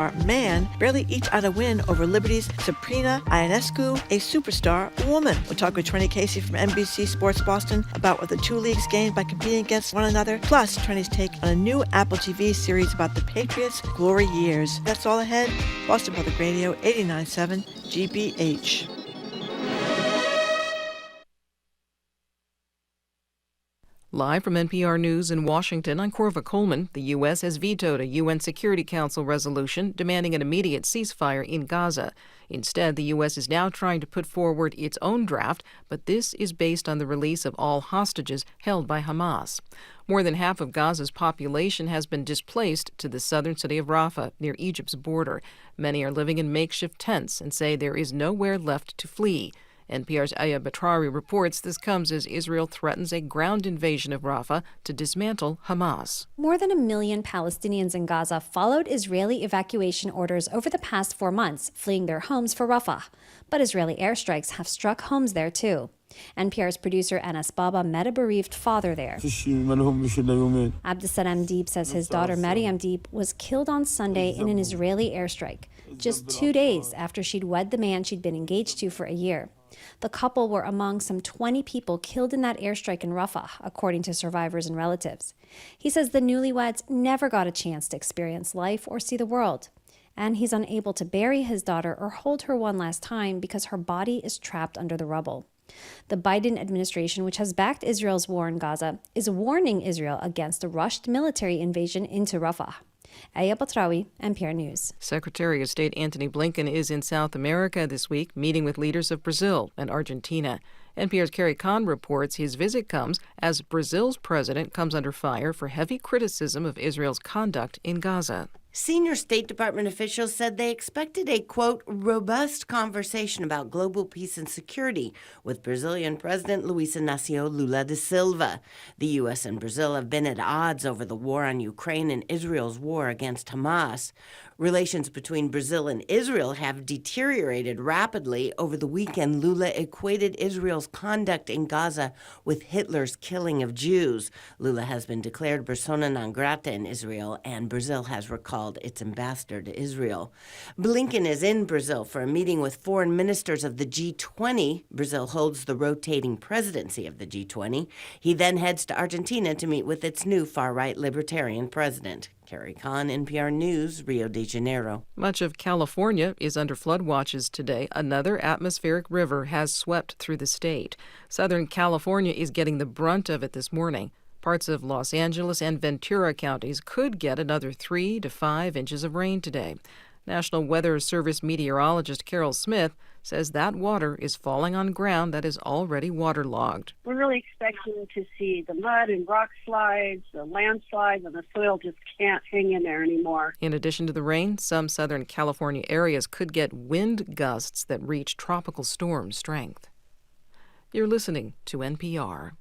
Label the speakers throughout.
Speaker 1: man barely eked out a win over Liberty's Sabrina Ionescu, a superstar woman. We'll talk with Trenni Casey from NBC Sports Boston about what the two leagues gained by competing against one another, plus Trenni's take on a new Apple TV series about the Patriots' glory years. That's all ahead. Boston Public Radio, 89.7 GBH.
Speaker 2: Live from NPR News in Washington, I'm Corva Coleman. The U.S. has vetoed a UN Security Council resolution demanding an immediate ceasefire in Gaza. Instead, the U.S. is now trying to put forward its own draft, but this is based on the release of all hostages held by Hamas. More than half of Gaza's population has been displaced to the southern city of Rafah, near Egypt's border. Many are living in makeshift tents and say there is nowhere left to flee. NPR's Aya Batrari reports this comes as Israel threatens a ground invasion of Rafah to dismantle Hamas.
Speaker 3: More than 1 million Palestinians in Gaza followed Israeli evacuation orders over the past 4 months, fleeing their homes for Rafah. But Israeli airstrikes have struck homes there too. NPR's producer Anas Baba met a bereaved father there. Abdesalam Deep says his daughter Mariam Deep was killed on Sunday in an Israeli airstrike, just 2 days after she'd wed the man she'd been engaged to for a year. The couple were among some 20 people killed in that airstrike in Rafah, according to survivors and relatives. He says the newlyweds never got a chance to experience life or see the world. And he's unable to bury his daughter or hold her one last time because her body is trapped under the rubble. The Biden administration, which has backed Israel's war in Gaza, is warning Israel against a rushed military invasion into Rafah. Aya Batrawi, NPR News.
Speaker 2: Secretary of State Antony Blinken is in South America this week, meeting with leaders of Brazil and Argentina. NPR's Carrie Kahn reports his visit comes as Brazil's president comes under fire for heavy criticism of Israel's conduct in Gaza.
Speaker 4: Senior State Department officials said they expected a, quote, robust conversation about global peace and security with Brazilian President Luiz Inácio Lula da Silva. The U.S. and Brazil have been at odds over the war on Ukraine and Israel's war against Hamas. Relations between Brazil and Israel have deteriorated rapidly. Over the weekend, Lula equated Israel's conduct in Gaza with Hitler's killing of Jews. Lula has been declared persona non grata in Israel, and Brazil has recalled its ambassador to Israel. Blinken is in Brazil for a meeting with foreign ministers of the G20. Brazil holds the rotating presidency of the G20. He then heads to Argentina to meet with its new far-right libertarian president. Carrie Kahn, NPR News, Rio de Janeiro.
Speaker 2: Much of California is under flood watches today. Another atmospheric river has swept through the state. Southern California is getting the brunt of it this morning. Parts of Los Angeles and Ventura counties could get another 3 to 5 inches of rain today. National Weather Service meteorologist Carol Smith says that water is falling on ground that is already waterlogged.
Speaker 5: We're really expecting to see the mud and rock slides, the landslides, and the soil just can't hang in there anymore.
Speaker 2: In addition to the rain, some Southern California areas could get wind gusts that reach tropical storm strength. You're listening to NPR.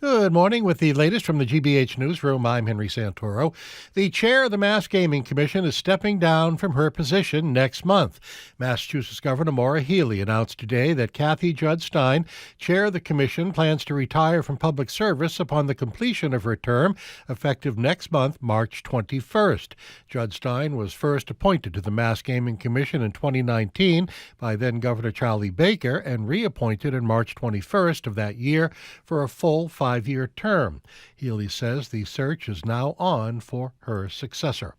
Speaker 6: Good morning. With the latest from the GBH Newsroom, I'm Henry Santoro. The chair of the Mass Gaming Commission is stepping down from her position next month. Massachusetts Governor Maura Healey announced today that Kathy Judd Stein, chair of the commission, plans to retire from public service upon the completion of her term, effective next month, March 21st. Judd Stein was first appointed to the Mass Gaming Commission in 2019 by then-Governor Charlie Baker and reappointed on March 21st of that year for a full 5-year term. Healey says the search is now on for her successor.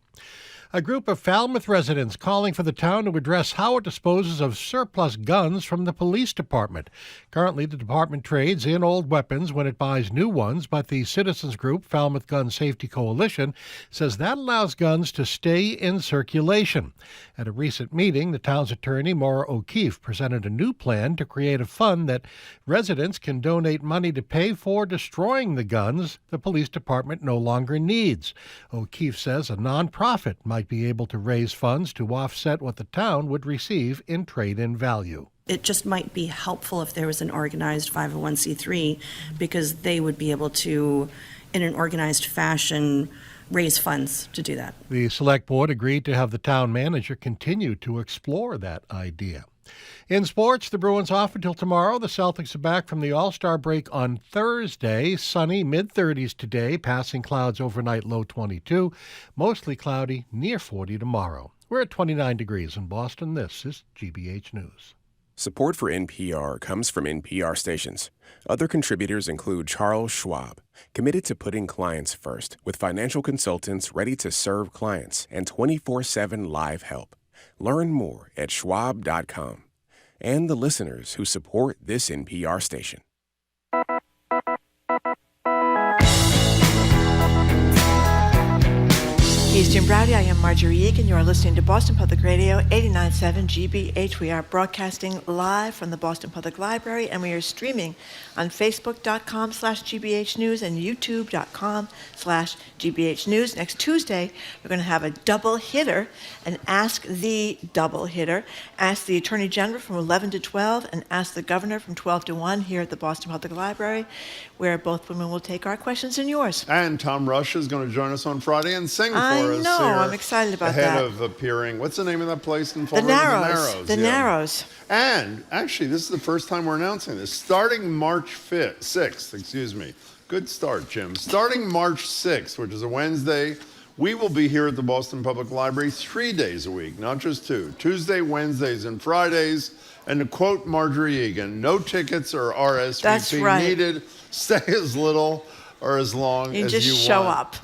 Speaker 6: A group of Falmouth residents calling for the town to address how it disposes of surplus guns from the police department. Currently, the department trades in old weapons when it buys new ones, but the citizens group Falmouth Gun Safety Coalition says that allows guns to stay in circulation. At a recent meeting, the town's attorney, Maura O'Keefe, presented a new plan to create a fund that residents can donate money to pay for destroying the guns the police department no longer needs. O'Keefe says a nonprofit might be able to raise funds to offset what the town would receive in trade-in value.
Speaker 7: It just might be helpful if there was an organized 501c3 because they would be able to, in an organized fashion, raise funds to do that.
Speaker 6: The select board agreed to have the town manager continue to explore that idea. In sports, the Bruins off until tomorrow. The Celtics are back from the All-Star break on Thursday. Sunny, mid-30s today, passing clouds overnight, low 22. Mostly cloudy, near 40 tomorrow. We're at 29 degrees in Boston. This is GBH News.
Speaker 8: Support for NPR comes from NPR stations. Other contributors include Charles Schwab, committed to putting clients first, with financial consultants ready to serve clients and 24/7 live help. Learn more at schwab.com. And the listeners who support this NPR station.
Speaker 1: He's Jim Browdy. I am Marjorie Egan. You are listening to Boston Public Radio, 89.7 GBH. We are broadcasting live from the Boston Public Library, and we are streaming on Facebook.com/GBH News and YouTube.com/GBH News. Next Tuesday, we're going to have a double hitter, an Ask the Double Hitter. Ask the Attorney General from 11 to 12 and Ask the Governor from 12 to 1 here at the Boston Public Library, where both women will take our questions and yours.
Speaker 9: And Tom Rush is going to join us on Friday and sing for us.
Speaker 1: I know, I'm excited about that.
Speaker 9: Ahead of appearing, what's the name of that place in Fall
Speaker 1: The
Speaker 9: River?
Speaker 1: Narrows. The Narrows.
Speaker 9: And actually, this is the first time we're announcing this. Starting March 6th, Good start, Jim. Starting March 6th, which is a Wednesday, we will be here at the Boston Public Library 3 days a week, not just 2. Tuesday, Wednesdays, and Fridays. And to quote Marjorie Egan, no tickets or RSVP needed. Stay as little or as long as you want.
Speaker 1: You just show up.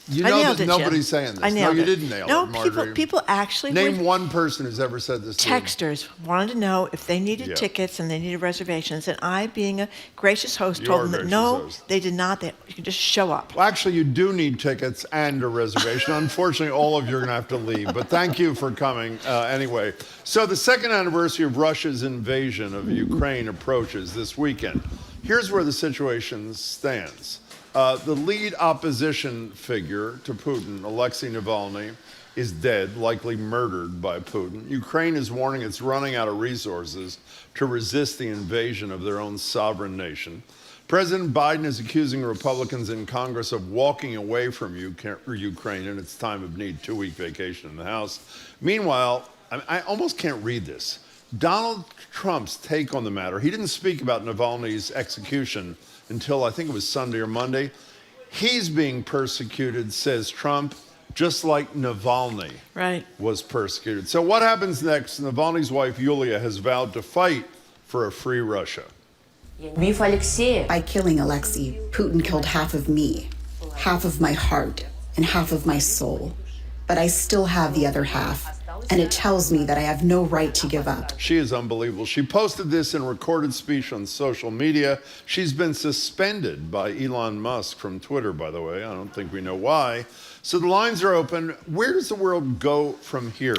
Speaker 9: You know that nobody's saying this. No, you didn't nail it, Marjorie.
Speaker 1: No, people actually...
Speaker 9: Name one person who's ever said this to you.
Speaker 1: Texters wanted to know if they needed tickets and they needed reservations, and I, being a gracious host, told them that no, they did not. You can just show up.
Speaker 9: Well, actually, you do need tickets and a reservation. Unfortunately, all of you are going to have to leave, but thank you for coming anyway. So the second anniversary of Russia's invasion of Ukraine approaches this weekend. Here's where the situation stands. The lead opposition figure to Putin, Alexei Navalny, is dead, likely murdered by Putin. Ukraine is warning it's running out of resources to resist the invasion of their own sovereign nation. President Biden is accusing Republicans in Congress of walking away from Ukraine in its time of need, 2-week vacation in the House. Meanwhile, I almost can't read this. Donald Trump's take on the matter, he didn't speak about Navalny's execution until I think it was Sunday or Monday. He's being persecuted, says Trump, just like Navalny was persecuted. So what happens next? Navalny's wife, Yulia, has vowed to fight for a free Russia.
Speaker 10: By killing Alexei, Putin killed half of me, half of my heart, and half of my soul. But I still have the other half. And it tells me that I have no right to give up.
Speaker 9: She is unbelievable. She posted this in a recorded speech on social media. She's been suspended by Elon Musk from Twitter, by the way. I don't think we know why. So the lines are open. Where does the world go from here?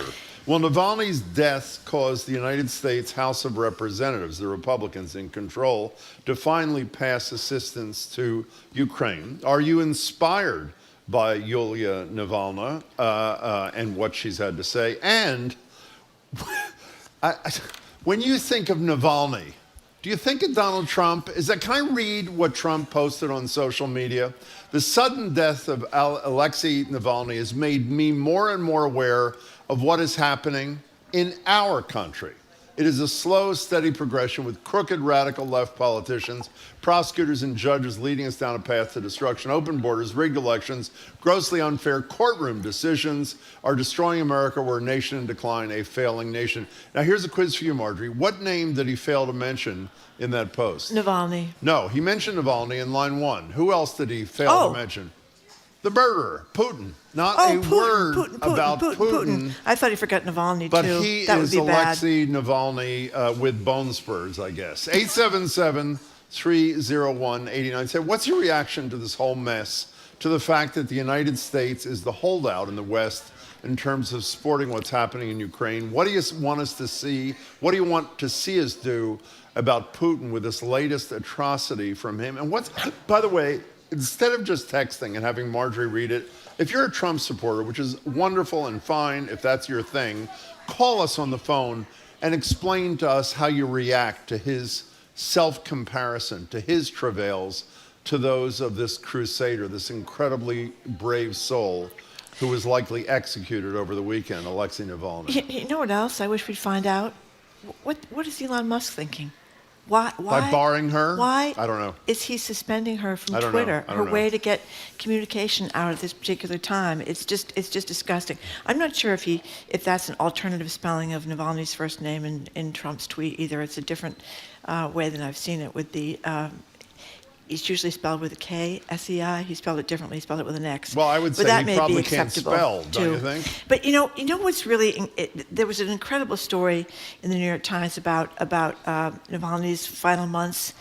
Speaker 9: Well, Navalny's death caused the United States House of Representatives, the Republicans in control, to finally pass assistance to Ukraine. Are you inspired by Yulia Navalny and what she's had to say? And when you think of Navalny, do you think of Donald Trump? Can I read what Trump posted on social media? The sudden death of Alexei Navalny has made me more and more aware of what is happening in our country. It is a slow, steady progression with crooked, radical left politicians, prosecutors and judges leading us down a path to destruction. Open borders, rigged elections, grossly unfair courtroom decisions are destroying America. We're a nation in decline, a failing nation. Now, here's a quiz for you, Marjorie. What name did he fail to mention in that post?
Speaker 1: Navalny.
Speaker 9: No, he mentioned Navalny in line 1. Who else did he fail to mention? The murderer, Putin. Not a word about Putin.
Speaker 1: I thought he forgot Navalny,
Speaker 9: but
Speaker 1: too.
Speaker 9: But he
Speaker 1: that
Speaker 9: is Alexei Navalny with bone spurs, I guess. 877-301-89. What's your reaction to this whole mess, to the fact that the United States is the holdout in the West in terms of supporting what's happening in Ukraine? What do you want us to see? What do you want to see us do about Putin with this latest atrocity from him? And what's, by the way, instead of just texting and having Marjorie read it, if you're a Trump supporter, which is wonderful and fine if that's your thing, call us on the phone and explain to us how you react to his self-comparison, to his travails, to those of this crusader, this incredibly brave soul who was likely executed over the weekend, Alexei Navalny.
Speaker 1: You know what else I wish we'd find out? What is Elon Musk thinking? Why?
Speaker 9: By barring her?
Speaker 1: Why?
Speaker 9: I don't know.
Speaker 1: Is he suspending her from
Speaker 9: I don't know.
Speaker 1: Twitter?
Speaker 9: I
Speaker 1: Her
Speaker 9: don't know.
Speaker 1: way to get communication out at this particular time. It's just disgusting. I'm not sure if that's an alternative spelling of Navalny's first name in Trump's tweet either. It's a different way than I've seen it with the. It's usually spelled with a K, S-E-I. He spelled it differently. He spelled it with an X.
Speaker 9: Well, I would say
Speaker 1: that
Speaker 9: he
Speaker 1: may
Speaker 9: probably
Speaker 1: be
Speaker 9: can't
Speaker 1: acceptable
Speaker 9: spell,
Speaker 1: too.
Speaker 9: don't you think?
Speaker 1: But you know what's really there was an incredible story in the New York Times about Navalny's final months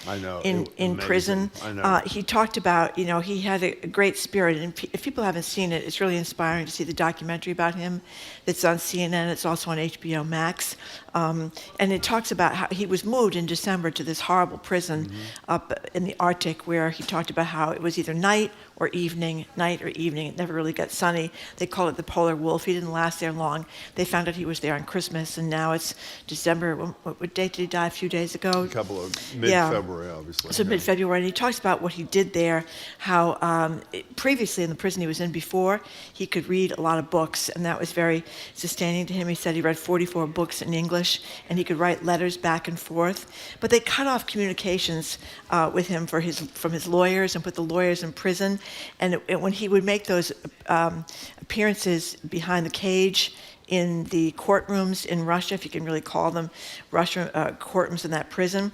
Speaker 1: in prison.
Speaker 9: I know.
Speaker 1: He talked about he had a great spirit, and if people haven't seen it, it's really inspiring to see the documentary about him that's on CNN. It's also on HBO Max, and it talks about how he was moved in December to this horrible prison up in the Arctic, where he talked about how it was either night or evening. It never really got sunny. They called it the polar wolf. He didn't last there long. They found out he was there on Christmas, and now it's December. What date did he die? A few days ago?
Speaker 9: A couple of mid-February, obviously.
Speaker 1: So mid-February. And he talks about what he did there, how previously in the prison he was in before, he could read a lot of books, and that was very sustaining to him. He said he read 44 books in English, and he could write letters back and forth. But they cut off communications with him from his lawyers and put the lawyers in prison. And when he would make those appearances behind the cage in the courtrooms in Russia, if you can really call them Russia courtrooms in that prison,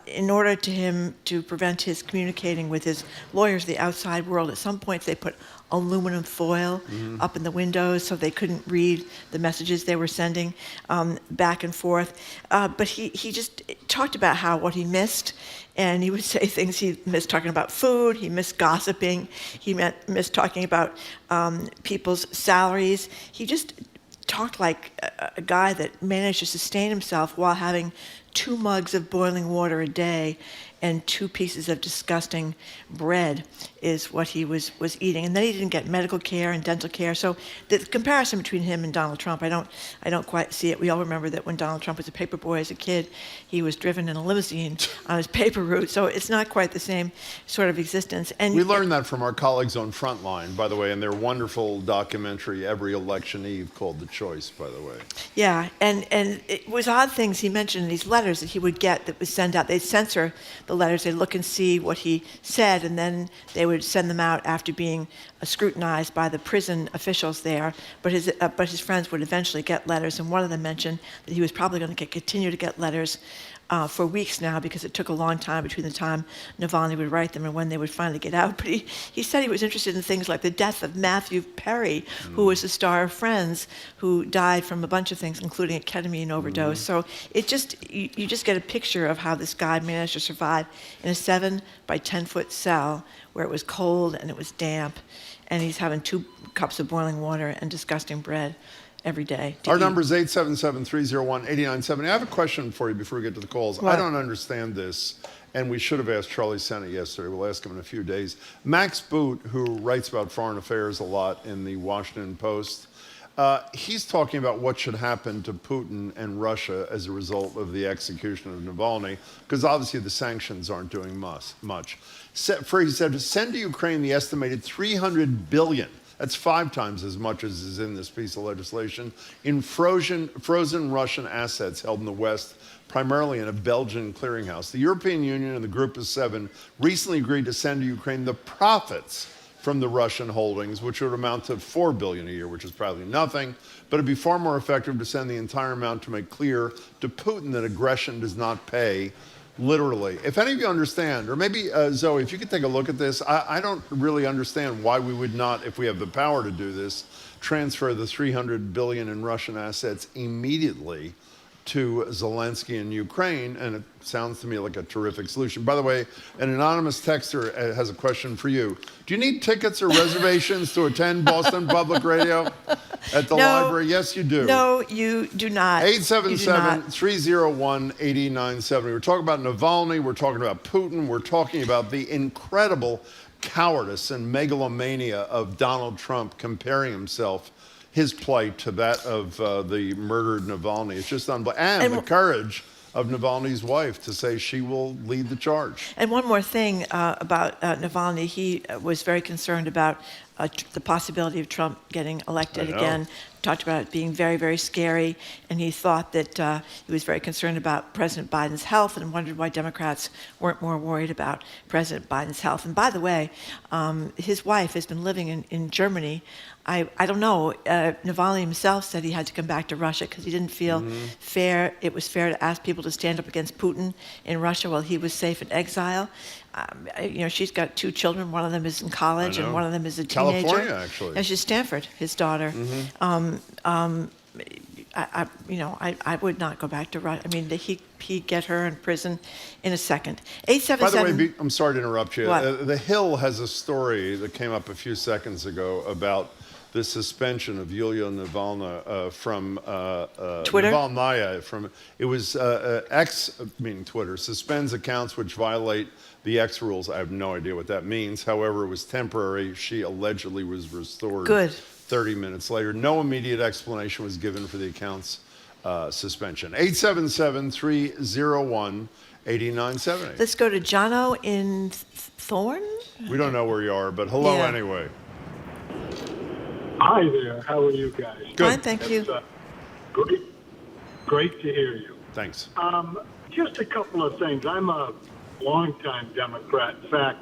Speaker 1: in order to prevent his communicating with his lawyers, the outside world, at some point they put aluminum foil up in the windows so they couldn't read the messages they were sending back and forth. But he just talked about what he missed, and he would say things. He missed talking about food, he missed gossiping, he missed talking about people's salaries. He just talked like a guy that managed to sustain himself while having 2 mugs of boiling water a day and 2 pieces of disgusting bread is what he was eating. And then he didn't get medical care and dental care. So the comparison between him and Donald Trump, I don't quite see it. We all remember that when Donald Trump was a paper boy as a kid, he was driven in a limousine on his paper route. So it's not quite the same sort of existence. And
Speaker 9: we learned that from our colleagues on Frontline, by the way, and their wonderful documentary every election eve called The Choice, by the way.
Speaker 1: Yeah, and it was odd things he mentioned in these letters that he would get that would send out. They'd censor the letters, they'd look and see what he said, and then they would send them out after being scrutinized by the prison officials there. But his friends would eventually get letters, and one of them mentioned that he was probably going to continue to get letters for weeks now, because it took a long time between the time Navalny would write them and when they would finally get out. But he said he was interested in things like the death of Matthew Perry, who was the star of Friends, who died from a bunch of things, including a ketamine overdose. So you just get a picture of how this guy managed to survive in a 7 by 10 foot cell where it was cold and it was damp, and he's having 2 cups of boiling water and disgusting bread every day.
Speaker 9: Our number is 877-301-8970. I have a question for you before we get to the calls.
Speaker 1: What?
Speaker 9: I don't understand this, and we should have asked Charlie Sennett yesterday. We'll ask him in a few days. Max Boot, who writes about foreign affairs a lot in the Washington Post, he's talking about what should happen to Putin and Russia as a result of the execution of Navalny, because obviously the sanctions aren't doing much. He said, send to Ukraine the estimated $300 billion. That's 5 times as much as is in this piece of legislation, in frozen Russian assets held in the West, primarily in a Belgian clearinghouse. The European Union and the Group of 7 recently agreed to send to Ukraine the profits from the Russian holdings, which would amount to $4 billion a year, which is probably nothing, but it'd be far more effective to send the entire amount to make clear to Putin that aggression does not pay, literally. If any of you understand, or maybe Zoe, if you could take a look at this, I don't really understand why we would not, if we have the power to do this, transfer the $300 billion in Russian assets immediately to Zelensky in Ukraine, and it sounds to me like a terrific solution. By the way, an anonymous texter has a question for you. Do you need tickets or reservations to attend Boston Public Radio at the library? Yes, you do.
Speaker 1: No, you do not.
Speaker 9: 877-301-8970. We're talking about Navalny, we're talking about Putin, we're talking about the incredible cowardice and megalomania of Donald Trump comparing his plight to that of the murdered Navalny. It's just unbelievable. And the courage of Navalny's wife to say she will lead the charge.
Speaker 1: And one more thing about Navalny, he was very concerned about the possibility of Trump getting elected again. talked about it being very, very scary, and he thought that he was very concerned about President Biden's health and wondered why Democrats weren't more worried about President Biden's health. And by the way, his wife has been living in Germany. I don't know. Navalny himself said he had to come back to Russia because he didn't feel fair. It was fair to ask people to stand up against Putin in Russia while he was safe in exile. She's got 2 children. One of them is in college, and one of them is a teenager.
Speaker 9: California, actually.
Speaker 1: And she's Stanford, his daughter. I would not go back to Russia. I mean, he'd get her in prison in a second. 877.
Speaker 9: By the way, I'm sorry to interrupt you.
Speaker 1: What?
Speaker 9: The Hill has a story that came up a few seconds ago about the suspension of Yulia Navalny from
Speaker 1: Twitter?
Speaker 9: Navalnaya. It was X, meaning Twitter, suspends accounts which violate the X rules. I have no idea what that means. However, it was temporary. She allegedly was restored.
Speaker 1: Good.
Speaker 9: 30 minutes later. No immediate explanation was given for the account's suspension. 877-301-8978.
Speaker 1: Let's go to Jono in Thorn.
Speaker 9: We don't know where you are, but hello
Speaker 1: Yeah.
Speaker 9: anyway.
Speaker 11: Hi there. How are you guys?
Speaker 9: Good.
Speaker 1: Fine, thank you.
Speaker 11: Great to hear you.
Speaker 9: Thanks.
Speaker 11: Just a couple of things. I'm a longtime Democrat. In fact,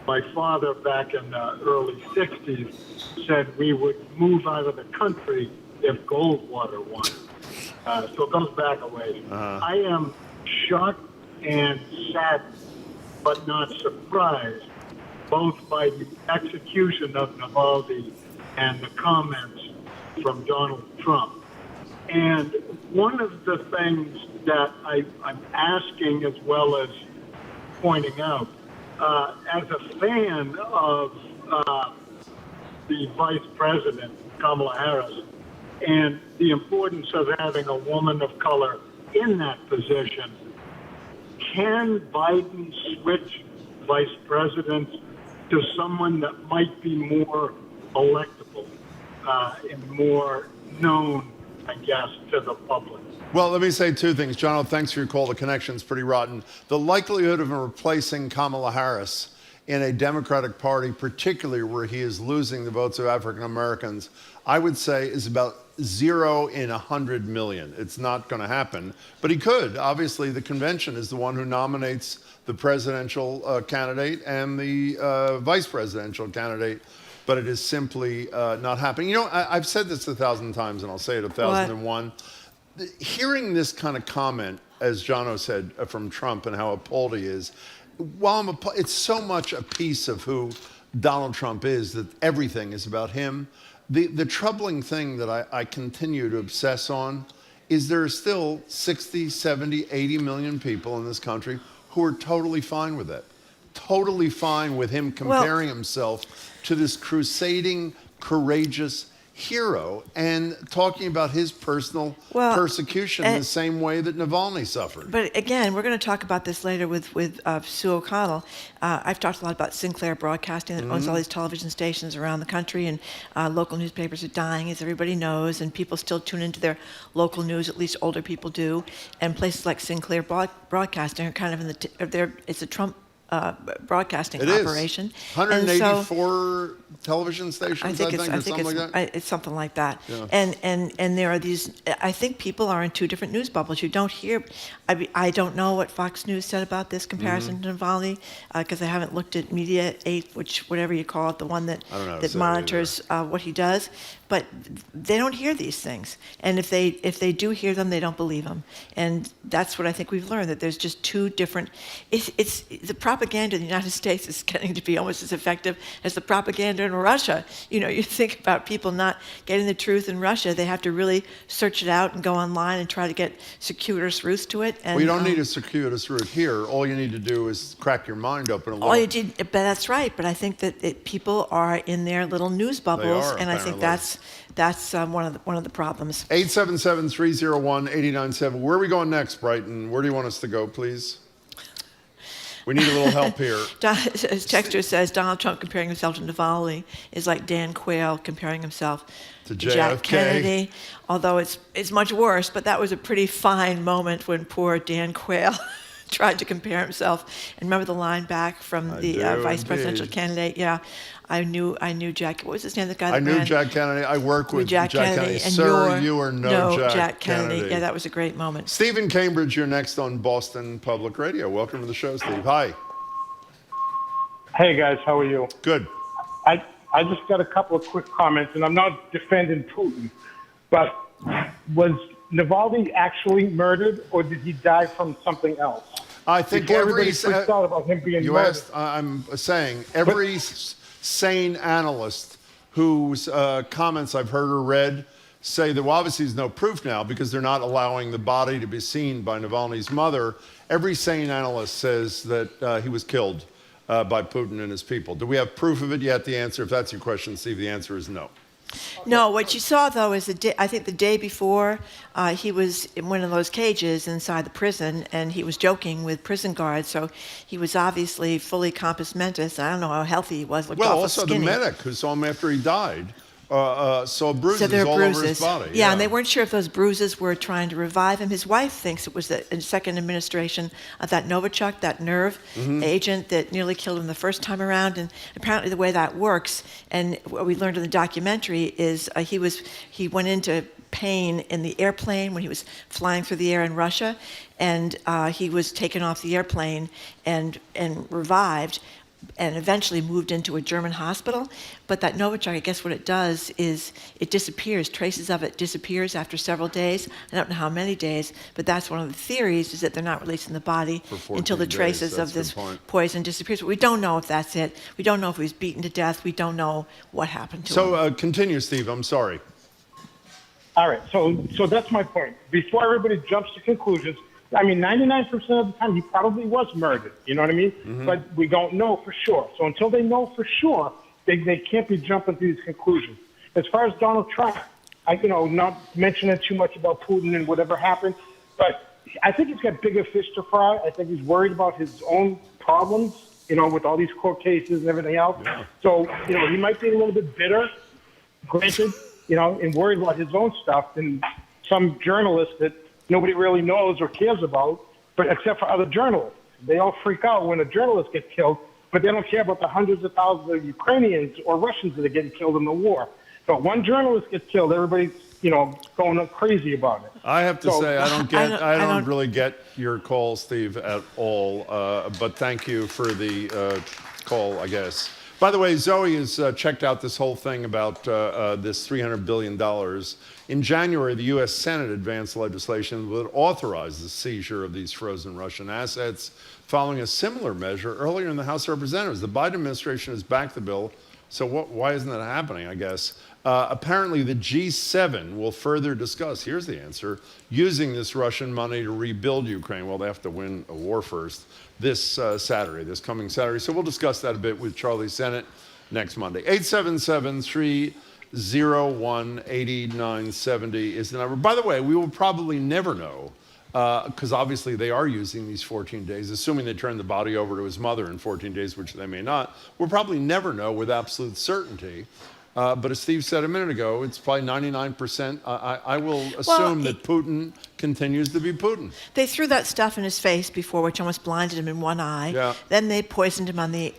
Speaker 11: my father back in the early 60s said we would move out of the country if Goldwater won. So it goes back a ways. I am shocked and saddened, but not surprised, both by the execution of Navalny and the comments from Donald Trump. And one of the things that I'm asking as well as pointing out, as a fan of the Vice President, Kamala Harris, and the importance of having a woman of color in that position, can Biden switch Vice Presidents to someone that might be more electable and more known, I guess, to the public?
Speaker 9: Well, let me say 2 things. John, thanks for your call. The connection's pretty rotten. The likelihood of him replacing Kamala Harris in a Democratic Party, particularly where he is losing the votes of African Americans, I would say is about 0 in 100 million. It's not going to happen, but he could. Obviously, the convention is the one who nominates the presidential candidate and the vice presidential candidate, but it is simply not happening. You know, I've said this 1,000 times, and I'll say it 1,001. Hearing this kind of comment, as Jono said, from Trump and how appalled he is, while it's so much a piece of who Donald Trump is that everything is about him. The troubling thing that I continue to obsess on is there are still 60, 70, 80 million people in this country who are totally fine with it. Totally fine with him comparing himself to this crusading, courageous hero and talking about his personal persecution in the same way that Navalny suffered.
Speaker 1: But again, we're going to talk about this later with Sue O'Connell. I've talked a lot about Sinclair Broadcasting that owns all these television stations around the country, and local newspapers are dying, as everybody knows, and people still tune into their local news, at least older people do. And places like Sinclair Broadcasting are kind of it's a Trump broadcasting operation.
Speaker 9: It is. 184 television stations,
Speaker 1: I think it's something like that. Yeah. And there are these, I think people are in 2 different news bubbles. You don't hear, I don't know what Fox News said about this comparison to Navalny, because I haven't looked at Media 8, which, whatever you call it, the one that monitors what he does. But they don't hear these things. And if they do hear them, they don't believe them. And that's what I think we've learned, that there's just 2 different, it's the propaganda in the United States is getting to be almost as effective as the propaganda in Russia. You know, you think about people not getting the truth in Russia, they have to really search it out and go online and try to get circuitous routes to it. And,
Speaker 9: you don't need a circuitous route here. All you need to do is crack your mind open a little.
Speaker 1: But that's right. But I think that people are in their little news bubbles, and apparently. I think that's one of the problems.
Speaker 9: 877-301-8097. Where are we going next, Brighton? Where do you want us to go, please? We need a little help here.
Speaker 1: As Texter says, Donald Trump comparing himself to Navalny is like Dan Quayle comparing himself to Jack Kennedy. Although it's much worse, but that was a pretty fine moment when poor Dan Quayle tried to compare himself. And remember the line back from the vice presidential candidate? Yeah, I knew Jack. What was his name? The guy that
Speaker 9: I knew
Speaker 1: ran?
Speaker 9: Jack Kennedy. I work with
Speaker 1: Jack Kennedy. And
Speaker 9: Sir, you are no Jack Kennedy.
Speaker 1: Yeah, that was a great moment.
Speaker 9: Steve in Cambridge, you're next on Boston Public Radio. Welcome to the show, Steve. Hi.
Speaker 12: Hey, guys. How are you?
Speaker 9: Good.
Speaker 12: I just got a couple of quick comments, and I'm not defending Putin, but was Navalny actually murdered, or did he die from something else?
Speaker 9: I think
Speaker 12: everybody freaked out about him being murdered.
Speaker 9: I'm saying every sane analyst whose comments I've heard or read say that, well, obviously there's no proof now because they're not allowing the body to be seen by Navalny's mother. Every sane analyst says that he was killed by Putin and his people. Do we have proof of it yet? The answer, if that's your question, Steve, the answer is no.
Speaker 1: No, what you saw, though, is I think the day before, he was in one of those cages inside the prison, and he was joking with prison guards, so he was obviously fully compos mentis. I don't know how healthy he was.
Speaker 9: Well, also the medic who saw him after he died saw bruises all over his body.
Speaker 1: Yeah, and they weren't sure if those bruises were trying to revive him. His wife thinks it was the second administration of that Novichok, that nerve agent that nearly killed him the first time around. And apparently the way that works, and what we learned in the documentary, is he went into pain in the airplane when he was flying through the air in Russia, and he was taken off the airplane and revived, and eventually moved into a German hospital. But that Novichok, I guess what it does is it disappears. Traces of it disappears after several days. I don't know how many days, but that's one of the theories, is that they're not releasing the body until the traces of this poison disappears. But we don't know if that's it. We don't know if he was beaten to death. We don't know what happened to him.
Speaker 9: So continue, Steve. I'm sorry.
Speaker 12: All right. So that's my point. Before everybody jumps to conclusions, I mean, 99% of the time, he probably was murdered. You know what I mean? But we don't know for sure. So until they know for sure, they can't be jumping to these conclusions. As far as Donald Trump, not mentioning too much about Putin and whatever happened, but I think he's got bigger fish to fry. I think he's worried about his own problems, with all these court cases and everything else. Yeah. So, he might be a little bit bitter, granted, and worried about his own stuff than some journalist that nobody really knows or cares about, but except for other journalists. They all freak out when a journalist gets killed, but they don't care about the hundreds of thousands of Ukrainians or Russians that are getting killed in the war. But one journalist gets killed, everybody's, going crazy about it.
Speaker 9: I have to say, I don't really get your call, Steve, at all. But thank you for the call, I guess. By the way, Zoe has checked out this whole thing about this $300 billion. In January, the U.S. Senate advanced legislation that would authorize the seizure of these frozen Russian assets, following a similar measure earlier in the House of Representatives. The Biden administration has backed the bill, so why isn't that happening, I guess? Apparently, the G7 will further discuss, here's the answer, using this Russian money to rebuild Ukraine. Well, they have to win a war first. This coming Saturday. So we'll discuss that a bit with Charlie Sennett next Monday. 877-301-8970 is the number. By the way, we will probably never know, because obviously they are using these 14 days, assuming they turn the body over to his mother in 14 days, which they may not. We'll probably never know with absolute certainty. But as Steve said a minute ago, it's probably 99%. I will assume that Putin continues to be Putin.
Speaker 1: They threw that stuff in his face before, which almost blinded him in one eye. Yeah. Then they poisoned him on the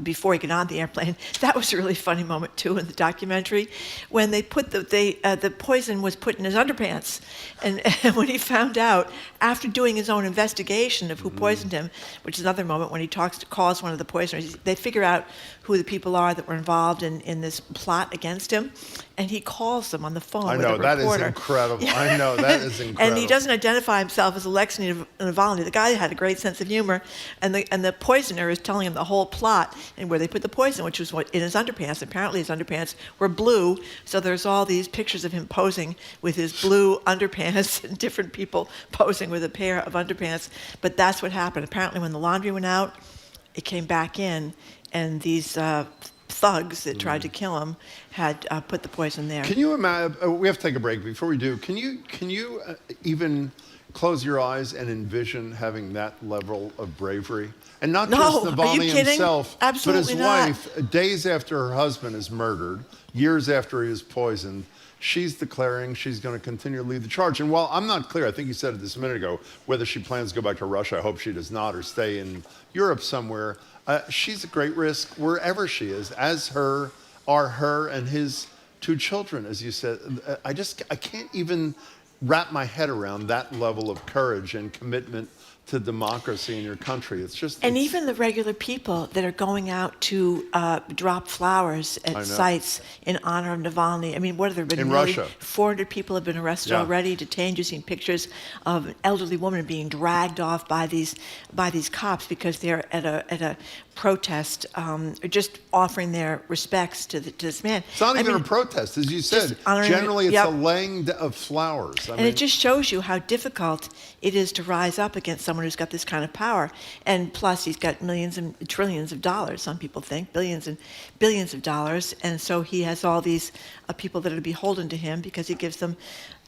Speaker 1: before he got on the airplane. That was a really funny moment too in the documentary, when they put the poison was put in his underpants, and when he found out after doing his own investigation of who poisoned him, which is another moment when he calls one of the poisoners. They figure out who the people are that were involved in this plot against him, and he calls them on the phone.
Speaker 9: I know,
Speaker 1: with a reporter.
Speaker 9: That is incredible. I know, that is incredible.
Speaker 1: And he doesn't identify himself as Alexei Navalny. The guy had a great sense of humor, and the poisoner is telling him the whole plot and where they put the poison, which was in his underpants. Apparently his underpants were blue, so there's all these pictures of him posing with his blue underpants and different people posing with a pair of underpants. But that's what happened. Apparently when the laundry went out, it came back in, and these thugs that tried to kill him had put the poison there.
Speaker 9: Can you imagine? We have to take a break. Before we do, can you even close your eyes and envision having that level of bravery? And not just Navalny himself,
Speaker 1: Absolutely
Speaker 9: but his wife, days after her husband is murdered, years after he was poisoned, she's declaring she's going to continue to lead the charge. And while I'm not clear, I think you said it this a minute ago, whether she plans to go back to Russia, I hope she does not, or stay in Europe somewhere, she's a great risk wherever she is, as are her and his 2 children, as you said. I can't even wrap my head around that level of courage and commitment to democracy in your country.
Speaker 1: And even the regular people that are going out to drop flowers at sites in honor of Navalny. I mean, what have there been?
Speaker 9: In Russia.
Speaker 1: 400 people have been arrested already, detained. You've seen pictures of an elderly woman being dragged off by these cops because they're at a protest, just offering their respects to this man.
Speaker 9: It's not even a protest, as you said. Generally, it's a laying of flowers.
Speaker 1: It just shows you how difficult it is to rise up against someone who's got this kind of power. And plus, he's got millions and trillions of dollars, some people think, billions and billions of dollars. And so he has all these people that are beholden to him because he gives them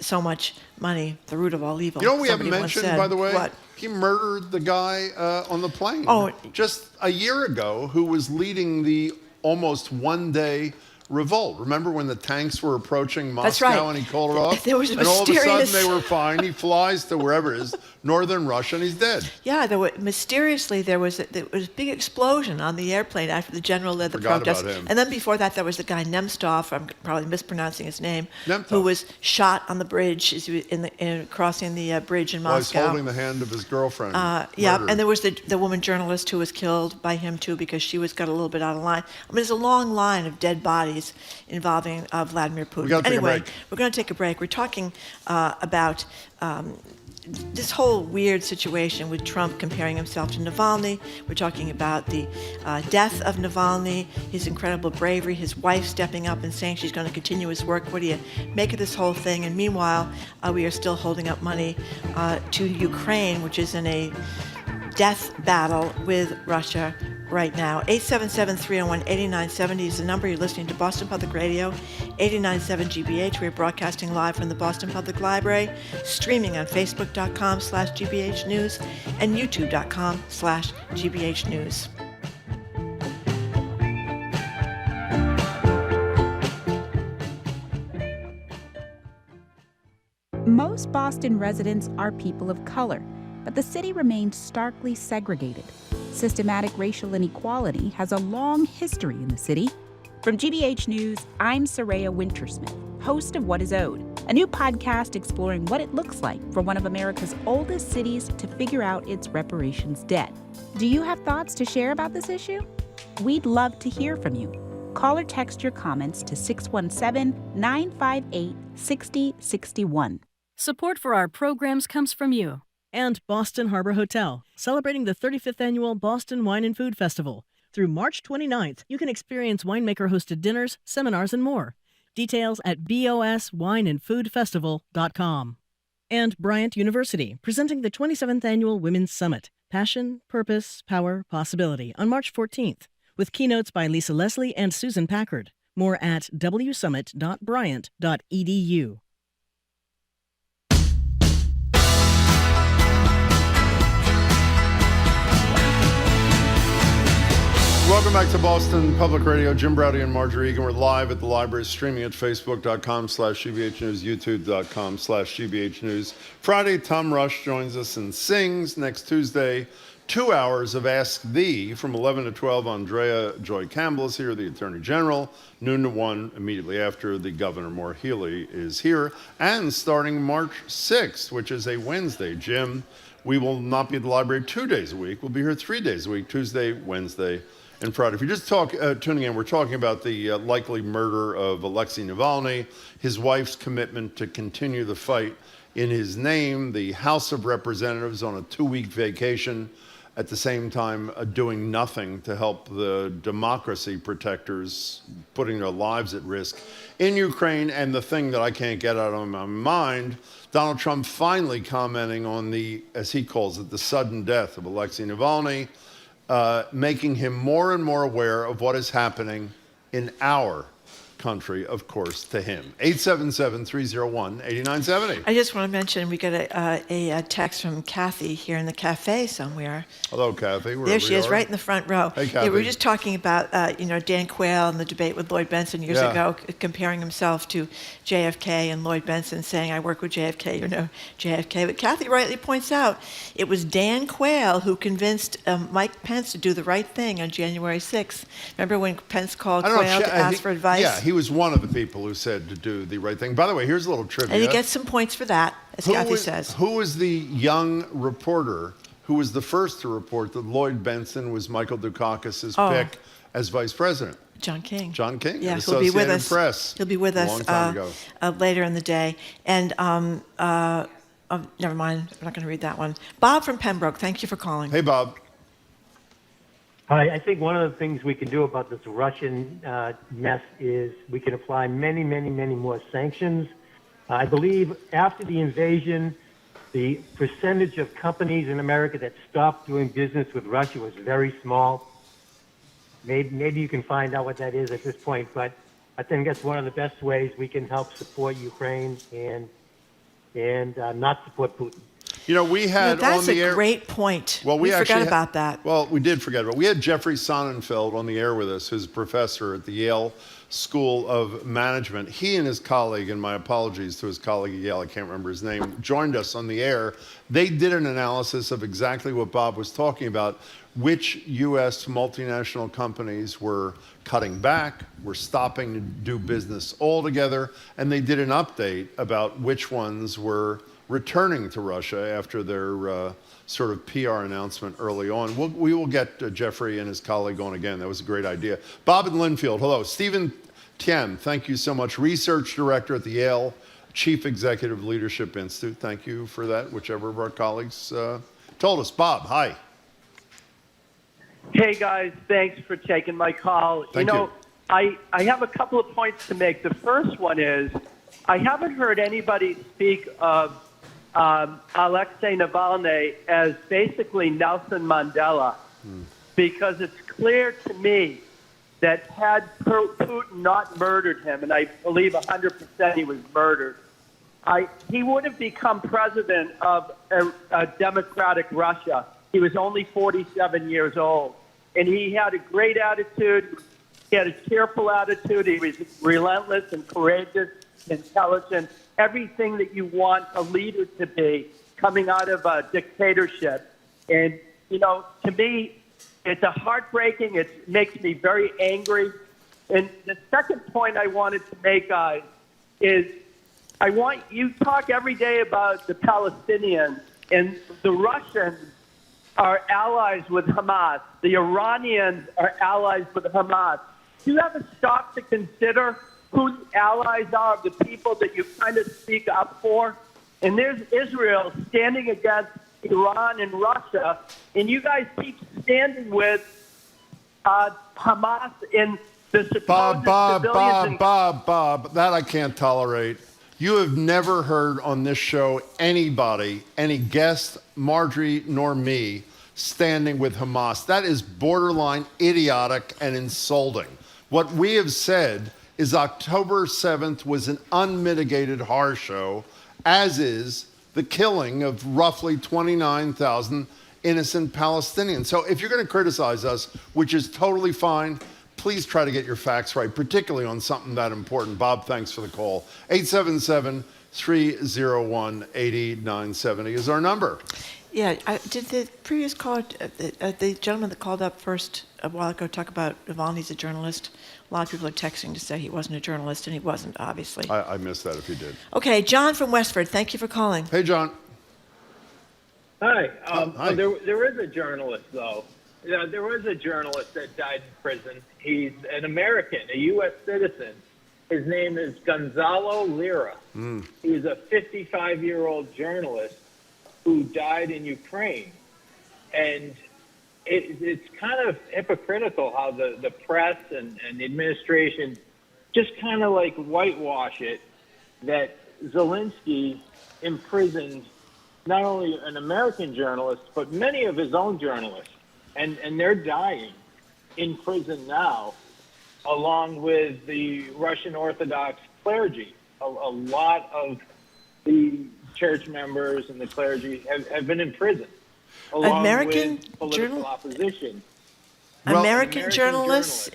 Speaker 1: so much money, the root of all evil.
Speaker 9: You know what we haven't mentioned, by the way?
Speaker 1: What?
Speaker 9: He murdered the guy on the plane just a year ago who was leading the almost one-day revolt. Remember when the tanks were approaching Moscow and he called it off?
Speaker 1: There was
Speaker 9: and all of a sudden they were fine. He flies to wherever it is, northern Russia, and he's dead.
Speaker 1: Yeah, mysteriously there was a big explosion on the airplane after the general led the protest.
Speaker 9: About him.
Speaker 1: And then before that, there was the guy Nemtsov, I'm probably mispronouncing his name,
Speaker 9: Nemtsov,
Speaker 1: who was shot on the bridge as he was crossing the bridge in Moscow.
Speaker 9: He's holding the hand of his girlfriend.
Speaker 1: And there was the woman journalist who was killed by him too because she got a little bit out of line. I mean, there's a long line of dead bodies involving Vladimir Putin.
Speaker 9: Anyway,
Speaker 1: we're going to take a break. We're talking about this whole weird situation with Trump comparing himself to Navalny. We're talking about the death of Navalny, his incredible bravery, his wife stepping up and saying she's going to continue his work. What do you make of this whole thing? And meanwhile, we are still holding up money to Ukraine, which is in a death battle with Russia right now. 877-301-8970 is the number. You're listening to Boston Public Radio, 89.7 GBH. We're broadcasting live from the Boston Public Library, streaming on Facebook.com/GBH News and YouTube.com/GBH News.
Speaker 13: Most Boston residents are people of color, but the city remains starkly segregated. Systematic racial inequality has a long history in the city. From GBH News, I'm Saraya Wintersmith, host of What Is Owed, a new podcast exploring what it looks like for one of America's oldest cities to figure out its reparations debt. Do you have thoughts to share about this issue? We'd love to hear from you. Call or text your comments to 617-958-6061.
Speaker 14: Support for our programs comes from you. And Boston Harbor Hotel, celebrating the 35th annual Boston Wine and Food Festival. Through March 29th, you can experience winemaker-hosted dinners, seminars, and more. Details at boswineandfoodfestival.com. And Bryant University, presenting the 27th annual Women's Summit, Passion, Purpose, Power, Possibility, on March 14th, with keynotes by Lisa Leslie and Susan Packard. More at wsummit.bryant.edu.
Speaker 9: Welcome back to Boston Public Radio. Jim Browdy and Marjorie Egan. We're live at the library, streaming at facebook.com/GBH News, youtube.com/GBH News. Friday, Tom Rush joins us and sings. Next Tuesday, 2 hours of Ask Thee from 11 to 12. Andrea Joy Campbell is here, the Attorney General. Noon to 1, immediately after, the Governor Maura Healey is here. And starting March 6th, which is a Wednesday, Jim, we will not be at the library 2 days a week. We'll be here 3 days a week, Tuesday, Wednesday, and Friday. If you're just tuning in, we're talking about the likely murder of Alexei Navalny, his wife's commitment to continue the fight in his name, the House of Representatives on a 2-week vacation, at the same time doing nothing to help the democracy protectors, putting their lives at risk in Ukraine, and the thing that I can't get out of my mind, Donald Trump finally commenting on the, as he calls it, the sudden death of Alexei Navalny, making him more and more aware of what is happening in our country, of course, to him. 877-301-8970.
Speaker 1: I just want to mention we got a text from Kathy here in the cafe somewhere.
Speaker 9: Hello, Kathy.
Speaker 1: There she is, right in the front row.
Speaker 9: Hey, Kathy.
Speaker 1: Yeah, we were just talking about Dan Quayle and the debate with Lloyd Bentsen years ago, comparing himself to JFK, and Lloyd Bentsen saying, "I work with JFK, you're no JFK." But Kathy rightly points out it was Dan Quayle who convinced Mike Pence to do the right thing on January 6th. Remember when Pence called Quayle to ask for advice?
Speaker 9: Yeah, he was one of the people who said to do the right thing. By the way, here's a little trivia.
Speaker 1: And he gets some points for that, as Kathy says.
Speaker 9: Who was the young reporter who was the first to report that Lloyd Bentsen was Michael Dukakis' pick as vice president?
Speaker 1: John King.
Speaker 9: John King.
Speaker 1: Yeah, he'll be with us.
Speaker 9: Press.
Speaker 1: He'll be with us
Speaker 9: a long time ago.
Speaker 1: Later in the day. And never mind. I'm not going to read that one. Bob from Pembroke. Thank you for calling.
Speaker 9: Hey, Bob.
Speaker 15: Hi. I think one of the things we can do about this Russian mess is we can apply many, many, many more sanctions. I believe after the invasion, the percentage of companies in America that stopped doing business with Russia was very small. Maybe you can find out what that is at this point, but I think that's one of the best ways we can help support Ukraine and not support Putin.
Speaker 9: You know, we had
Speaker 1: that's
Speaker 9: on the air.
Speaker 1: a great point.
Speaker 9: Well,
Speaker 1: we forgot about that.
Speaker 9: Well, we did forget about it. We had Jeffrey Sonnenfeld on the air with us, who's a professor at the Yale School of Management. He and his colleague, and my apologies to his colleague at Yale, I can't remember his name, joined us on the air. They did an analysis of exactly what Bob was talking about, which U.S. multinational companies were cutting back, were stopping to do business altogether, and they did an update about which ones were returning to Russia after their sort of PR announcement early on. We will get Jeffrey and his colleague on again. That was a great idea. Bob in Linfield, hello. Stephen Tiem, thank you so much. Research Director at the Yale Chief Executive Leadership Institute. Thank you for that, whichever of our colleagues told us. Bob, hi.
Speaker 16: Hey, guys. Thanks for taking my call.
Speaker 9: Thank you.
Speaker 16: I have a couple of points to make. The first one is I haven't heard anybody speak of Alexei Navalny as basically Nelson Mandela, because it's clear to me that had Putin not murdered him, and I believe 100% he was murdered, he would have become president of a democratic Russia. He was only 47 years old, and he had a great attitude. He had a cheerful attitude. He was relentless and courageous, intelligent, everything that you want a leader to be coming out of a dictatorship. And, to me, it's a heartbreaking. It makes me very angry. And the second point I wanted to make, guys, is you talk every day about the Palestinians, and the Russians are allies with Hamas. The Iranians are allies with Hamas. Do you ever stop to consider who the allies are of the people that you kind of speak up for? And there's Israel standing against Iran and Russia, and you guys keep standing with Hamas in the supposed civilians.
Speaker 9: Bob, that I can't tolerate. You have never heard on this show anybody, any guest, Marjorie nor me, standing with Hamas. That is borderline idiotic and insulting. What we have said is October 7th was an unmitigated horror show, as is the killing of roughly 29,000 innocent Palestinians. So if you're going to criticize us, which is totally fine, please try to get your facts right, particularly on something that important. Bob, thanks for the call. 877-301-8970 is our number.
Speaker 1: Yeah, did the previous caller, the gentleman that called up first a while ago, talk about Navalny's a journalist? A lot of people are texting to say he wasn't a journalist, and he wasn't, obviously.
Speaker 9: I missed that if he did.
Speaker 1: Okay, John from Westford, thank you for calling.
Speaker 9: Hey, John.
Speaker 17: Hi.
Speaker 9: Hi.
Speaker 17: There is a journalist, though. Yeah, there was a journalist that died in prison. He's an American, a U.S. citizen. His name is Gonzalo Lira. He was a 55-year-old journalist who died in Ukraine. And it's kind of hypocritical how the press and the administration just kind of like whitewash it, that Zelensky imprisoned not only an American journalist, but many of his own journalists. And they're dying in prison now. along with the Russian Orthodox clergy. A lot of the church members and the clergy have been in prison, along with political opposition.
Speaker 1: American journalists.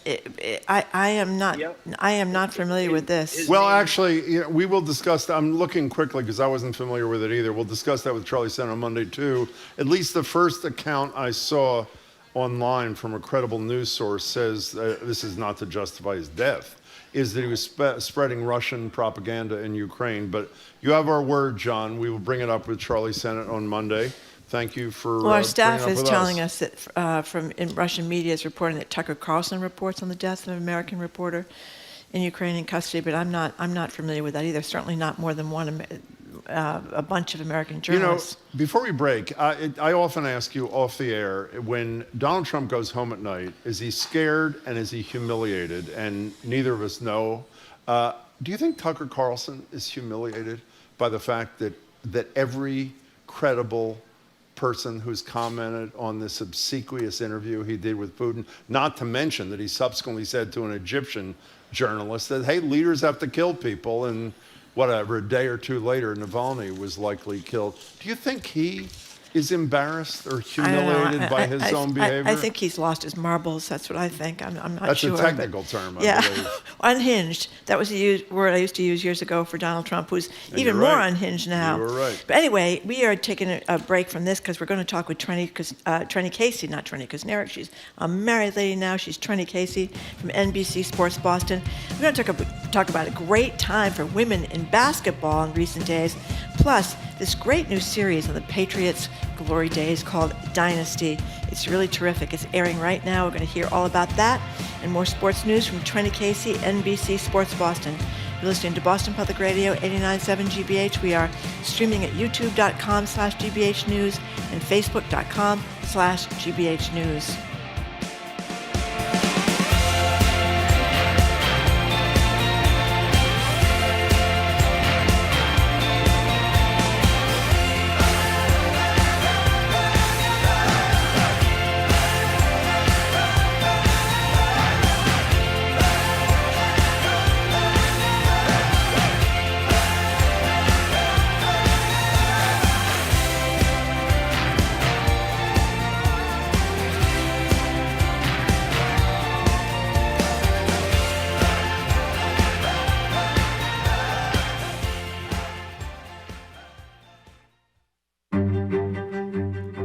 Speaker 1: I am not familiar with this.
Speaker 9: Well, actually, we will discuss that. I'm looking quickly because I wasn't familiar with it either. We'll discuss that with Charlie Sent on Monday, too. At least the first account I saw online from a credible news source says, this is not to justify his death, is that he was spreading Russian propaganda in Ukraine. But you have our word, John. We will bring it up with Charlie Sennett on Monday. Thank you for
Speaker 1: Well, our staff
Speaker 9: bringing it
Speaker 1: is
Speaker 9: up with
Speaker 1: telling us that from in Russian media is reporting that Tucker Carlson reports on the death of an American reporter in Ukraine in custody, but I'm not familiar with that either. Certainly not more than one, a bunch of American journalists.
Speaker 9: You know, before we break, I often ask you off the air, when Donald Trump goes home at night, is he scared and is he humiliated? And neither of us know. Do you think Tucker Carlson is humiliated by the fact that every credible person who's commented on this obsequious interview he did with Putin, not to mention that he subsequently said to an Egyptian journalist that, hey, leaders have to kill people, and whatever, a day or two later, Navalny was likely killed. Do you think he is embarrassed or humiliated by his own behavior?
Speaker 1: I think he's lost his marbles. That's what I think. I'm not sure.
Speaker 9: That's a technical term,
Speaker 1: I
Speaker 9: believe.
Speaker 1: Unhinged. That was a word I used to use years ago for Donald Trump, who's even more unhinged now.
Speaker 9: You were right.
Speaker 1: But anyway, we are taking a break from this because we're going to talk with Trenni Casey, not Trenni Kuznarek. She's a married lady now. She's Trenni Casey from NBC Sports Boston. We're going to talk about a great time for women in basketball in recent days, plus this great new series on the Patriots' glory days called Dynasty. It's really terrific. It's airing right now. We're going to hear all about that and more sports news from Trenni Casey, NBC Sports Boston. You're listening to Boston Public Radio 89.7 GBH. We are streaming at youtube.com/GBH News and facebook.com/GBH News.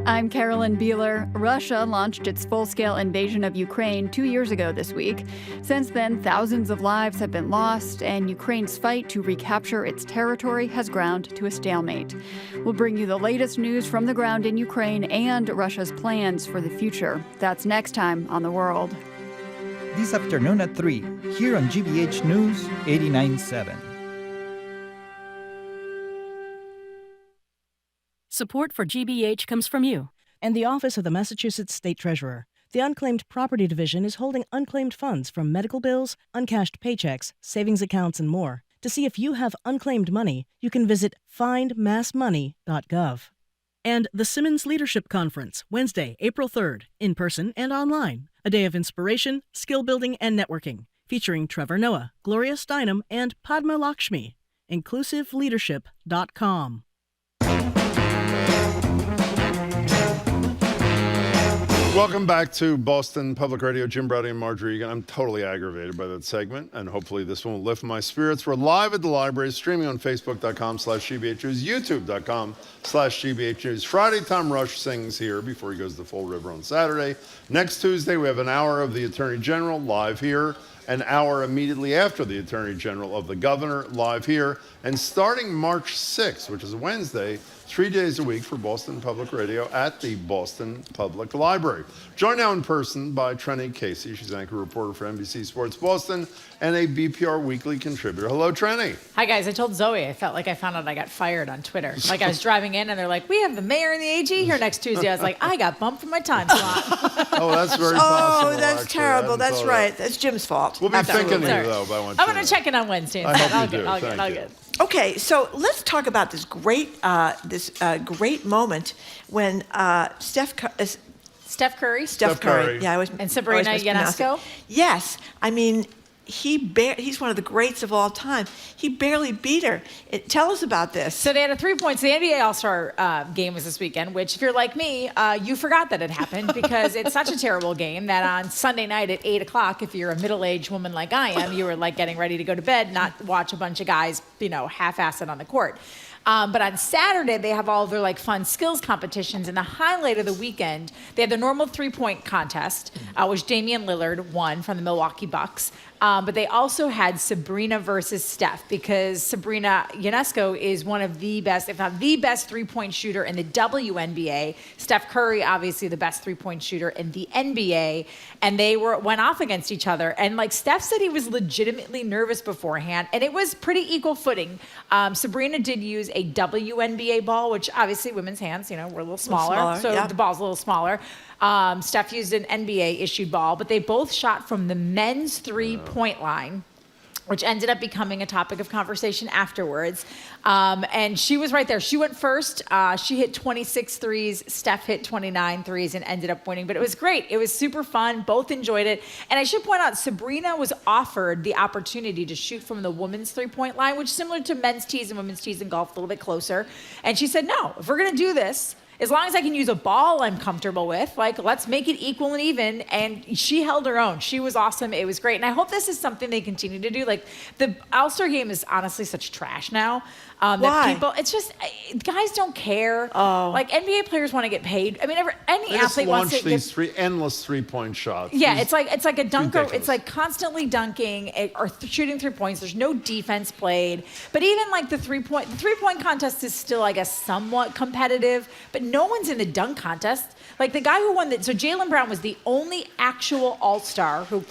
Speaker 18: I'm Carolyn Beeler. Russia launched its full-scale invasion of Ukraine 2 years ago this week. Since then, thousands of lives have been lost, and Ukraine's fight to recapture its territory has ground to a stalemate. We'll bring you the latest news from the ground in Ukraine and Russia's plans for the future. That's next time on The World.
Speaker 19: This afternoon at 3, here on GBH News 89.7.
Speaker 14: Support for GBH comes from you and the Office of the Massachusetts State Treasurer. The Unclaimed Property Division is holding unclaimed funds from medical bills, uncashed paychecks, savings accounts, and more. To see if you have unclaimed money, you can visit findmassmoney.gov. And the Simmons Leadership Conference, Wednesday, April 3rd, in person and online. A day of inspiration, skill building, and networking, featuring Trevor Noah, Gloria Steinem, and Padma Lakshmi. InclusiveLeadership.com.
Speaker 9: Welcome back to Boston Public Radio. Jim Browdy and Marjorie Egan. I'm totally aggravated by that segment, and hopefully this one will lift my spirits. We're live at the library, streaming on Facebook.com/GBH News, YouTube.com/GBH News. Friday, Tom Rush sings here before he goes to Fall River on Saturday. Next Tuesday, we have an hour of the Attorney General live here, an hour immediately after the Attorney General of the Governor live here, and starting March 6th, which is a Wednesday, 3 days a week for Boston Public Radio at the Boston Public Library. Joined now in person by Trenni Casey. She's anchor reporter for NBC Sports Boston and a BPR Weekly contributor. Hello, Trenni.
Speaker 20: Hi, guys. I told Zoe I felt like I found out I got fired on Twitter. Like I was driving in and they're like, we have the mayor and the AG here next Tuesday. I was like, I got bumped from my time slot.
Speaker 9: Oh, that's very possible.
Speaker 1: Oh, that's
Speaker 9: actually.
Speaker 1: terrible. That's right. That's Jim's fault.
Speaker 9: We'll be thinking of you, though.
Speaker 20: I'm going to check in on Wednesday.
Speaker 9: I hope you do.
Speaker 20: I'll
Speaker 9: Thank you.
Speaker 20: get.
Speaker 1: Okay, so let's talk about this great moment when
Speaker 20: Steph Curry.
Speaker 9: Steph Curry.
Speaker 1: Yeah,
Speaker 20: and Sabrina Ionescu.
Speaker 1: Yes, I mean, he's one of the greats of all time. He barely beat her. Tell us about this.
Speaker 20: So they had a 3-point. The NBA All-Star game was this weekend, which if you're like me, you forgot that it happened because it's such a terrible game that on Sunday night at 8 o'clock, if you're a middle-aged woman like I am, you were like getting ready to go to bed, not watch a bunch of guys, half-assed on the court. But on Saturday, they have all of their like fun skills competitions. And the highlight of the weekend, they had the normal 3-point contest, which Damian Lillard won from the Milwaukee Bucks. But they also had Sabrina versus Steph, because Sabrina Ionescu is one of the best, if not the best 3-point shooter in the WNBA. Steph Curry, obviously the best 3-point shooter in the NBA. And they went off against each other. And like Steph said, he was legitimately nervous beforehand. And it was pretty equal footing. Sabrina did use a WNBA ball, which obviously women's hands, were a little smaller. So the ball's a little smaller. Steph used an NBA issued ball, but they both shot from the men's 3-point line, which ended up becoming a topic of conversation afterwards. And she was right there. She went first. She hit 26 threes. Steph hit 29 threes and ended up winning. But it was great. It was super fun. Both enjoyed it. And I should point out, Sabrina was offered the opportunity to shoot from the women's 3-point line, which is similar to men's tees and women's tees in golf, a little bit closer. And she said, no, if we're going to do this, as long as I can use a ball I'm comfortable with, let's make it equal and even. And she held her own. She was awesome. It was great. And I hope this is something they continue to do. The All-Star game is honestly such trash now.
Speaker 1: Why?
Speaker 20: That people, it's just, guys don't care.
Speaker 1: Oh.
Speaker 20: NBA players want to get paid. I mean, any
Speaker 9: They
Speaker 20: athlete wants to
Speaker 9: these endless 3-point shots.
Speaker 20: Yeah, it's like a dunker. It's like constantly dunking or shooting 3 points. There's no defense played. But even like the 3-point contest is still, I guess, somewhat competitive. But no one's in the dunk contest. Like the guy who won so Jaylen Brown was the only actual All-Star who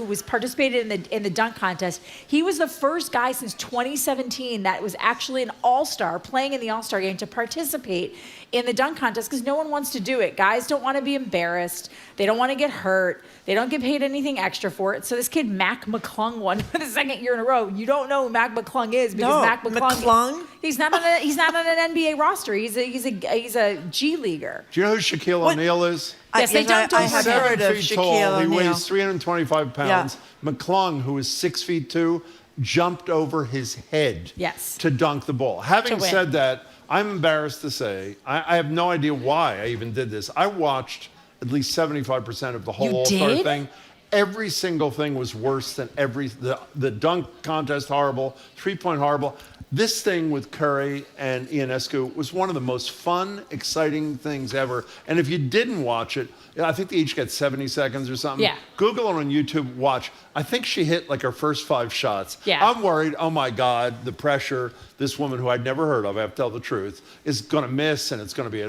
Speaker 20: was participated in the dunk contest. He was the first guy since 2017 that was actually an All-Star playing in the All-Star game to participate in the dunk contest, because no one wants to do it. Guys don't want to be embarrassed. They don't want to get hurt. They don't get paid anything extra for it. So this kid, Mac McClung, won for the second year in a row. You don't know who Mac McClung is because Mac McClung? He's not on an NBA roster. He's a G leaguer.
Speaker 9: Do you know who Shaquille O'Neal is?
Speaker 20: Yes, they dunked over him.
Speaker 9: 7 feet
Speaker 1: Shaquille
Speaker 9: tall. He
Speaker 1: O'Neal.
Speaker 9: weighs 325 pounds. Yeah. McClung, who is 6'2", jumped over his head to dunk the ball. Having said that, I'm embarrassed to say, I have no idea why I even did this. I watched at least 75% of the whole All-Star thing. Every single thing was worse than the dunk contest horrible, 3-point horrible. This thing with Curry and Ionescu was one of the most fun, exciting things ever. And if you didn't watch it, I think they each get 70 seconds or something.
Speaker 20: Yeah.
Speaker 9: Google it on YouTube, watch. I think she hit like her first 5 shots.
Speaker 20: Yeah.
Speaker 9: I'm worried, oh my God, the pressure, this woman who I'd never heard of, I have to tell the truth, is going to miss and it's going to be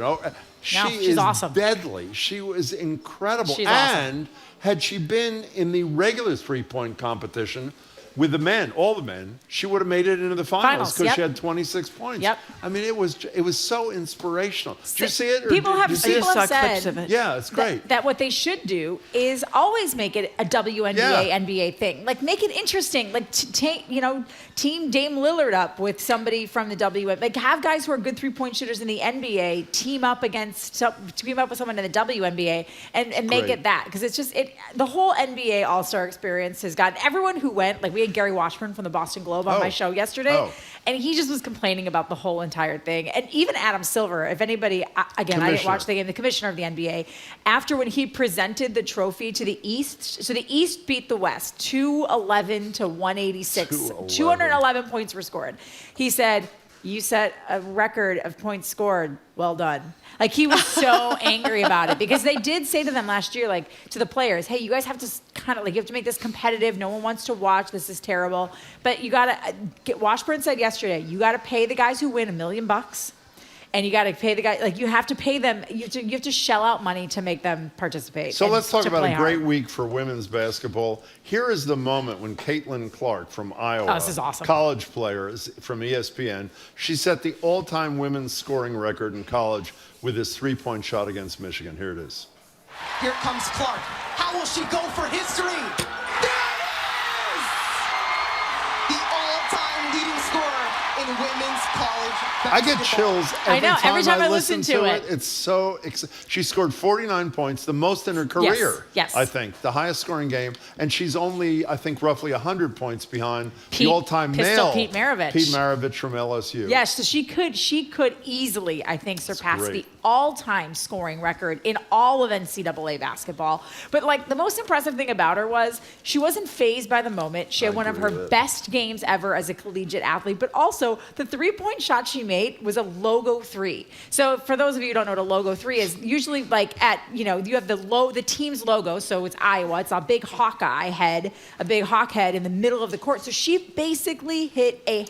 Speaker 9: she's
Speaker 20: awesome.
Speaker 9: Deadly. She was incredible.
Speaker 20: She's awesome.
Speaker 9: And had she been in the regular 3-point competition with the men, all the men, she would have made it into the finals because she had 26 points.
Speaker 20: Yep.
Speaker 9: I mean, it was so inspirational. Did you see it?
Speaker 20: People have said
Speaker 9: yeah, it's great.
Speaker 20: That what they should do is always make it a WNBA, NBA thing. Like, make it interesting. Like, team Dame Lillard up with somebody from the WNBA. Like, have guys who are good 3-point shooters in the NBA team up with someone in the WNBA and make it that. Because it's just, the whole NBA All-Star experience has gotten everyone who went, like we had Gary Washburn from the Boston Globe on my show yesterday, and he just was complaining about the whole entire thing. And even Adam Silver, if anybody, again, I didn't watch the game, the commissioner of the NBA, after when he presented the trophy to the East, so the East beat the West 211 to 186. 211 points were scored. He said, "You set a record of points scored. Well done." Like, he was so angry about it because they did say to them last year, like, to the players, hey, you guys have to kind of, like, you have to make this competitive. No one wants to watch. This is terrible. But you got to, Washburn said yesterday, you got to pay the guys who win $1 million. And you got to pay the guy, like, you have to pay them, you have to shell out money to make them participate.
Speaker 9: So let's talk about a great week for women's basketball. Here is the moment when Caitlin Clark from Iowa,
Speaker 20: this is awesome.
Speaker 9: College player from ESPN, she set the all-time women's scoring record in college with this 3-point shot against Michigan. Here it is.
Speaker 21: Here comes Clark. How will she go for history? There it is! The all-time leading scorer in women's women's college basketball.
Speaker 9: I get chills every time I listen to it. It's so she scored 49 points, the most in her career.
Speaker 20: Yes.
Speaker 9: I think the highest scoring game, and she's only, I think, roughly 100 points behind the all-time male
Speaker 20: Pete Maravich.
Speaker 9: Pete Maravich from LSU.
Speaker 20: Yes, so she could easily, I think, surpass the all-time scoring record in all of NCAA basketball. But like the most impressive thing about her was she wasn't fazed by the moment. She had one of her best games ever as a collegiate athlete, but also the three-point shot she made was a logo three. So for those of you who don't know what a logo three is, usually like you have the team's logo, so it's Iowa, it's a big Hawkeye head, a big hawk head in the middle of the court. So she basically hit a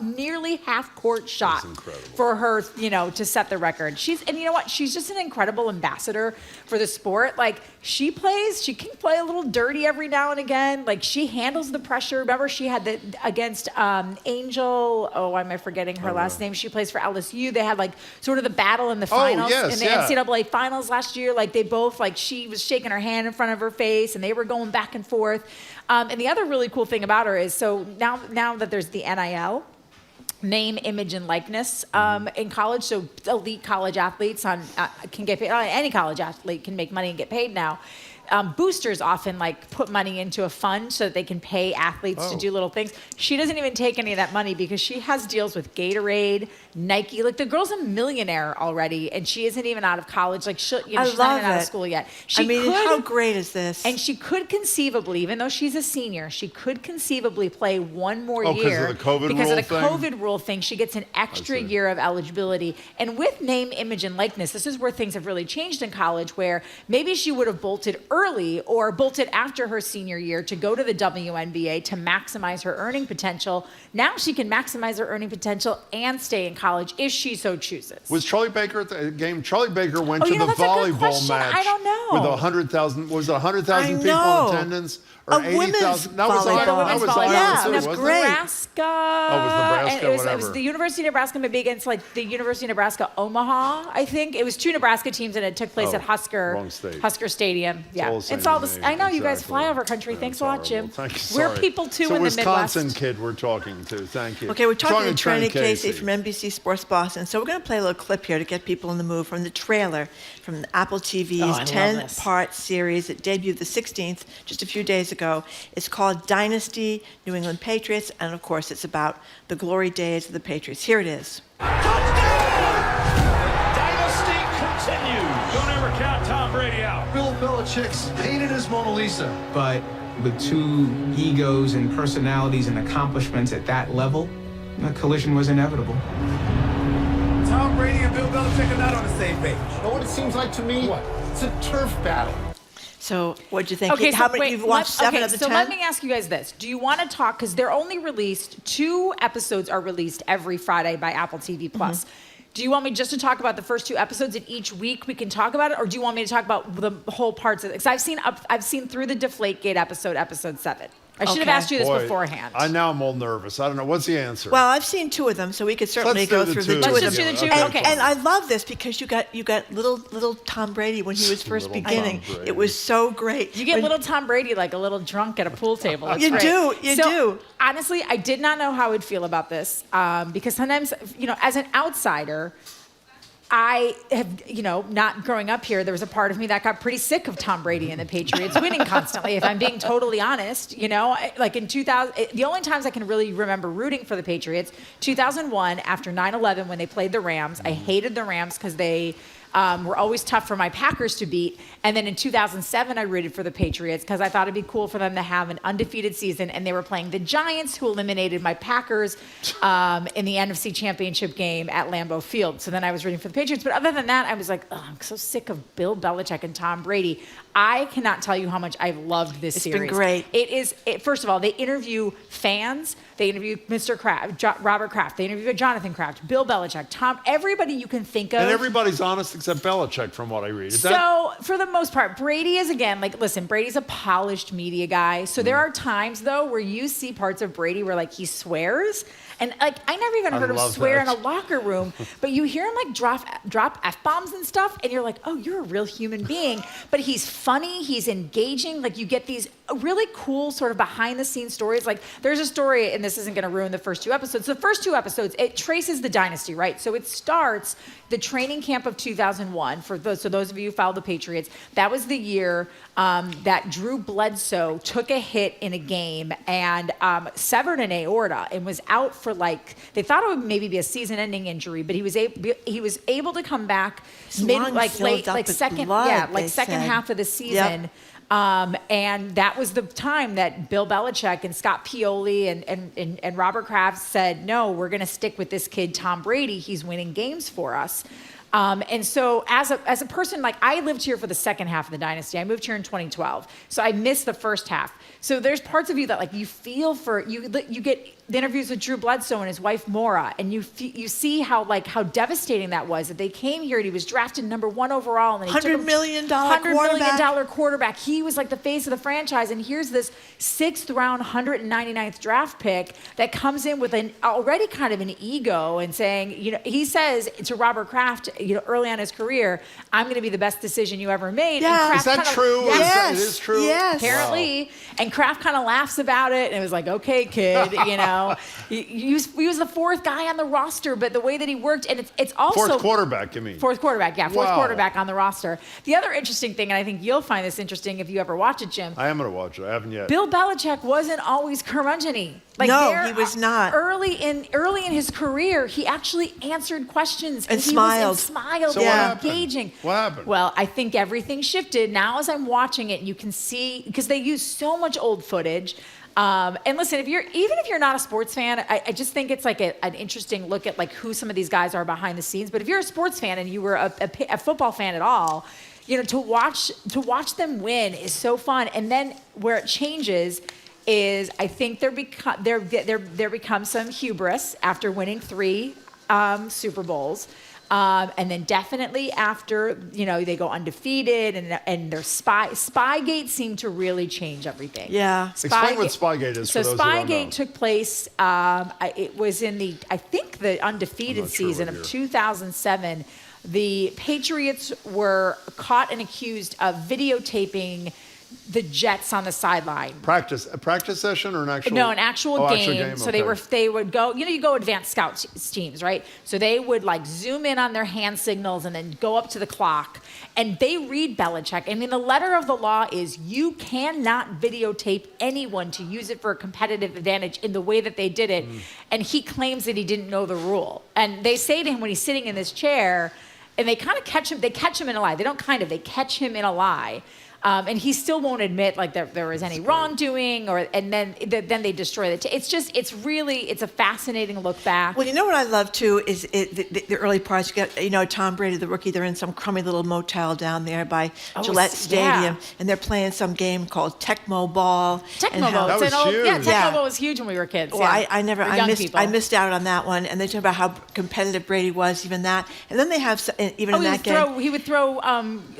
Speaker 20: nearly half-court shot for her, to set the record. And you know what? She's just an incredible ambassador for the sport. Like she can play a little dirty every now and again. Like she handles the pressure. Remember she had against Angel, why am I forgetting her last name? She plays for LSU. They had like sort of the battle in the finals, in the NCAA finals last year. Like they both, like she was shaking her hand in front of her face and they were going back and forth. And the other really cool thing about her is, so now that there's the NIL, name, image, and likeness in college. So elite college athletes can get paid. Any college athlete can make money and get paid now. Boosters often like put money into a fund so that they can pay athletes to do little things. She doesn't even take any of that money because she has deals with Gatorade, Nike. Like the girl's a millionaire already, and she isn't even out of college. Like she's not even out of school yet.
Speaker 1: How great is this?
Speaker 20: And she could conceivably, even though she's a senior, she could conceivably play one more year
Speaker 9: because of the
Speaker 20: COVID rule thing. She gets an extra year of eligibility. And with name, image, and likeness, this is where things have really changed in college, where maybe she would have bolted early or bolted after her senior year to go to the WNBA to maximize her earning potential. Now she can maximize her earning potential and stay in college if she so chooses.
Speaker 9: Was Charlie Baker at the game? Charlie Baker went to the volleyball match.
Speaker 20: I don't know.
Speaker 9: With 100,000, was it 100,000 people in attendance? Or 80,000? That was
Speaker 20: great. Nebraska.
Speaker 9: Oh, it was Nebraska,
Speaker 20: it was the University of Nebraska, maybe against like the University of Nebraska Omaha, I think. It was two Nebraska teams and it took place at Husker Stadium. Yeah. It's all this. I know you guys fly over country. Thanks a lot, Jim.
Speaker 9: We're
Speaker 20: people too in the Midwest.
Speaker 9: Wisconsin kid we're talking to. Thank you.
Speaker 1: Okay, we're talking to Trenni Casey from NBC Sports Boston. So we're going to play a little clip here to get people in the mood from the trailer from Apple TV's 10-part series that debuted the 16th, just a few days ago. It's called Dynasty, New England Patriots, and of course it's about the glory days of the Patriots. Here it is.
Speaker 3: Dynasty continues. Don't ever count Tom Brady out.
Speaker 22: Bill Belichick's painted as Mona Lisa.
Speaker 23: But with two egos and personalities and accomplishments at that level, a collision was inevitable.
Speaker 22: Tom Brady and Bill Belichick are not on the same page. You know what it seems like to me? What? It's a turf battle.
Speaker 1: So what'd you think?
Speaker 20: Okay,
Speaker 1: How many you've watched? 7 of the 10?
Speaker 20: So let me ask you guys this. Do you want to talk, because they're only released, 2 episodes are released every Friday by Apple TV+. Plus. Do you want me just to talk about the first 2 episodes and each week we can talk about it? Or do you want me to talk about the whole parts of it? Because I've seen through the Deflategate episode 7. I should have asked you this beforehand.
Speaker 9: Now I'm all nervous. I don't know. What's the answer?
Speaker 1: Well, I've seen 2 of them, so we could certainly go through the 2 of them.
Speaker 20: Let's just do the 2. Okay.
Speaker 1: And I love this because you got little Tom Brady when he was first beginning. It was so great.
Speaker 20: You get little Tom Brady like a little drunk at a pool table. It's
Speaker 1: you
Speaker 20: great.
Speaker 1: You do.
Speaker 20: Honestly, I did not know how I'd feel about this because sometimes, as an outsider, I have, not growing up here, there was a part of me that got pretty sick of Tom Brady and the Patriots winning constantly, if I'm being totally honest. Like in 2000, the only times I can really remember rooting for the Patriots, 2001, after 9/11, when they played the Rams. I hated the Rams because they were always tough for my Packers to beat. And then in 2007, I rooted for the Patriots because I thought it'd be cool for them to have an undefeated season. And they were playing the Giants, who eliminated my Packers in the NFC Championship game at Lambeau Field. So then I was rooting for the Patriots. But other than that, I was like, I'm so sick of Bill Belichick and Tom Brady. I cannot tell you how much I've loved this series.
Speaker 1: It's been great.
Speaker 20: First of all, they interview fans. They interview Mr. Kraft, Robert Kraft. They interview Jonathan Kraft, Bill Belichick, Tom, everybody you can think of.
Speaker 9: And everybody's honest except Belichick, from what I read.
Speaker 20: For the most part, Brady is, again, Brady's a polished media guy. So there are times, though, where you see parts of Brady where, he swears. And like, I never even heard him
Speaker 9: love
Speaker 20: swear
Speaker 9: that.
Speaker 20: in a locker room, but you hear him like drop F-bombs and stuff, and you're like, oh, you're a real human being. But he's funny, he's engaging. Like, you get these really cool sort of behind the scenes stories. Like, there's a story, and this isn't going to ruin the first 2 episodes. The first 2 episodes, it traces the dynasty, right? So it starts the training camp of 2001. For those of you who followed the Patriots, that was the year that Drew Bledsoe took a hit in a game and severed an aorta and was out for they thought it would maybe be a season-ending injury, but he was able to come back second half of the season.
Speaker 1: Yep.
Speaker 20: And that was the time that Bill Belichick and Scott Pioli and Robert Kraft said, no, we're going to stick with this kid, Tom Brady. He's winning games for us. And so as a person, like, I lived here for the second half of the dynasty. I moved here in 2012. So I missed the first half. So there's parts of you that, like, you feel for, you get the interviews with Drew Bledsoe and his wife Maura, and you see how devastating that was, that they came here and he was drafted number 1 overall, and
Speaker 1: $100 million
Speaker 20: quarterback. He was like the face of the franchise, and here's this 6th round, 199th draft pick that comes in with an already kind of an ego and saying, he says to Robert Kraft, early on in his career, I'm going to be the best decision you ever made.
Speaker 1: Yeah.
Speaker 20: And
Speaker 9: Is that true?
Speaker 1: Yes.
Speaker 9: It is true?
Speaker 1: Yes.
Speaker 20: Apparently. Wow. And Kraft kind of laughs about it, and it was like, okay, kid, he was the 4th guy on the roster, but the way that he worked, and it's also
Speaker 9: 4th quarterback, you mean?
Speaker 20: 4th quarterback, yeah, 4th
Speaker 9: Wow.
Speaker 20: quarterback on the roster. The other interesting thing, and I think you'll find this interesting if you ever watch it, Jim.
Speaker 9: I am going to watch it. I haven't yet.
Speaker 20: Bill Belichick wasn't always curmudgeon-y.
Speaker 1: No, he was not.
Speaker 20: Early in his career, he actually answered questions
Speaker 1: And
Speaker 20: he
Speaker 1: smiled.
Speaker 20: Was, smiled
Speaker 9: So
Speaker 20: and
Speaker 9: what happened?
Speaker 20: engaging.
Speaker 9: What happened?
Speaker 20: Well, I think everything shifted. Now, as I'm watching it, you can see, because they use so much old footage. And listen, even if you're not a sports fan, I just think it's like an interesting look at like who some of these guys are behind the scenes. But if you're a sports fan and you were a football fan at all, to watch them win is so fun. And then where it changes is, I think there becomes some hubris after winning 3 Super Bowls. And then definitely after, they go undefeated and their Spygate seemed to really change everything.
Speaker 1: Yeah.
Speaker 9: Explain what Spygate is for those who don't know.
Speaker 20: Spygate took place, it was in the undefeated season of 2007. The Patriots were caught and accused of videotaping the Jets on the sideline.
Speaker 9: A practice session or an actual?
Speaker 20: No, an actual game. So
Speaker 9: okay.
Speaker 20: they would go, you go advanced scout teams, right? So they would like zoom in on their hand signals and then go up to the clock. And they read Belichick. I mean, the letter of the law is you cannot videotape anyone to use it for a competitive advantage in the way that they did it. And he claims that he didn't know the rule. And they say to him when he's sitting in this chair, and they kind of catch him in a lie. They catch him in a lie. And he still won't admit like there was any wrongdoing, and then they destroy the. It's a fascinating look back.
Speaker 1: Well, you know what I love too is the early parts. You get Tom Brady, the rookie. They're in some crummy little motel down there by Gillette Stadium, and they're playing some game called Tecmo Ball.
Speaker 20: Tecmo Ball.
Speaker 9: That was huge.
Speaker 20: Tecmo Ball was huge when we were kids.
Speaker 1: Well, I missed out on that one, and they talk about how competitive Brady was, even that. And then they have in that game.
Speaker 20: He would throw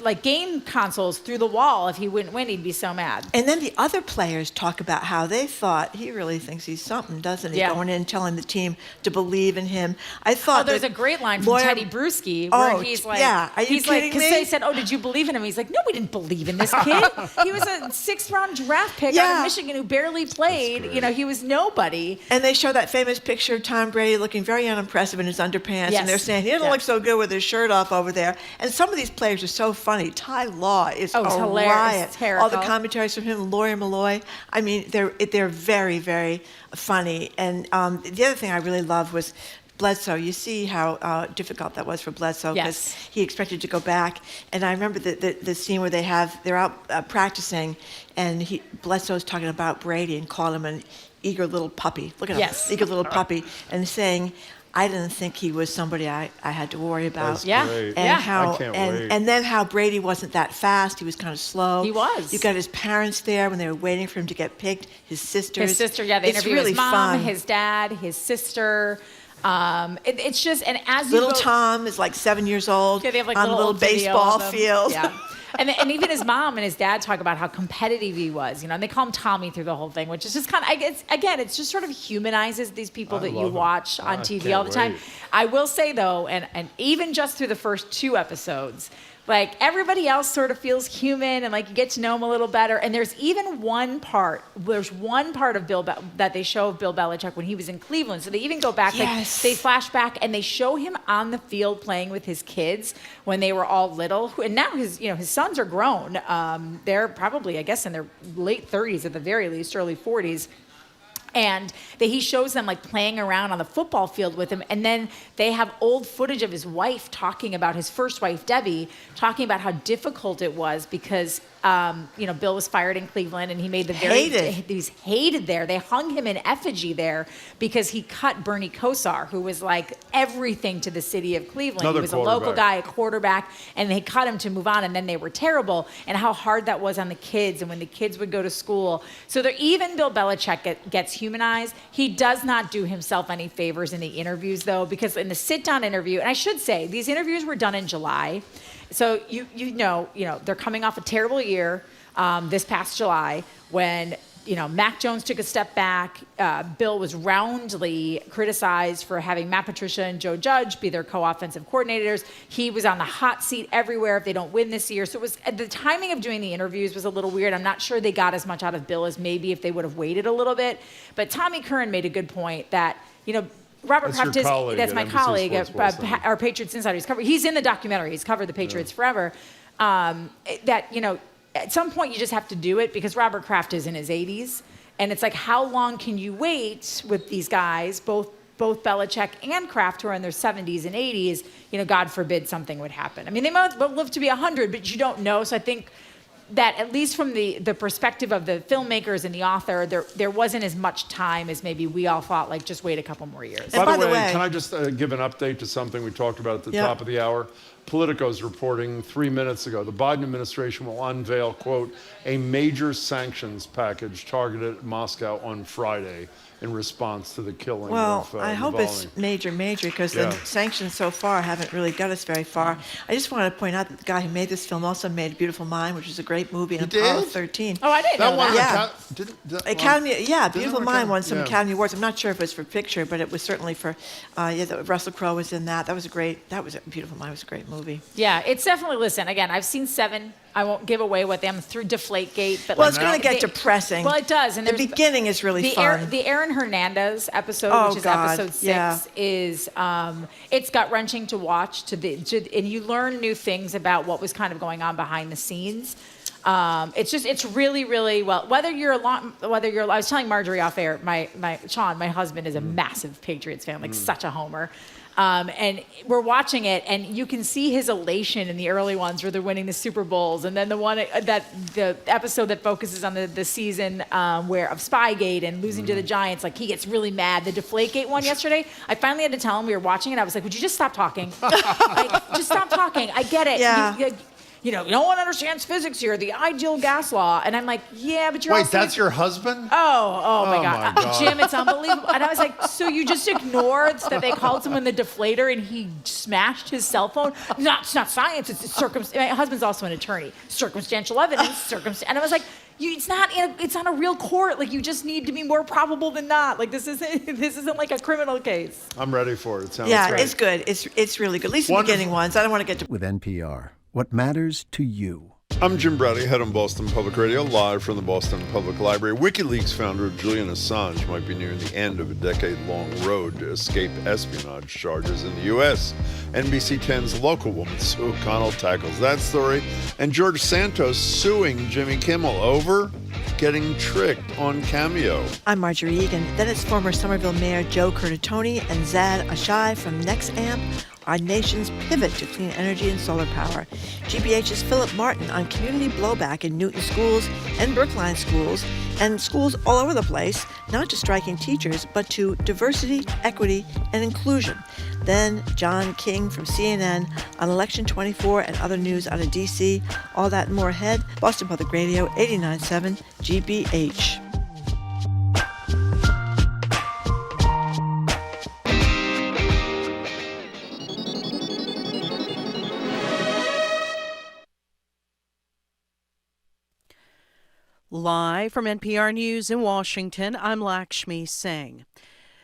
Speaker 20: like game consoles through the wall. If he wouldn't win, he'd be so mad.
Speaker 1: And then the other players talk about how they thought he really thinks he's something, doesn't he?
Speaker 20: Yeah.
Speaker 1: Going in, telling the team to believe in him. I thought
Speaker 20: there's a great line from Teddy Bruschi where he's like,
Speaker 1: are you kidding me?
Speaker 20: Because they said, "Oh, did you believe in him?" He's like, "No, we didn't believe in this kid. He was a 6th round draft pick out of Michigan who barely played. He was nobody."
Speaker 1: And they show that famous picture of Tom Brady looking very unimpressive in his underpants, and they're saying he doesn't look so good with his shirt off over there. And some of these players are so funny. Ty Law is a
Speaker 20: hilarious.
Speaker 1: riot.
Speaker 20: All
Speaker 1: the commentaries from him, Lori Malloy. I mean, they're very, very funny. And the other thing I really loved was Bledsoe. You see how difficult that was for Bledsoe because he expected to go back. And I remember the scene where they're out practicing, and Bledsoe's talking about Brady and calling him an eager little puppy. Look at him, eager little puppy, and saying, I didn't think he was somebody I had to worry about.
Speaker 9: That's great.
Speaker 1: And
Speaker 9: I can't wait.
Speaker 1: And then how Brady wasn't that fast. He was kind of slow.
Speaker 20: He was.
Speaker 1: You got his parents there when they were waiting for him to get picked. His sisters.
Speaker 20: They interviewed
Speaker 1: really
Speaker 20: his mom,
Speaker 1: fun.
Speaker 20: his dad, his sister. It's just, and as you
Speaker 1: Little
Speaker 20: go,
Speaker 1: Tom is like 7 years old
Speaker 20: they have like
Speaker 1: on a little
Speaker 20: old video
Speaker 1: baseball
Speaker 20: of them.
Speaker 1: field.
Speaker 20: Yeah. And even his mom and his dad talk about how competitive he was, and they call him Tommy through the whole thing, which is just kind of, it's just sort of humanizes these people that you watch on TV all the time. I will say, though, and even just through the first 2 episodes, like, everybody else sort of feels human, and, like, you get to know him a little better. And there's one part of that they show of Bill Belichick when he was in Cleveland. So they even go back, like, they flash back, and they show him on the field playing with his kids when they were all little. And now his sons are grown. They're probably, I guess, in their late 30s at the very least, early 40s. And he shows them, like, playing around on the football field with him. And then they have old footage of his wife talking about, his first wife, Debbie, talking about how difficult it was because, Bill was fired in Cleveland, and he made he's hated there. They hung him in effigy there because he cut Bernie Kosar, who was, like, everything to the city of Cleveland. He was a local guy, a quarterback, and they cut him to move on, and then they were terrible, and how hard that was on the kids, and when the kids would go to school. So even Bill Belichick gets humanized. He does not do himself any favors in the interviews, though, because in the sit-down interview, and I should say, these interviews were done in July. So they're coming off a terrible year this past July when Mac Jones took a step back. Bill was roundly criticized for having Matt Patricia and Joe Judge be their co-offensive coordinators. He was on the hot seat everywhere if they don't win this year. So the timing of doing the interviews was a little weird. I'm not sure they got as much out of Bill as maybe if they would have waited a little bit. But Tommy Curran made a good point that, Robert Kraft that's my colleague, our Patriots Insider. He's in the documentary. He's covered the Patriots forever. At some point you just have to do it because Robert Kraft is in his 80s. And it's like, how long can you wait with these guys, both Belichick and Kraft, who are in their 70s and 80s, God forbid something would happen. I mean, they might live to be 100, but you don't know. So I think that at least from the perspective of the filmmakers and the author, there wasn't as much time as maybe we all thought, like, just wait a couple more years.
Speaker 9: By the way, can I just give an update to something we talked about at the top of the hour? Politico's reporting 3 minutes ago, the Biden administration will unveil, quote, a major sanctions package targeted at Moscow on Friday in response to the killing of
Speaker 1: I hope
Speaker 9: Navalny.
Speaker 1: it's major, because the sanctions so far haven't really got us very far. I just want to point out that the guy who made this film also made Beautiful Mind, which is a great movie, and Apollo 13.
Speaker 20: Oh, I didn't know that.
Speaker 1: Academy, Beautiful Mind won some Academy Awards. I'm not sure if it was for picture, but it was certainly for, Russell Crowe was in that. Beautiful Mind was a great movie.
Speaker 20: Yeah, it's definitely, listen, again, I've seen 7. I won't give away what I'm through Deflategate, but
Speaker 1: it's going to get depressing.
Speaker 20: Well, it does, and
Speaker 1: the beginning is really fun.
Speaker 20: The Aaron Hernandez episode, which is episode 6, is it's gut wrenching to watch. And you learn new things about what was kind of going on behind the scenes. It's really, really well. I was telling Marjorie off air, Sean, my husband, is a massive Patriots fan, like such a homer. And we're watching it, and you can see his elation in the early ones where they're winning the Super Bowls, and then the episode that focuses on the season of Spygate and losing to the Giants, like, he gets really mad. The Deflategate one yesterday, I finally had to tell him, we were watching it, I was like, would you just stop talking? Just stop talking. I get it.
Speaker 1: Yeah.
Speaker 20: No one understands physics here, the ideal gas law. And I'm like, yeah, but you're
Speaker 9: Wait, that's your husband?
Speaker 20: Oh my God. Jim, it's unbelievable. And I was like, so you just ignored that they called someone the deflator and he smashed his cell phone? It's not science, it's circumstance. My husband's also an attorney. Circumstantial evidence, and I was like, it's not a real court. Like, you just need to be more probable than not. Like, this isn't like a criminal case.
Speaker 9: I'm ready for it. It sounds great.
Speaker 1: It's good. It's really good. At least the beginning ones. I don't want to get to...
Speaker 2: With NPR, what matters to you.
Speaker 9: I'm Jim Brady, head on Boston Public Radio, live from the Boston Public Library. WikiLeaks founder Julian Assange might be nearing the end of a decade-long road to escape espionage charges in the U.S. NBC 10's Local Woman Sue O'Connell tackles that story. And George Santos suing Jimmy Kimmel over getting tricked on Cameo.
Speaker 1: I'm Marjorie Egan. Then it's former Somerville Mayor Joe Curtatone and Zaid Ashai from Nexamp, our nation's pivot to clean energy and solar power. GBH's Phillip Martin on community blowback in Newton schools and Brookline schools, and schools all over the place, not to striking teachers, but to diversity, equity, and inclusion. Then John King from CNN on Election 24 and other news out of D.C. All that and more ahead. Boston Public Radio, 89.7 GBH.
Speaker 4: Live from NPR News in Washington, I'm Lakshmi Singh.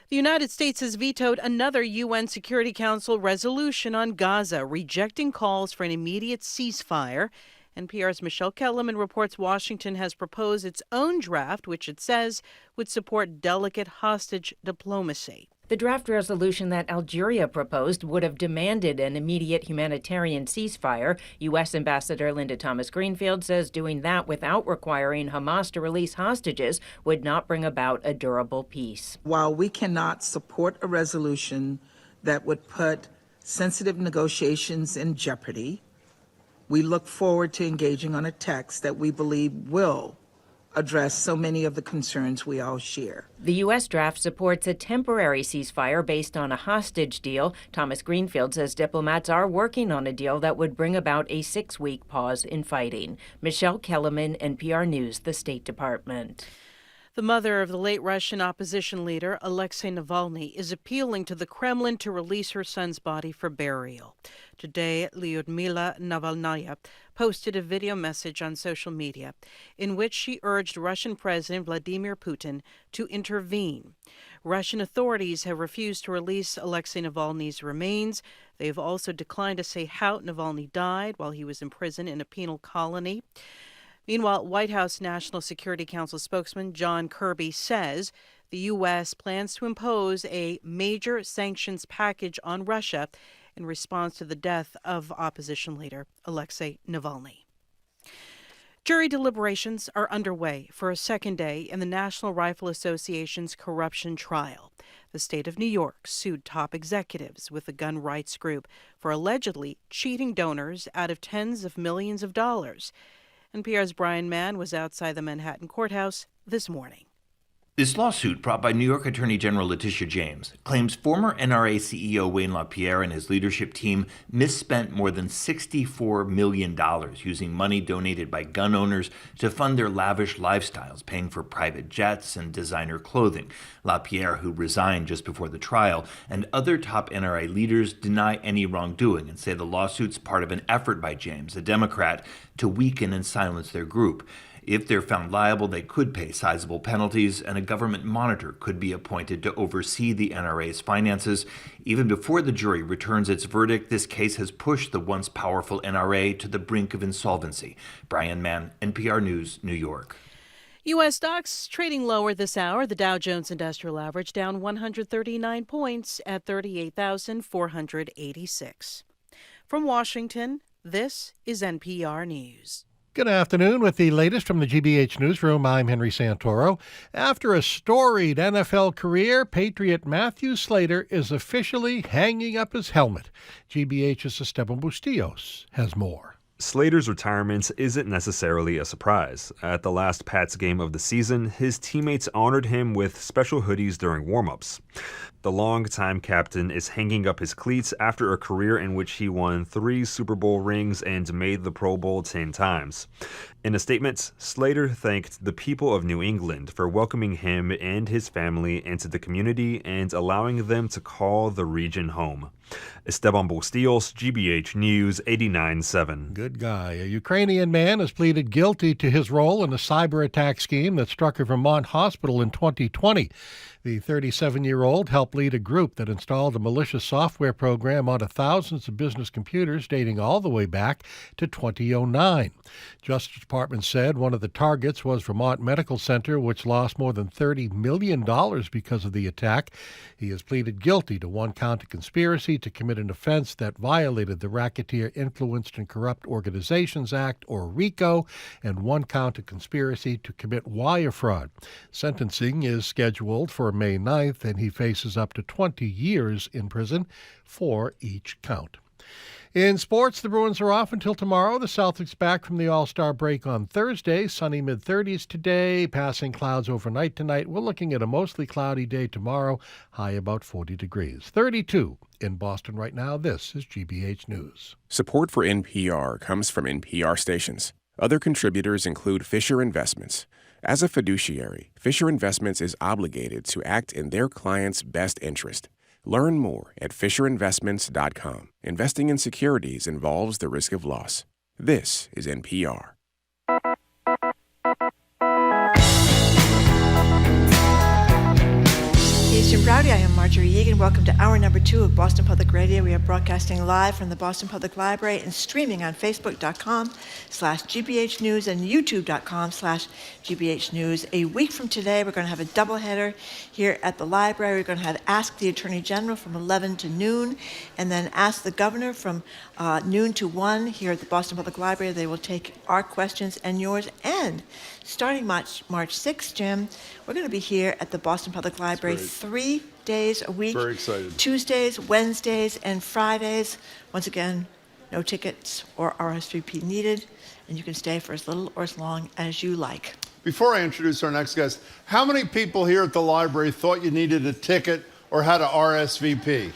Speaker 4: The United States has vetoed another UN Security Council resolution on Gaza, rejecting calls for an immediate ceasefire. NPR's Michelle Kellerman reports Washington has proposed its own draft, which it says would support delicate hostage diplomacy.
Speaker 5: The draft resolution that Algeria proposed would have demanded an immediate humanitarian ceasefire. U.S. Ambassador Linda Thomas-Greenfield says doing that without requiring Hamas to release hostages would not bring about a durable peace.
Speaker 7: While we cannot support a resolution that would put sensitive negotiations in jeopardy, we look forward to engaging on a text that we believe will address so many of the concerns we all share.
Speaker 5: The U.S. draft supports a temporary ceasefire based on a hostage deal. Thomas Greenfield says diplomats are working on a deal that would bring about a 6-week pause in fighting. Michelle Kellerman, NPR News, the State Department.
Speaker 4: The mother of the late Russian opposition leader, Alexei Navalny, is appealing to the Kremlin to release her son's body for burial. Today, Lyudmila Navalnaya posted a video message on social media in which she urged Russian President Vladimir Putin to intervene. Russian authorities have refused to release Alexei Navalny's remains. They have also declined to say how Navalny died while he was in prison in a penal colony. Meanwhile, White House National Security Council spokesman John Kirby says the U.S. plans to impose a major sanctions package on Russia in response to the death of opposition leader Alexei Navalny. Jury deliberations are underway for a second day in the National Rifle Association's corruption trial. The state of New York sued top executives with the gun rights group for allegedly cheating donors out of tens of millions of dollars. NPR's Brian Mann was outside the Manhattan courthouse this morning.
Speaker 24: This lawsuit, brought by New York Attorney General Letitia James, claims former NRA CEO Wayne LaPierre and his leadership team misspent more than $64 million using money donated by gun owners to fund their lavish lifestyles, paying for private jets and designer clothing. LaPierre, who resigned just before the trial, and other top NRA leaders deny any wrongdoing and say the lawsuit's part of an effort by James, a Democrat, to weaken and silence their group. If they're found liable, they could pay sizable penalties, and a government monitor could be appointed to oversee the NRA's finances. Even before the jury returns its verdict, this case has pushed the once powerful NRA to the brink of insolvency. Brian Mann, NPR News, New York.
Speaker 4: U.S. stocks trading lower this hour. The Dow Jones Industrial Average down 139 points at 38,486. From Washington, this is NPR News.
Speaker 6: Good afternoon. With the latest from the GBH Newsroom, I'm Henry Santoro. After a storied NFL career, Patriot Matthew Slater is officially hanging up his helmet. GBH's Esteban Bustillos has more.
Speaker 25: Slater's retirement isn't necessarily a surprise. At the last Pats game of the season, his teammates honored him with special hoodies during warm-ups. The longtime captain is hanging up his cleats after a career in which he won 3 Super Bowl rings and made the Pro Bowl 10 times. In a statement, Slater thanked the people of New England for welcoming him and his family into the community and allowing them to call the region home. Esteban Bustillos, GBH News, 89.7.
Speaker 6: Good guy. A Ukrainian man has pleaded guilty to his role in a cyber attack scheme that struck a Vermont hospital in 2020. The 37-year-old helped lead a group that installed a malicious software program onto thousands of business computers dating all the way back to 2009. Justice Department said one of the targets was Vermont Medical Center, which lost more than $30 million because of the attack. He has pleaded guilty to 1 count of conspiracy to commit an offense that violated the Racketeer Influenced and Corrupt Organizations Act, or RICO, and 1 count of conspiracy to commit wire fraud. Sentencing is scheduled for May 9th, and he faces up to 20 years in prison for each count. In sports, the Bruins are off until tomorrow. The Celtics back from the All-Star break on Thursday. Sunny mid-30s today, passing clouds overnight tonight. We're looking at a mostly cloudy day tomorrow, high about 40 degrees. 32 in Boston right now. This is GBH News.
Speaker 8: Support for NPR comes from NPR stations. Other contributors include Fisher Investments. As a fiduciary, Fisher Investments is obligated to act in their client's best interest. Learn more at FisherInvestments.com. Investing in securities involves the risk of loss. This is NPR.
Speaker 1: Today's Jim Browdy. I am Marjorie Yegan. Welcome to hour number 2 of Boston Public Radio. We are broadcasting live from the Boston Public Library and streaming on Facebook.com/GBH News and YouTube.com/GBH News. A week from today, we're going to have a doubleheader here at the library. We're going to have Ask the Attorney General from 11 to noon, and then Ask the Governor from noon to 1 here at the Boston Public Library. They will take our questions and yours. And starting March 6th, Jim, we're going to be here at the Boston Public Library 3 days a week.
Speaker 9: Very excited.
Speaker 1: Tuesdays, Wednesdays, and Fridays. Once again, no tickets or RSVP needed, and you can stay for as little or as long as you like.
Speaker 9: Before I introduce our next guest, how many people here at the library thought you needed a ticket or had a RSVP?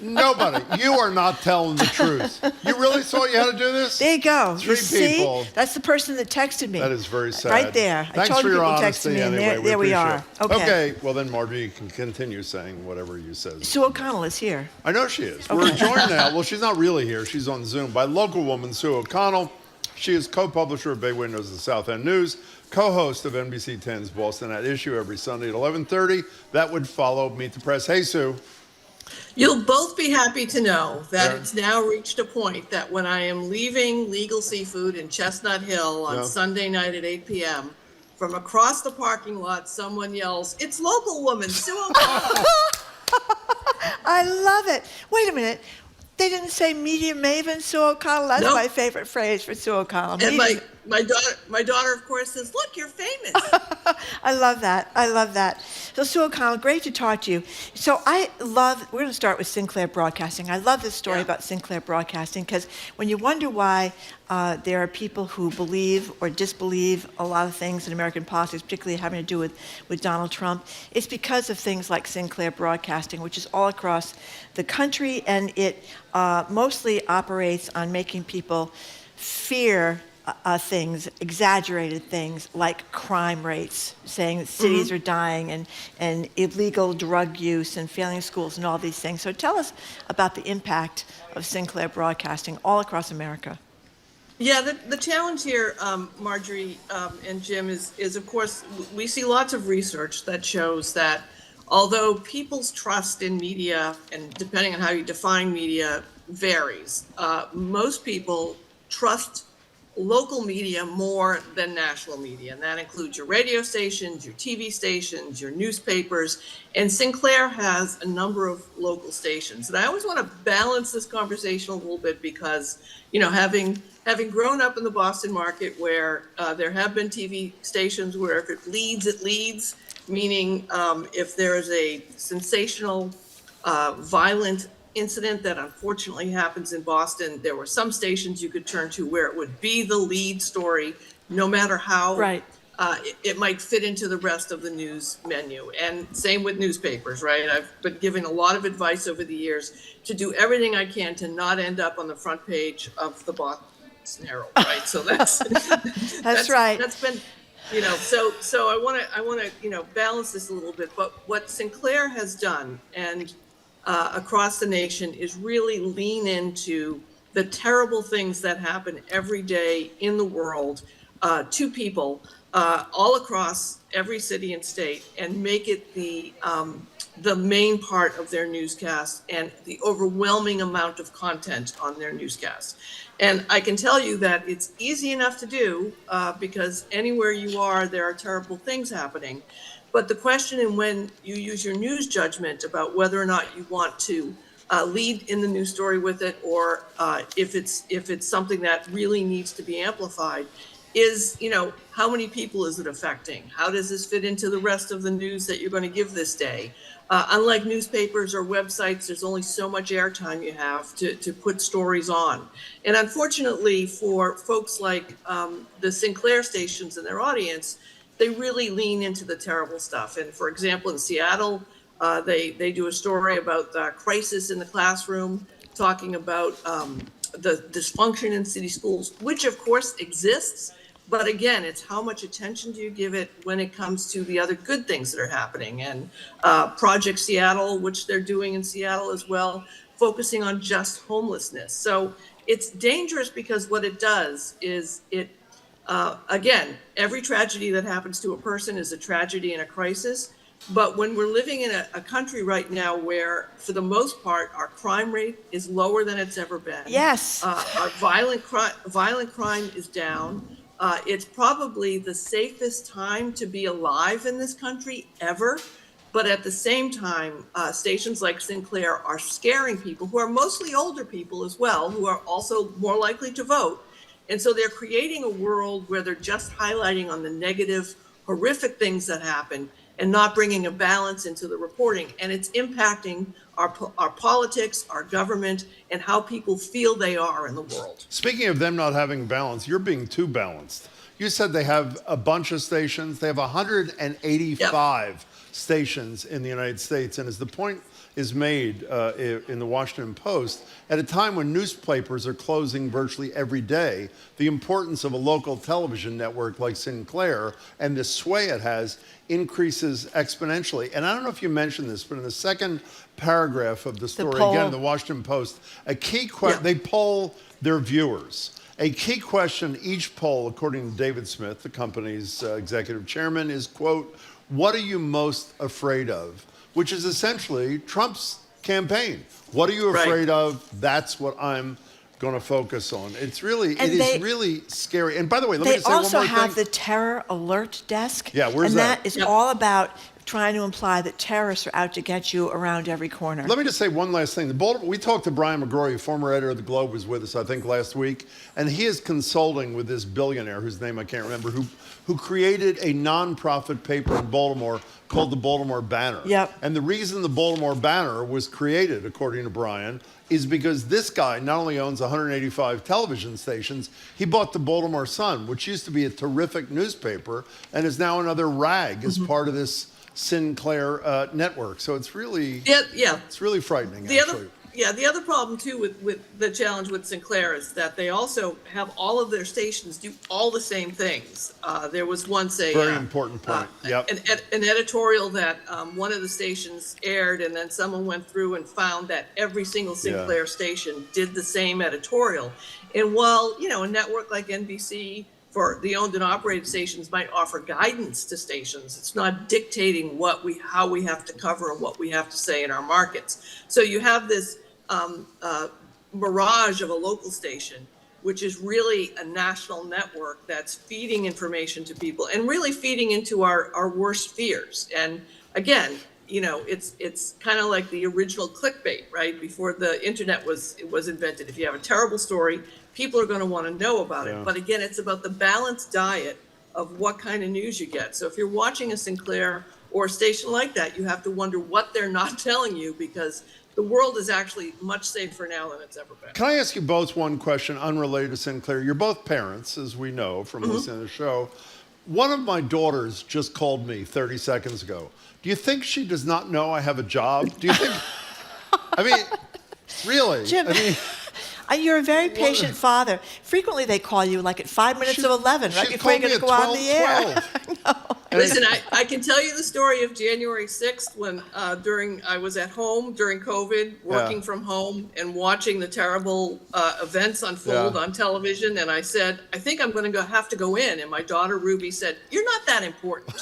Speaker 9: Nobody. You are not telling the truth. You really thought you had to do this?
Speaker 1: There you go.
Speaker 9: Three people.
Speaker 1: That's the person that texted me.
Speaker 9: That is very sad.
Speaker 1: Right there.
Speaker 9: Thanks
Speaker 1: I told
Speaker 9: for
Speaker 1: you
Speaker 9: your
Speaker 1: people
Speaker 9: honesty
Speaker 1: texted me, and
Speaker 9: anyway.
Speaker 1: there we are.
Speaker 9: Appreciate it. Okay. Well, then, Margie, you can continue saying whatever you said.
Speaker 1: Sue O'Connell is here.
Speaker 9: I know she is. We're joined now. Well, she's not really here. She's on Zoom by local woman Sue O'Connell. She is co-publisher of Bay Windows and South End News, co-host of NBC 10's Boston at Issue every Sunday at 11:30. That would follow Meet the Press. Hey, Sue.
Speaker 10: You'll both be happy to know that it's now reached a point that when I am leaving Legal Seafood in Chestnut Hill on Sunday night at 8 p.m., from across the parking lot, someone yells, "It's local woman, Sue O'Connell."
Speaker 1: I love it. Wait a minute. They didn't say media maven Sue O'Connell. That's my favorite phrase for Sue O'Connell.
Speaker 10: And my daughter, of course, says, "Look, you're famous."
Speaker 1: I love that. I love that. So, Sue O'Connell, great to talk to you. So we're going to start with Sinclair Broadcasting. I love this story about Sinclair Broadcasting because when you wonder why there are people who believe or disbelieve a lot of things in American politics, particularly having to do with Donald Trump, it's because of things like Sinclair Broadcasting, which is all across the country, and it mostly operates on making people fear things, exaggerated things like crime rates, saying that cities are dying, and illegal drug use and failing schools and all these things. So tell us about the impact of Sinclair Broadcasting all across America.
Speaker 10: Yeah, the challenge here, Marjorie and Jim, is of course, we see lots of research that shows that although people's trust in media, and depending on how you define media, varies, most people trust local media more than national media, and that includes your radio stations, your TV stations, your newspapers, and Sinclair has a number of local stations. And I always want to balance this conversation a little bit because, you know, having grown up in the Boston market where there have been TV stations where if it leads, meaning if there is a sensational, violent incident that unfortunately happens in Boston, there were some stations you could turn to where it would be the lead story, no matter how it might fit into the rest of the news menu. And same with newspapers, right? I've been giving a lot of advice over the years to do everything I can to not end up on the front page of the Boston Herald, right? So that's
Speaker 1: right.
Speaker 10: That's been, you know, so I want to you know, balance this a little bit. But what Sinclair has done, and across the nation, is really lean into the terrible things that happen every day in the world to people all across every city and state, and make it the main part of their newscast and the overwhelming amount of content on their newscast. And I can tell you that it's easy enough to do because anywhere you are, there are terrible things happening. But the question in when you use your news judgment about whether or not you want to lead in the news story with it, or if it's something that really needs to be amplified, is, you know, how many people is it affecting? How does this fit into the rest of the news that you're going to give this day? Unlike newspapers or websites, there's only so much airtime you have to put stories on. And unfortunately for folks like the Sinclair stations and their audience, they really lean into the terrible stuff. And for example, in Seattle, they do a story about the crisis in the classroom, talking about the dysfunction in city schools, which of course exists. But again, it's how much attention do you give it when it comes to the other good things that are happening. And Project Seattle, which they're doing in Seattle as well, focusing on just homelessness. So it's dangerous because what it does is again, every tragedy that happens to a person is a tragedy and a crisis. But when we're living in a country right now where, for the most part, our crime rate is lower than it's ever been.
Speaker 1: Yes.
Speaker 10: Our violent crime is down. It's probably the safest time to be alive in this country ever. But at the same time, stations like Sinclair are scaring people who are mostly older people as well, who are also more likely to vote. And so they're creating a world where they're just highlighting on the negative, horrific things that happen and not bringing a balance into the reporting. And it's impacting our politics, our government, and how people feel they are in the world.
Speaker 9: Speaking of them not having balance, you're being too balanced. You said they have a bunch of stations. They have 185 stations in the United States. And as the point is made in the Washington Post, at a time when newspapers are closing virtually every day, the importance of a local television network like Sinclair and the sway it has increases exponentially. And I don't know if you mentioned this, but in the second paragraph of the story, again, in the Washington Post, a key question, they poll their viewers. A key question each poll, according to David Smith, the company's executive chairman, is, quote, what are you most afraid of? Which is essentially Trump's campaign. What are you afraid of? That's what I'm going to focus on. It's really, it is really scary. And by the way, let me just say one more thing.
Speaker 1: They also have the terror alert desk.
Speaker 9: Yeah, where's that?
Speaker 1: And that is all about trying to imply that terrorists are out to get you around every corner.
Speaker 9: Let me just say one last thing. We talked to Brian McGrory, former editor of The Globe, was with us, I think, last week. And he is consulting with this billionaire, whose name I can't remember, who created a nonprofit paper in Baltimore called the Baltimore Banner.
Speaker 1: Yep.
Speaker 9: And the reason the Baltimore Banner was created, according to Brian, is because this guy not only owns 185 television stations, he bought the Baltimore Sun, which used to be a terrific newspaper and is now another rag as part of this Sinclair network. So it's really, it's really frightening, actually.
Speaker 10: The other problem too with the challenge with Sinclair is that they also have all of their stations do all the same things. There was once a
Speaker 9: very important point.
Speaker 10: An editorial that one of the stations aired, and then someone went through and found that every single Sinclair station did the same editorial. And while a network like NBC for the owned and operated stations might offer guidance to stations, it's not dictating how we have to cover and what we have to say in our markets. So you have this mirage of a local station, which is really a national network that's feeding information to people and really feeding into our worst fears. And again, it's kind of like the original clickbait, right? Before the internet was invented. If you have a terrible story, people are going to want to know about it. But again, it's about the balanced diet of what kind of news you get. So if you're watching a Sinclair or a station like that, you have to wonder what they're not telling you, because the world is actually much safer now than it's ever been.
Speaker 9: Can I ask you both one question unrelated to Sinclair? You're both parents, as we know from listening to the show. One of my daughters just called me 30 seconds ago. Do you think she does not know I have a job? Do you think? I mean, really?
Speaker 1: Jim, you're a very patient father. Frequently they call you like at 5 minutes of 11, right before you're going to go on the air.
Speaker 10: Listen, I can tell you the story of January 6th when I was at home during COVID, working from home and watching the terrible events unfold on television. And I said, I think I'm going to have to go in. And my daughter Ruby said, you're not that important.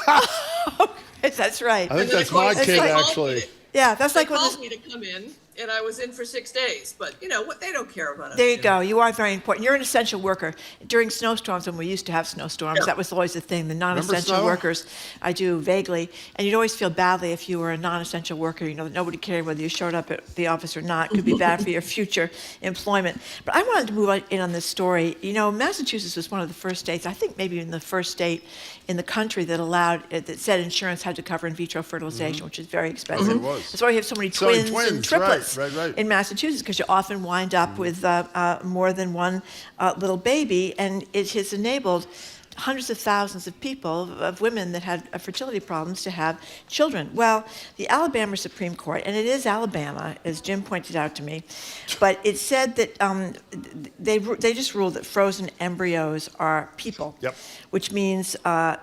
Speaker 1: That's right.
Speaker 9: I think that's my kid, actually.
Speaker 1: Yeah, that's like
Speaker 10: when they called me to come in, and I was in for 6 days. But what they don't care about us.
Speaker 1: There you go. You are very important. You're an essential worker. During snowstorms, when we used to have snowstorms, that was always the thing. The non-essential workers, I do vaguely, and you'd always feel badly if you were a non-essential worker. Nobody cared whether you showed up at the office or not. It could be bad for your future employment. But I wanted to move in on this story. Massachusetts was one of the first states, I think maybe even the first state in the country that said insurance had to cover in vitro fertilization, which is very expensive. That's why we have so many twins and triplets in Massachusetts, because you often wind up with more than one little baby, and it has enabled hundreds of thousands of people, of women that had fertility problems, to have children. Well, the Alabama Supreme Court, and it is Alabama, as Jim pointed out to me, but it said that they just ruled that frozen embryos are people, which means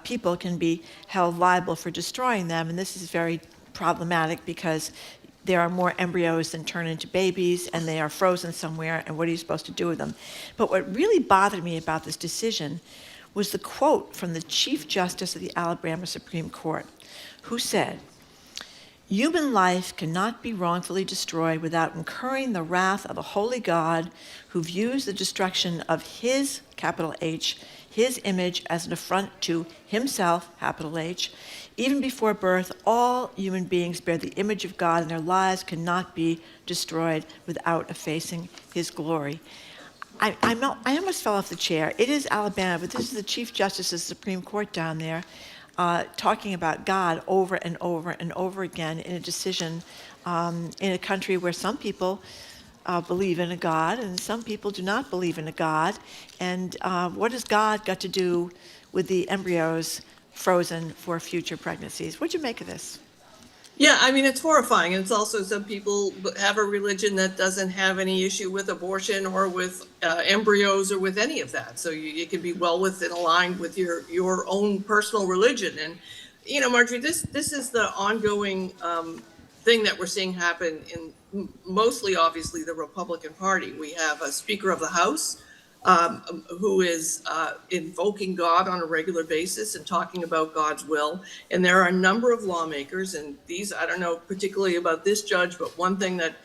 Speaker 1: people can be held liable for destroying them, and this is very problematic because there are more embryos than turn into babies, and they are frozen somewhere, and what are you supposed to do with them? But what really bothered me about this decision was the quote from the Chief Justice of the Alabama Supreme Court, who said, Human life cannot be wrongfully destroyed without incurring the wrath of a holy God who views the destruction of his, capital H, his image as an affront to himself, capital H. Even before birth, all human beings bear the image of God, and their lives cannot be destroyed without effacing his glory. I almost fell off the chair. It is Alabama, but this is the Chief Justice of the Supreme Court down there talking about God over and over and over again in a decision in a country where some people believe in a God and some people do not believe in a God. And what has God got to do with the embryos frozen for future pregnancies? What'd you make of this?
Speaker 10: Yeah, I mean, it's horrifying. And it's also some people have a religion that doesn't have any issue with abortion or with embryos or with any of that. So you can be well within aligned with your own personal religion. And, you know, Marjorie, this is the ongoing thing that we're seeing happen in mostly, obviously, the Republican Party. We have a Speaker of the House who is invoking God on a regular basis and talking about God's will. And there are a number of lawmakers, and these, I don't know particularly about this judge, but one thing that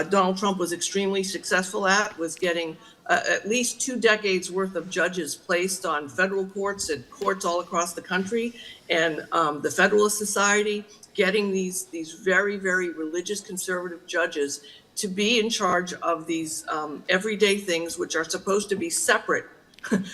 Speaker 10: Donald Trump was extremely successful at was getting at least 2 decades worth of judges placed on federal courts and courts all across the country, and the Federalist Society, getting these very, very religious conservative judges to be in charge of these everyday things, which are supposed to be separate,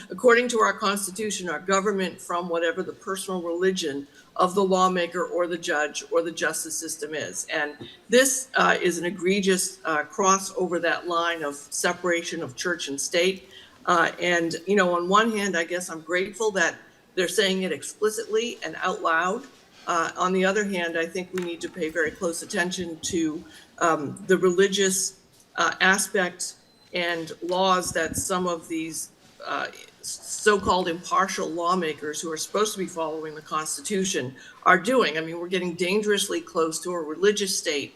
Speaker 10: according to our Constitution, our government, from whatever the personal religion of the lawmaker or the judge or the justice system is. And this is an egregious cross over that line of separation of church and state. And, you know, on one hand, I guess I'm grateful that they're saying it explicitly and out loud. On the other hand, I think we need to pay very close attention to the religious aspect and laws that some of these so-called impartial lawmakers who are supposed to be following the Constitution are doing. I mean, we're getting dangerously close to a religious state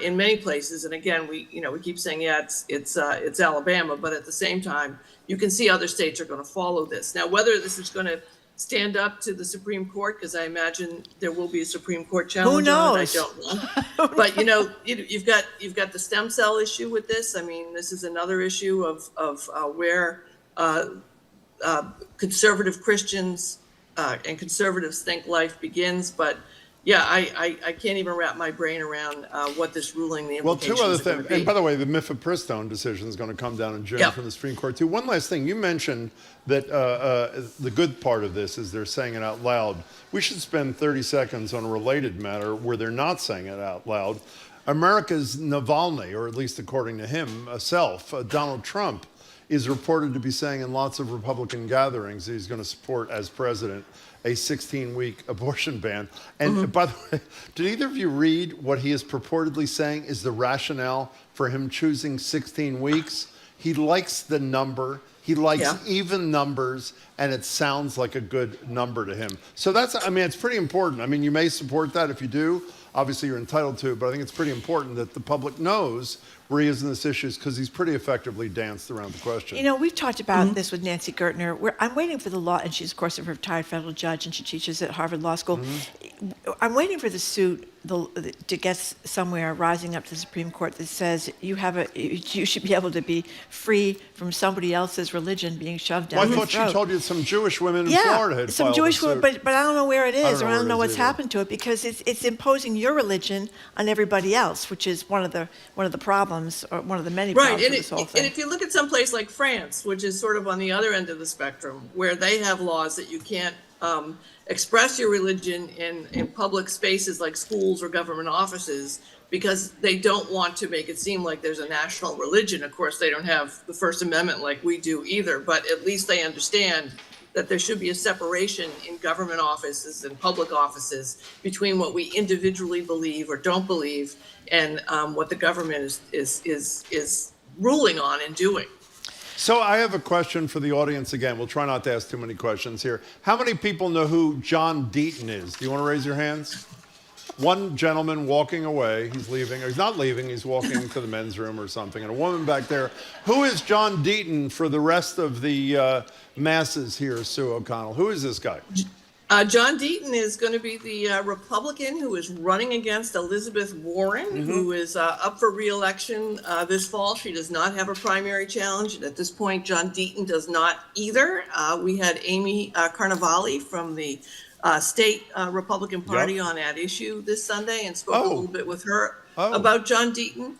Speaker 10: in many places. And again, we keep saying, yeah, it's Alabama, but at the same time, you can see other states are going to follow this. Now, whether this is going to stand up to the Supreme Court, because I imagine there will be a Supreme Court challenge.
Speaker 1: Who knows?
Speaker 10: I don't know. But you've got the stem cell issue with this. I mean, this is another issue of where conservative Christians and conservatives think life begins. But yeah, I can't even wrap my brain around what this ruling, the implications.
Speaker 9: Well, two other things. And by the way, the mifepristone decision is going to come down in June from the Supreme Court, too. One last thing. You mentioned that the good part of this is they're saying it out loud. We should spend 30 seconds on a related matter where they're not saying it out loud. America's Navalny, or at least according to himself, Donald Trump, is reported to be saying in lots of Republican gatherings he's going to support, as president, a 16-week abortion ban. And by the way, did either of you read what he is purportedly saying is the rationale for him choosing 16 weeks? He likes the number. He likes even numbers, and it sounds like a good number to him. So that's, I mean, it's pretty important. I mean, you may support that if you do. Obviously, you're entitled to, but I think it's pretty important that the public knows where he is in this issue, because he's pretty effectively danced around the question.
Speaker 1: You know, we've talked about this with Nancy Gertner. I'm waiting for the law, and she's, of course, a retired federal judge, and she teaches at Harvard Law School. I'm waiting for the suit to get somewhere rising up to the Supreme Court that says you should be able to be free from somebody else's religion being shoved down your throat.
Speaker 9: I thought she told you some Jewish women in Florida had
Speaker 1: some
Speaker 9: filed
Speaker 1: Jewish
Speaker 9: a suit.
Speaker 1: women, but I don't know where it is, or I don't know what's happened to it, because it's imposing your religion on everybody else, which is one of the problems, or one of the many problems of this whole thing.
Speaker 10: And if you look at some place like France, which is sort of on the other end of the spectrum, where they have laws that you can't express your religion in public spaces like schools or government offices, because they don't want to make it seem like there's a national religion. Of course, they don't have the First Amendment like we do either, but at least they understand that there should be a separation in government offices and public offices between what we individually believe or don't believe and what the government is ruling on and doing.
Speaker 9: So I have a question for the audience again. We'll try not to ask too many questions here. How many people know who John Deaton is? Do you want to raise your hands? One gentleman walking away. He's leaving. Or he's not leaving. He's walking to the men's room or something. And a woman back there. Who is John Deaton for the rest of the masses here, Sue O'Connell? Who is this guy?
Speaker 10: John Deaton is going to be the Republican who is running against Elizabeth Warren, who is up for re-election this fall. She does not have a primary challenge. And at this point, John Deaton does not either. We had Amy Carnevale from the state Republican Party on At Issue this Sunday and spoke a little bit with her about John Deaton.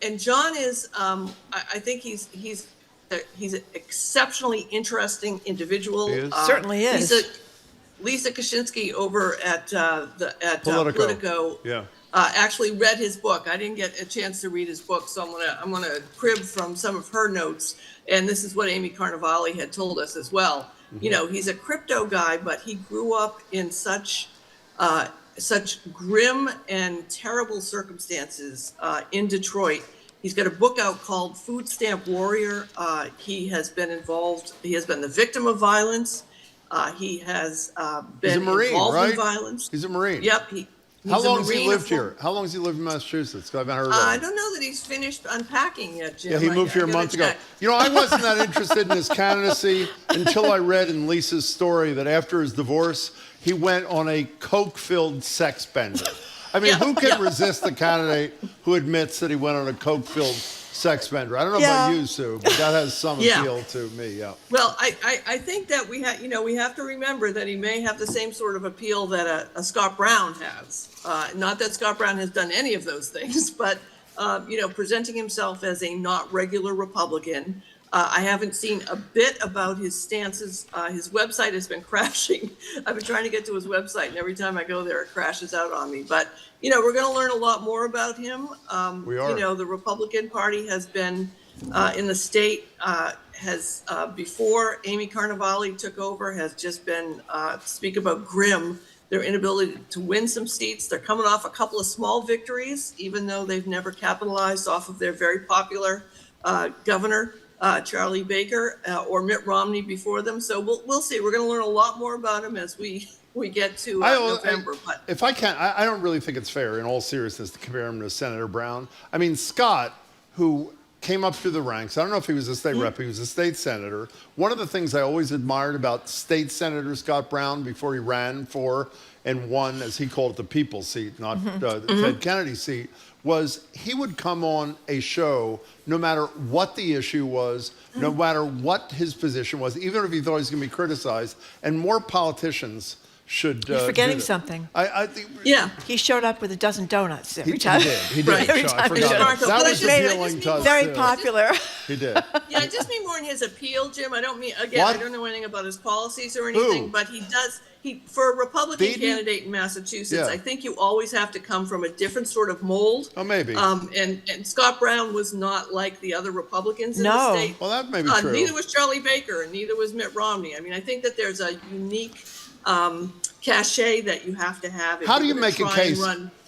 Speaker 10: And John is, I think he's an exceptionally interesting individual.
Speaker 9: He is.
Speaker 1: Certainly is.
Speaker 10: Lisa Kaczynski over at Politico actually read his book. I didn't get a chance to read his book, so I'm gonna crib from some of her notes. And this is what Amy Carnevale had told us as well. You know, he's a crypto guy, but he grew up in such grim and terrible circumstances in Detroit. He's got a book out called Food Stamp Warrior. He has been involved. He has been the victim of violence. He has been involved in violence.
Speaker 9: He's a Marine.
Speaker 10: Yep.
Speaker 9: How long has he lived here? How long has he lived in Massachusetts? I haven't heard of him.
Speaker 10: I don't know that he's finished unpacking yet, Jim.
Speaker 9: Yeah, he moved here a month ago. You know, I wasn't that interested in his candidacy until I read in Lisa's story that after his divorce, he went on a coke-filled sex bender. I mean, who can resist the candidate who admits that he went on a coke-filled sex bender? I don't know about you, Sue, but that has some appeal to me.
Speaker 10: Well, I think that we have to remember that he may have the same sort of appeal that a Scott Brown has. Not that Scott Brown has done any of those things, but presenting himself as a not regular Republican. I haven't seen a bit about his stances. His website has been crashing. I've been trying to get to his website, and every time I go there, it crashes out on me. But, we're going to learn a lot more about him.
Speaker 9: We are.
Speaker 10: The Republican Party has been in the state, before Amy Carnevale took over, has just been, speak about grim, their inability to win some seats. They're coming off a couple of small victories, even though they've never capitalized off of their very popular governor. Charlie Baker or Mitt Romney before them. So we'll see. We're going to learn a lot more about him as we get to November. But
Speaker 9: if I can, I don't really think it's fair, in all seriousness, to compare him to Senator Brown. I mean, Scott, who came up through the ranks, I don't know if he was a state rep, he was a state senator. One of the things I always admired about State Senator Scott Brown before he ran for and won, as he called it, the people's seat, not the Ted Kennedy seat, was he would come on a show no matter what the issue was, no matter what his position was, even if he thought he was going to be criticized. And more politicians should
Speaker 1: You're forgetting something.
Speaker 9: I think.
Speaker 1: Yeah. He showed up with a dozen donuts every time.
Speaker 9: He did.
Speaker 1: Every time.
Speaker 9: I forgot. That was appealing to us,
Speaker 1: very
Speaker 9: too.
Speaker 1: popular.
Speaker 9: He did.
Speaker 10: Yeah, I just mean more in his appeal, Jim. I don't mean, again, I don't know anything about his policies or anything, but he does. For a Republican candidate in Massachusetts, I think you always have to come from a different sort of mold.
Speaker 9: Oh, maybe.
Speaker 10: And Scott Brown was not like the other Republicans in the state.
Speaker 9: Well, that may be true.
Speaker 10: Neither was Charlie Baker, and neither was Mitt Romney. I mean, I think that there's a unique cachet that you have to have.
Speaker 9: How do you make a case?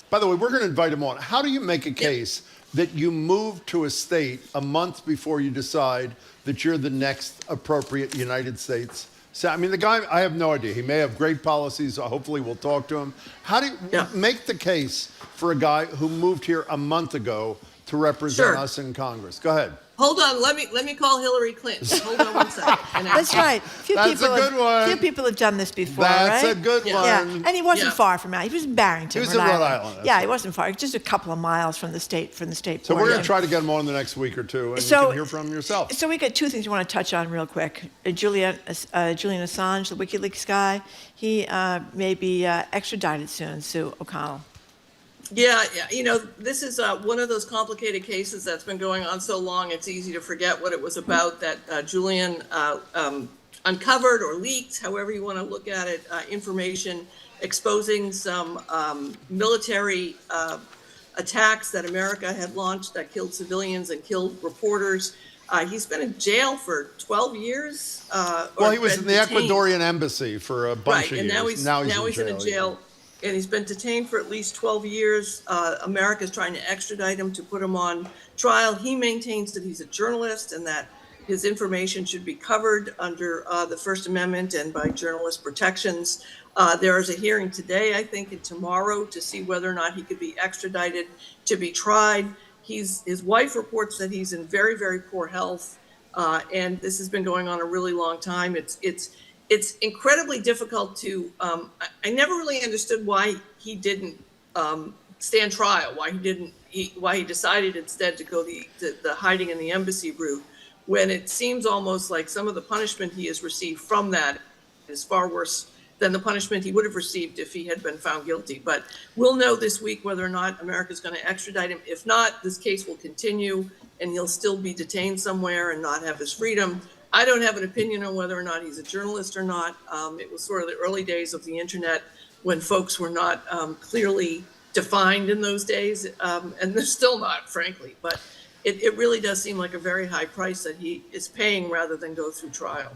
Speaker 9: By the way, we're going to invite him on. How do you make a case that you move to a state a month before you decide that you're the next appropriate United States? So, I mean, the guy, I have no idea. He may have great policies. Hopefully we'll talk to him. How do you make the case for a guy who moved here a month ago to represent us in Congress? Go ahead.
Speaker 10: Hold on, let me call Hillary Clinton. Hold on one second.
Speaker 1: That's right.
Speaker 9: That's a good one.
Speaker 1: Few people have done this before,
Speaker 9: That's
Speaker 1: right?
Speaker 9: a good one.
Speaker 1: Yeah, and he wasn't far from out. He was in Barrington.
Speaker 9: He was in Rhode Island.
Speaker 1: Yeah, he wasn't far. Just a couple of miles from the state.
Speaker 9: So we're going to try to get him on the next week or two, and you can hear from him yourself.
Speaker 1: So we got two things we want to touch on real quick. Julian Assange, the WikiLeaks guy, he may be extradited soon. Sue O'Connell.
Speaker 10: Yeah, this is one of those complicated cases that's been going on so long, it's easy to forget what it was about that Julian uncovered or leaked, however you want to look at it, information exposing some military attacks that America had launched that killed civilians and killed reporters. He's been in jail for 12 years.
Speaker 9: Well, he was in the Ecuadorian embassy for a bunch of years.
Speaker 10: And now he's in a jail. And he's been detained for at least 12 years. America's trying to extradite him to put him on trial. He maintains that he's a journalist and that his information should be covered under the First Amendment and by journalist protections. There is a hearing today, I think, and tomorrow to see whether or not he could be extradited to be tried. His wife reports that he's in very, very poor health. And this has been going on a really long time. it's incredibly difficult to, I never really understood why he didn't stand trial, why he decided instead to go the hiding in the embassy route, when it seems almost like some of the punishment he has received from that is far worse than the punishment he would have received if he had been found guilty. But we'll know this week whether or not America's going to extradite him. If not, this case will continue and he'll still be detained somewhere and not have his freedom. I don't have an opinion on whether or not he's a journalist or not. It was sort of the early days of the internet when folks were not clearly defined in those days, and they're still not, frankly. But it really does seem like a very high price that he is paying rather than go through trial.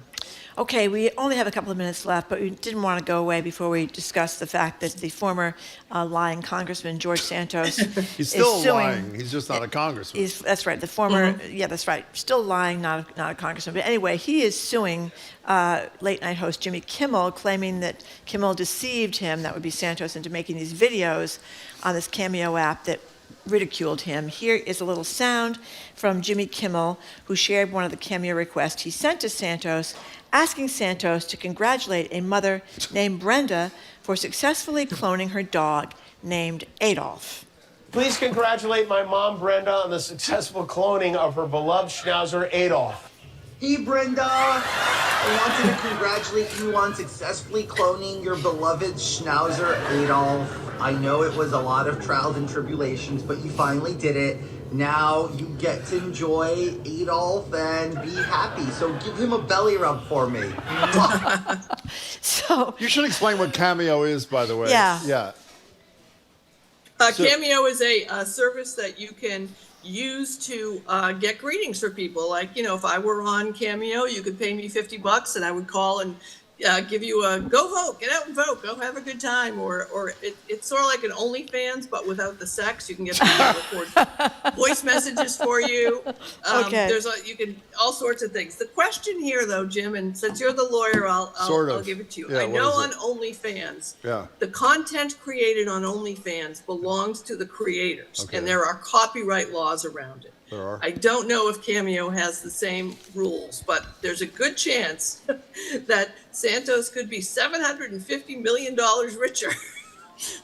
Speaker 1: Okay, we only have a couple of minutes left, but we didn't want to go away before we discuss the fact that the former lying Congressman George Santos
Speaker 9: He's still
Speaker 1: is suing.
Speaker 9: lying. He's just not a congressman.
Speaker 1: That's right. The former, yeah, that's right. Still lying, not a congressman. But anyway, he is suing late night host Jimmy Kimmel, claiming that Kimmel deceived him, that would be Santos, into making these videos on this Cameo app that ridiculed him. Here is a little sound from Jimmy Kimmel, who shared one of the Cameo requests he sent to Santos, asking Santos to congratulate a mother named Brenda for successfully cloning her dog named Adolf.
Speaker 11: Please congratulate my mom, Brenda, on the successful cloning of her beloved Schnauzer, Adolf.
Speaker 12: Hey, Brenda. I wanted to congratulate you on successfully cloning your beloved Schnauzer, Adolf. I know it was a lot of trials and tribulations, but you finally did it. Now you get to enjoy Adolf and be happy. So give him a belly rub for me.
Speaker 1: So
Speaker 9: you should explain what Cameo is, by the way.
Speaker 1: Yeah.
Speaker 10: Cameo is a service that you can use to get greetings for people. Like, if I were on Cameo, you could pay me $50 and I would call and give you a go vote, get out and vote, go have a good time. Or it's sort of like an OnlyFans, but without the sex. You can get people to record voice messages for you.
Speaker 1: Okay.
Speaker 10: You can all sorts of things. The question here, though, Jim, and since you're the lawyer, I'll give it to you.
Speaker 9: Yeah,
Speaker 10: I know on OnlyFans, the content created on OnlyFans belongs to the creators, and there are copyright laws around it. I don't know if Cameo has the same rules, but there's a good chance that Santos could be $750 million richer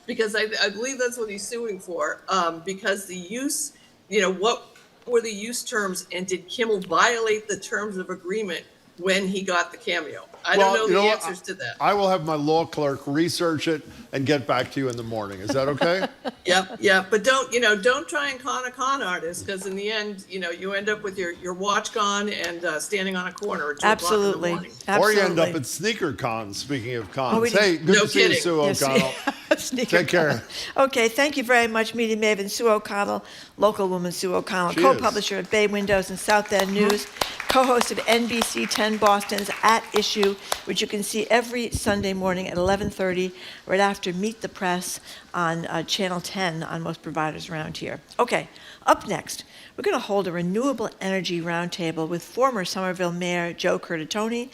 Speaker 10: because I believe that's what he's suing for, because the use, what were the use terms, and did Kimmel violate the terms of agreement when he got the Cameo? I don't know the answers to that.
Speaker 9: I will have my law clerk research it and get back to you in the morning. Is that okay?
Speaker 10: Yeah. But don't try and con a con artist, because in the end, you end up with your watch gone and standing on a corner at 2 o'clock in the morning.
Speaker 9: Or you end up at sneaker cons, speaking of cons. Hey, good to see you, Sue O'Connell. Take care.
Speaker 1: Okay, thank you very much, media maven Sue O'Connell, local woman Sue O'Connell, co-publisher of Bay Windows and South End News, co-host of NBC 10 Boston's At Issue, which you can see every Sunday morning at 11:30, right after Meet the Press on Channel 10 on most providers around here. Okay, up next, we're going to hold a renewable energy roundtable with former Somerville Mayor Joe Curtatone,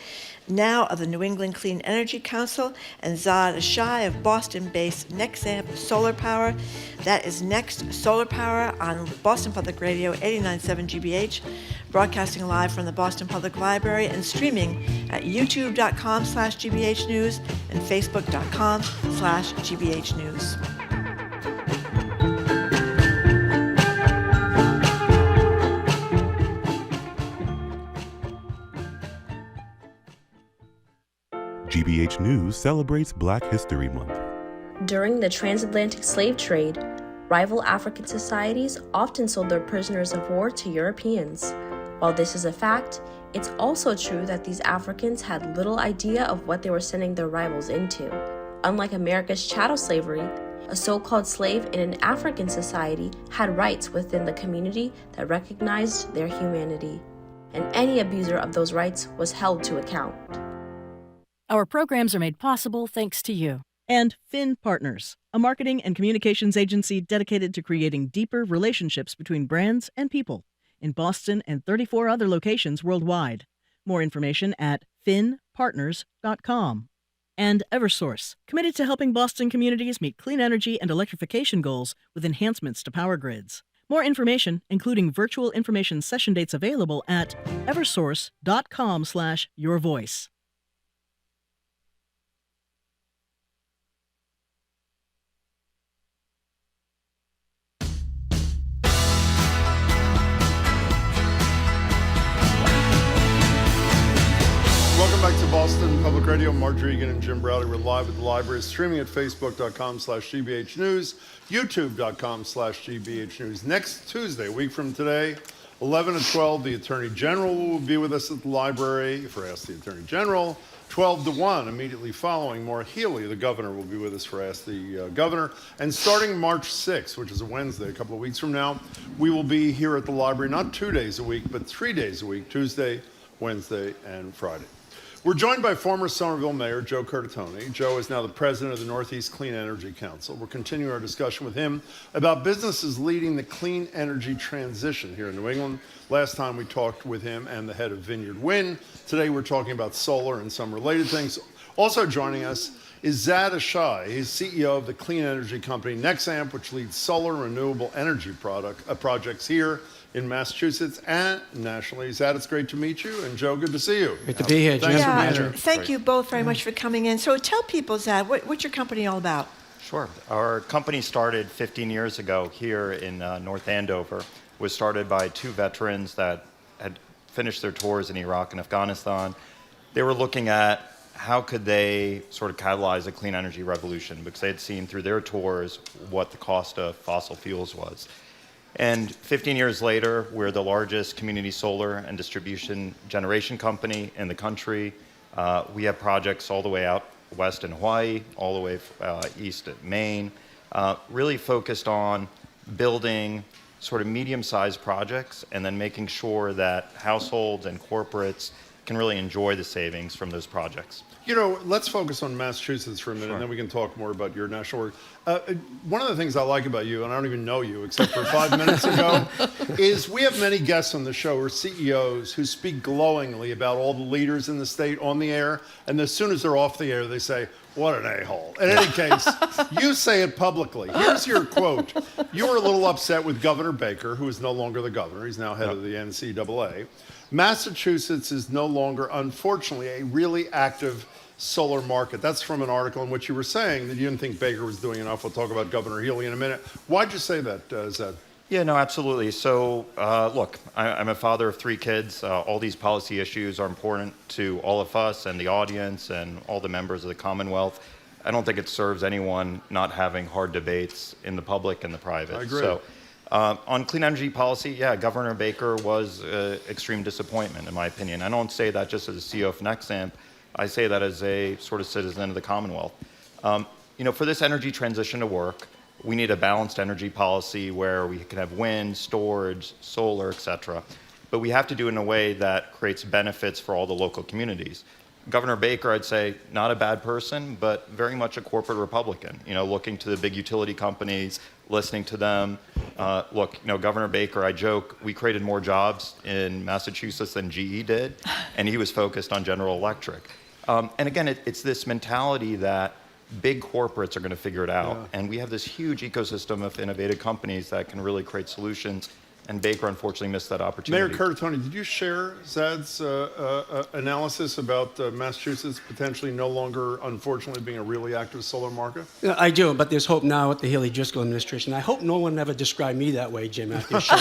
Speaker 1: now of the New England Clean Energy Council, and Zaid Ashai of Boston-based Nexamp Solar Power. That is Next Solar Power on Boston Public Radio 89.7 GBH, broadcasting live from the Boston Public Library and streaming at youtube.com/GBH News and facebook.com/GBH News.
Speaker 13: GBH News celebrates Black History Month.
Speaker 15: During the transatlantic slave trade, rival African societies often sold their prisoners of war to Europeans. While this is a fact, it's also true that these Africans had little idea of what they were sending their rivals into. Unlike America's chattel slavery, a so-called slave in an African society had rights within the community that recognized their humanity, and any abuser of those rights was held to account.
Speaker 14: Our programs are made possible thanks to you. And Phinn Partners, a marketing and communications agency dedicated to creating deeper relationships between brands and people in Boston and 34 other locations worldwide. More information at phinnpartners.com. And Eversource, committed to helping Boston communities meet clean energy and electrification goals with enhancements to power grids. More information, including virtual information session dates, available at eversource.com/yourvoice.
Speaker 9: back to Boston Public Radio. Marge Regan and Jim Browder. We're live at the library, streaming at facebook.com/GBH News, youtube.com/GBH News. Next Tuesday, a week from today, 11 to 12, the Attorney General will be with us at the library for Ask the Attorney General. 12 to 1, immediately following, Maura Healey, the governor, will be with us for Ask the Governor. And starting March 6th, which is a Wednesday, a couple of weeks from now, we will be here at the library, not 2 days a week, but 3 days a week, Tuesday, Wednesday, and Friday. We're joined by former Somerville Mayor Joe Curtatone. Joe is now the president of the Northeast Clean Energy Council. We're continuing our discussion with him about businesses leading the clean energy transition here in New England. Last time we talked with him and the head of Vineyard Wind. Today we're talking about solar and some related things. Also joining us is Zaid Ashai. He's CEO of the clean energy company Nexamp, which leads solar and renewable energy projects here in Massachusetts and nationally. Zaid, it's great to meet you, and Joe, good to see you.
Speaker 16: Great to be here, Jim.
Speaker 1: Thank you both very much for coming in. So tell people, Zaid, what's your company all about?
Speaker 17: Sure. Our company started 15 years ago here in North Andover. Was started by two veterans that had finished their tours in Iraq and Afghanistan. They were looking at how could they sort of catalyze a clean energy revolution, because they had seen through their tours what the cost of fossil fuels was. And 15 years later, we're the largest community solar and distribution generation company in the country. We have projects all the way out west in Hawaii, all the way east at Maine, really focused on building sort of medium-sized projects and then making sure that households and corporates can really enjoy the savings from those projects.
Speaker 9: You know, let's focus on Massachusetts for a minute, and then we can talk more about your national work. One of the things I like about you, and I don't even know you except for 5 minutes ago, is we have many guests on the show who are CEOs who speak glowingly about all the leaders in the state on the air, and as soon as they're off the air, they say, what an a-hole. In any case, you say it publicly. Here's your quote. You were a little upset with Governor Baker, who is no longer the governor. He's now head of the NCAA. Massachusetts is no longer, unfortunately, a really active solar market. That's from an article in which you were saying that you didn't think Baker was doing enough. We'll talk about Governor Healey in a minute. Why'd you say that, Zaid?
Speaker 17: Yeah, no, absolutely. So, look, I'm a father of 3 kids. All these policy issues are important to all of us and the audience and all the members of the Commonwealth. I don't think it serves anyone not having hard debates in the public and the private.
Speaker 9: I agree.
Speaker 17: So, on clean energy policy, yeah, Governor Baker was extreme disappointment, in my opinion. I don't say that just as a CEO of Nexamp. I say that as a sort of citizen of the Commonwealth. For this energy transition to work, we need a balanced energy policy where we can have wind, storage, solar, et cetera. But we have to do it in a way that creates benefits for all the local communities. Governor Baker, I'd say, not a bad person, but very much a corporate Republican, looking to the big utility companies, listening to them. Governor Baker, I joke, we created more jobs in Massachusetts than GE did, and he was focused on General Electric. And again, it's this mentality that big corporates are going to figure it out. And we have this huge ecosystem of innovative companies that can really create solutions. And Baker, unfortunately, missed that opportunity.
Speaker 9: Mayor Curtatone, did you share Zaid's analysis about Massachusetts potentially no longer, unfortunately, being a really active solar market?
Speaker 16: Yeah, I do, but there's hope now with the Haley-Driscoll administration. I hope no one ever described me that way, Jim, after your show.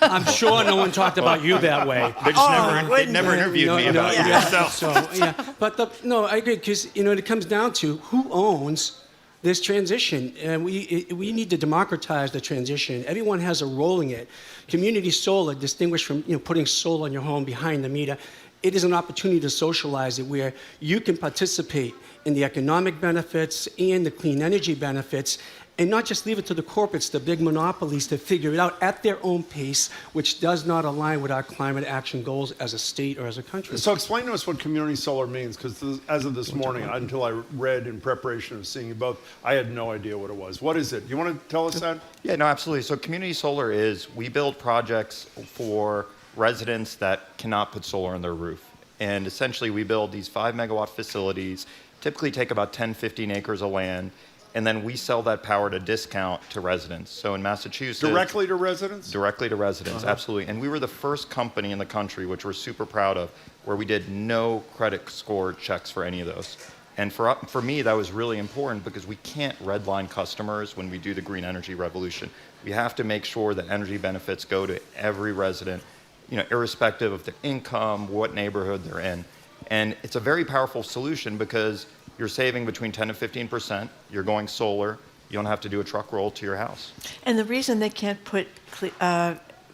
Speaker 16: I'm sure no one talked about you that way.
Speaker 17: They just never interviewed me about yourself.
Speaker 16: So, but no, I agree, because it comes down to who owns this transition, and we need to democratize the transition. Everyone has a role in it. Community solar, distinguished from putting solar in your home behind the meter, it is an opportunity to socialize it where you can participate in the economic benefits and the clean energy benefits, and not just leave it to the corporates, the big monopolies, to figure it out at their own pace, which does not align with our climate action goals as a state or as a country.
Speaker 9: So explain to us what community solar means, because as of this morning, until I read in preparation of seeing you both, I had no idea what it was. What is it? You want to tell us that?
Speaker 17: Yeah, no, absolutely. So community solar is, we build projects for residents that cannot put solar on their roof. And essentially, we build these 5-megawatt facilities, typically take about 10, 15 acres of land, and then we sell that power at a discount to residents. So in Massachusetts...
Speaker 9: Directly to residents?
Speaker 17: Directly to residents, absolutely. And we were the first company in the country, which we're super proud of, where we did no credit score checks for any of those. And for me, that was really important because we can't redline customers when we do the green energy revolution. We have to make sure that energy benefits go to every resident, irrespective of their income, what neighborhood they're in. And it's a very powerful solution because you're saving between 10 and 15%. You're going solar. You don't have to do a truck roll to your house.
Speaker 1: And the reason they can't put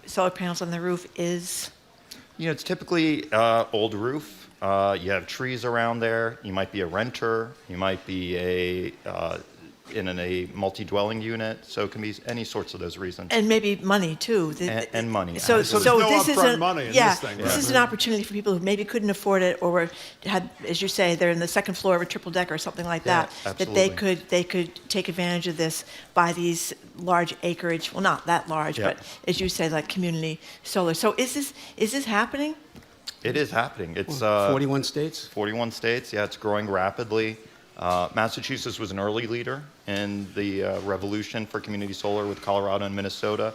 Speaker 1: solar panels on the roof is?
Speaker 17: It's typically old roof. You have trees around there. You might be a renter. You might be in a multi-dwelling unit. So it can be any sorts of those reasons.
Speaker 1: And maybe money too.
Speaker 17: And money.
Speaker 1: So
Speaker 9: there's no
Speaker 1: this is
Speaker 9: upfront money in this thing.
Speaker 1: This is an opportunity for people who maybe couldn't afford it or had, as you say, they're in the second floor of a triple decker or something like that.
Speaker 17: Absolutely.
Speaker 1: That they could take advantage of this by these large acreage. Well, not that large, but as you say, like community solar. So is this happening?
Speaker 17: It is happening. It's
Speaker 16: 41 states.
Speaker 17: 41 states. Yeah, it's growing rapidly. Massachusetts was an early leader in the revolution for community solar with Colorado and Minnesota.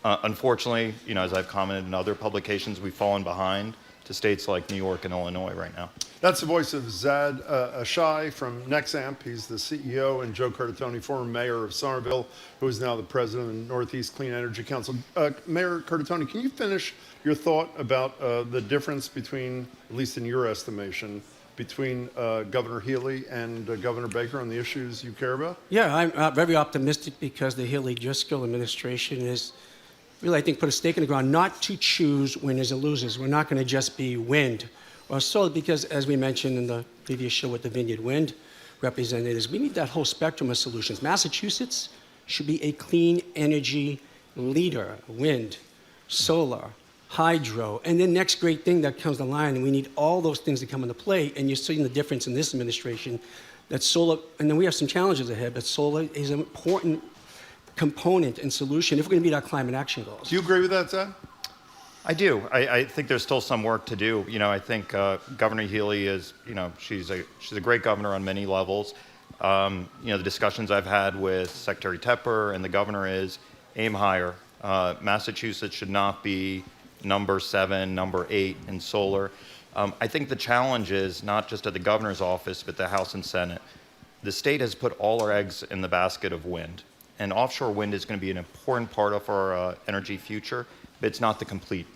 Speaker 17: Unfortunately, as I've commented in other publications, we've fallen behind to states like New York and Illinois right now.
Speaker 9: That's the voice of Zaid Ashai from Nexamp. He's the CEO, and Joe Curtatone, former mayor of Somerville, who is now the president of the Northeast Clean Energy Council. Mayor Curtatone, can you finish your thought about the difference between, at least in your estimation, between Governor Healy and Governor Baker on the issues you care about?
Speaker 16: Yeah, I'm very optimistic because the Healy-Driscoll administration is really, I think, put a stake in the ground not to choose winners and losers. We're not going to just be wind or solar because, as we mentioned in the previous show with the Vineyard Wind representatives, we need that whole spectrum of solutions. Massachusetts should be a clean energy leader, wind, solar, hydro, and the next great thing that comes to line, and we need all those things to come into play, and you're seeing the difference in this administration, that solar, and then we have some challenges ahead, but solar is an important component and solution if we're going to meet our climate action goals.
Speaker 9: Do you agree with that, Zaid?
Speaker 17: I do. I think there's still some work to do. I think Governor Healy is, she's a great governor on many levels. The discussions I've had with Secretary Tepper and the governor is aim higher. Massachusetts should not be number 7, number 8 in solar. I think the challenge is not just at the governor's office, but the House and Senate. The state has put all our eggs in the basket of wind, and offshore wind is going to be an important part of our energy future, but it's not the complete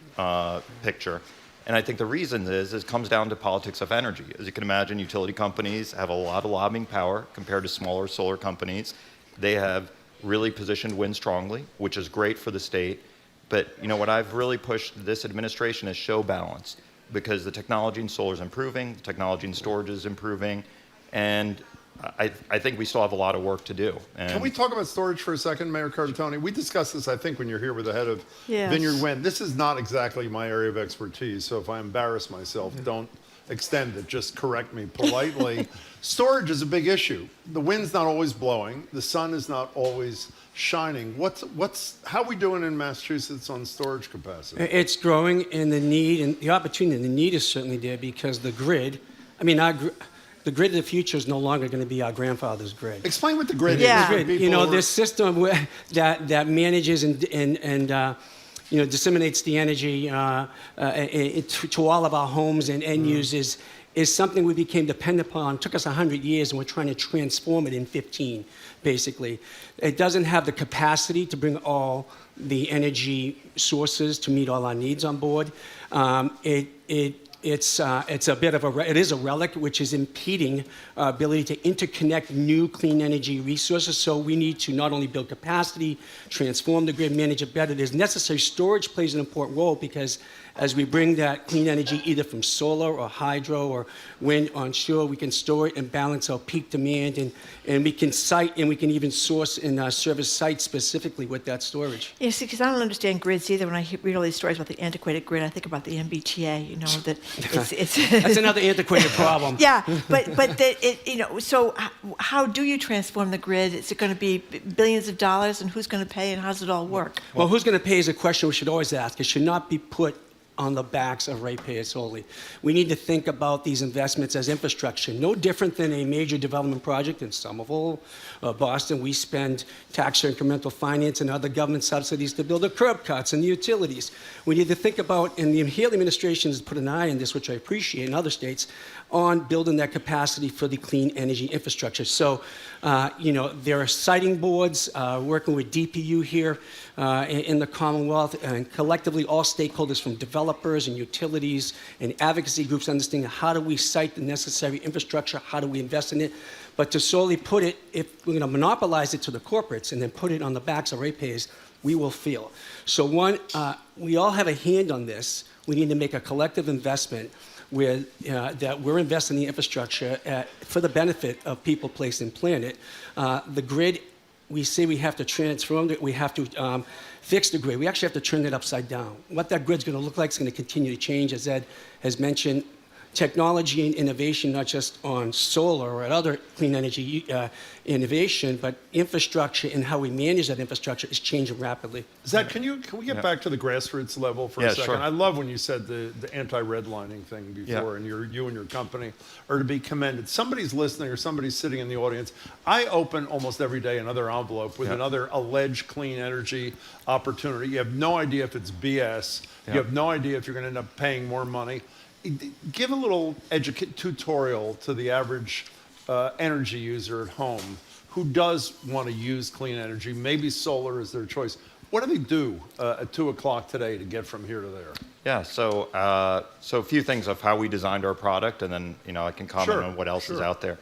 Speaker 17: picture. And I think the reason is it comes down to politics of energy. As you can imagine, utility companies have a lot of lobbying power compared to smaller solar companies. They have really positioned wind strongly, which is great for the state. But what I've really pushed this administration is show balance, because the technology in solar is improving, the technology in storage is improving, and I think we still have a lot of work to do.
Speaker 9: Can we talk about storage for a second, Mayor Curtatone? We discussed this, I think, when you're here with the head of Vineyard Wind. This is not exactly my area of expertise, so if I embarrass myself, don't extend it. Just correct me politely. Storage is a big issue. The wind's not always blowing. The sun is not always shining. How are we doing in Massachusetts on storage capacity?
Speaker 16: It's growing, and the need and the opportunity and the need is certainly there because the grid, the grid of the future is no longer going to be our grandfather's grid.
Speaker 9: Explain what the grid is.
Speaker 16: The grid, this system that manages and disseminates the energy to all of our homes and end users is something we became dependent upon. It took us 100 years, and we're trying to transform it in 15, basically. It doesn't have the capacity to bring all the energy sources to meet all our needs on board. It's a bit of it is a relic which is impeding our ability to interconnect new clean energy resources. So we need to not only build capacity, transform the grid, manage it better. There's necessary storage plays an important role because as we bring that clean energy either from solar or hydro or wind onshore, we can store it and balance our peak demand, and we can site and we can even source and service sites specifically with that storage.
Speaker 1: Yeah, see, because I don't understand grids either. When I read all these stories about the antiquated grid, I think about the MBTA. That it's
Speaker 16: that's another antiquated problem.
Speaker 1: Yeah, so how do you transform the grid? Is it going to be billions of dollars, and who's going to pay, and how does it all work?
Speaker 16: Well, who's going to pay is a question we should always ask. It should not be put on the backs of ratepayers solely. We need to think about these investments as infrastructure. No different than a major development project in Somerville, Boston. We spend tax or incremental finance and other government subsidies to build the curb cuts and the utilities. We need to think about, and the Healy administration has put an eye on this, which I appreciate, in other states, on building that capacity for the clean energy infrastructure. So, there are siting boards working with DPU here in the Commonwealth, and collectively all stakeholders from development developers and utilities and advocacy groups understanding how do we cite the necessary infrastructure, how do we invest in it. But to solely put it, if we're going to monopolize it to the corporates and then put it on the backs of ratepayers, we will fail. So one, we all have a hand on this. We need to make a collective investment where that we're investing in the infrastructure for the benefit of people, place, and planet. The grid, we say we have to transform it. We have to fix the grid. We actually have to turn it upside down. What that grid's going to look like is going to continue to change, as Ed has mentioned. Technology and innovation, not just on solar or at other clean energy innovation, but infrastructure and how we manage that infrastructure is changing rapidly.
Speaker 9: Zach, can we get back to the grassroots level for a second?
Speaker 17: Sure.
Speaker 9: I love when you said the anti-redlining thing before, and you and your company are to be commended. Somebody's listening or somebody's sitting in the audience. I open almost every day another envelope with another alleged clean energy opportunity. You have no idea if it's BS. You have no idea if you're going to end up paying more money. Give a little tutorial to the average energy user at home who does want to use clean energy, maybe solar is their choice. What do they do at 2 o'clock today to get from here to there?
Speaker 17: Yeah, so a few things of how we designed our product, and then I can comment on what else is out there.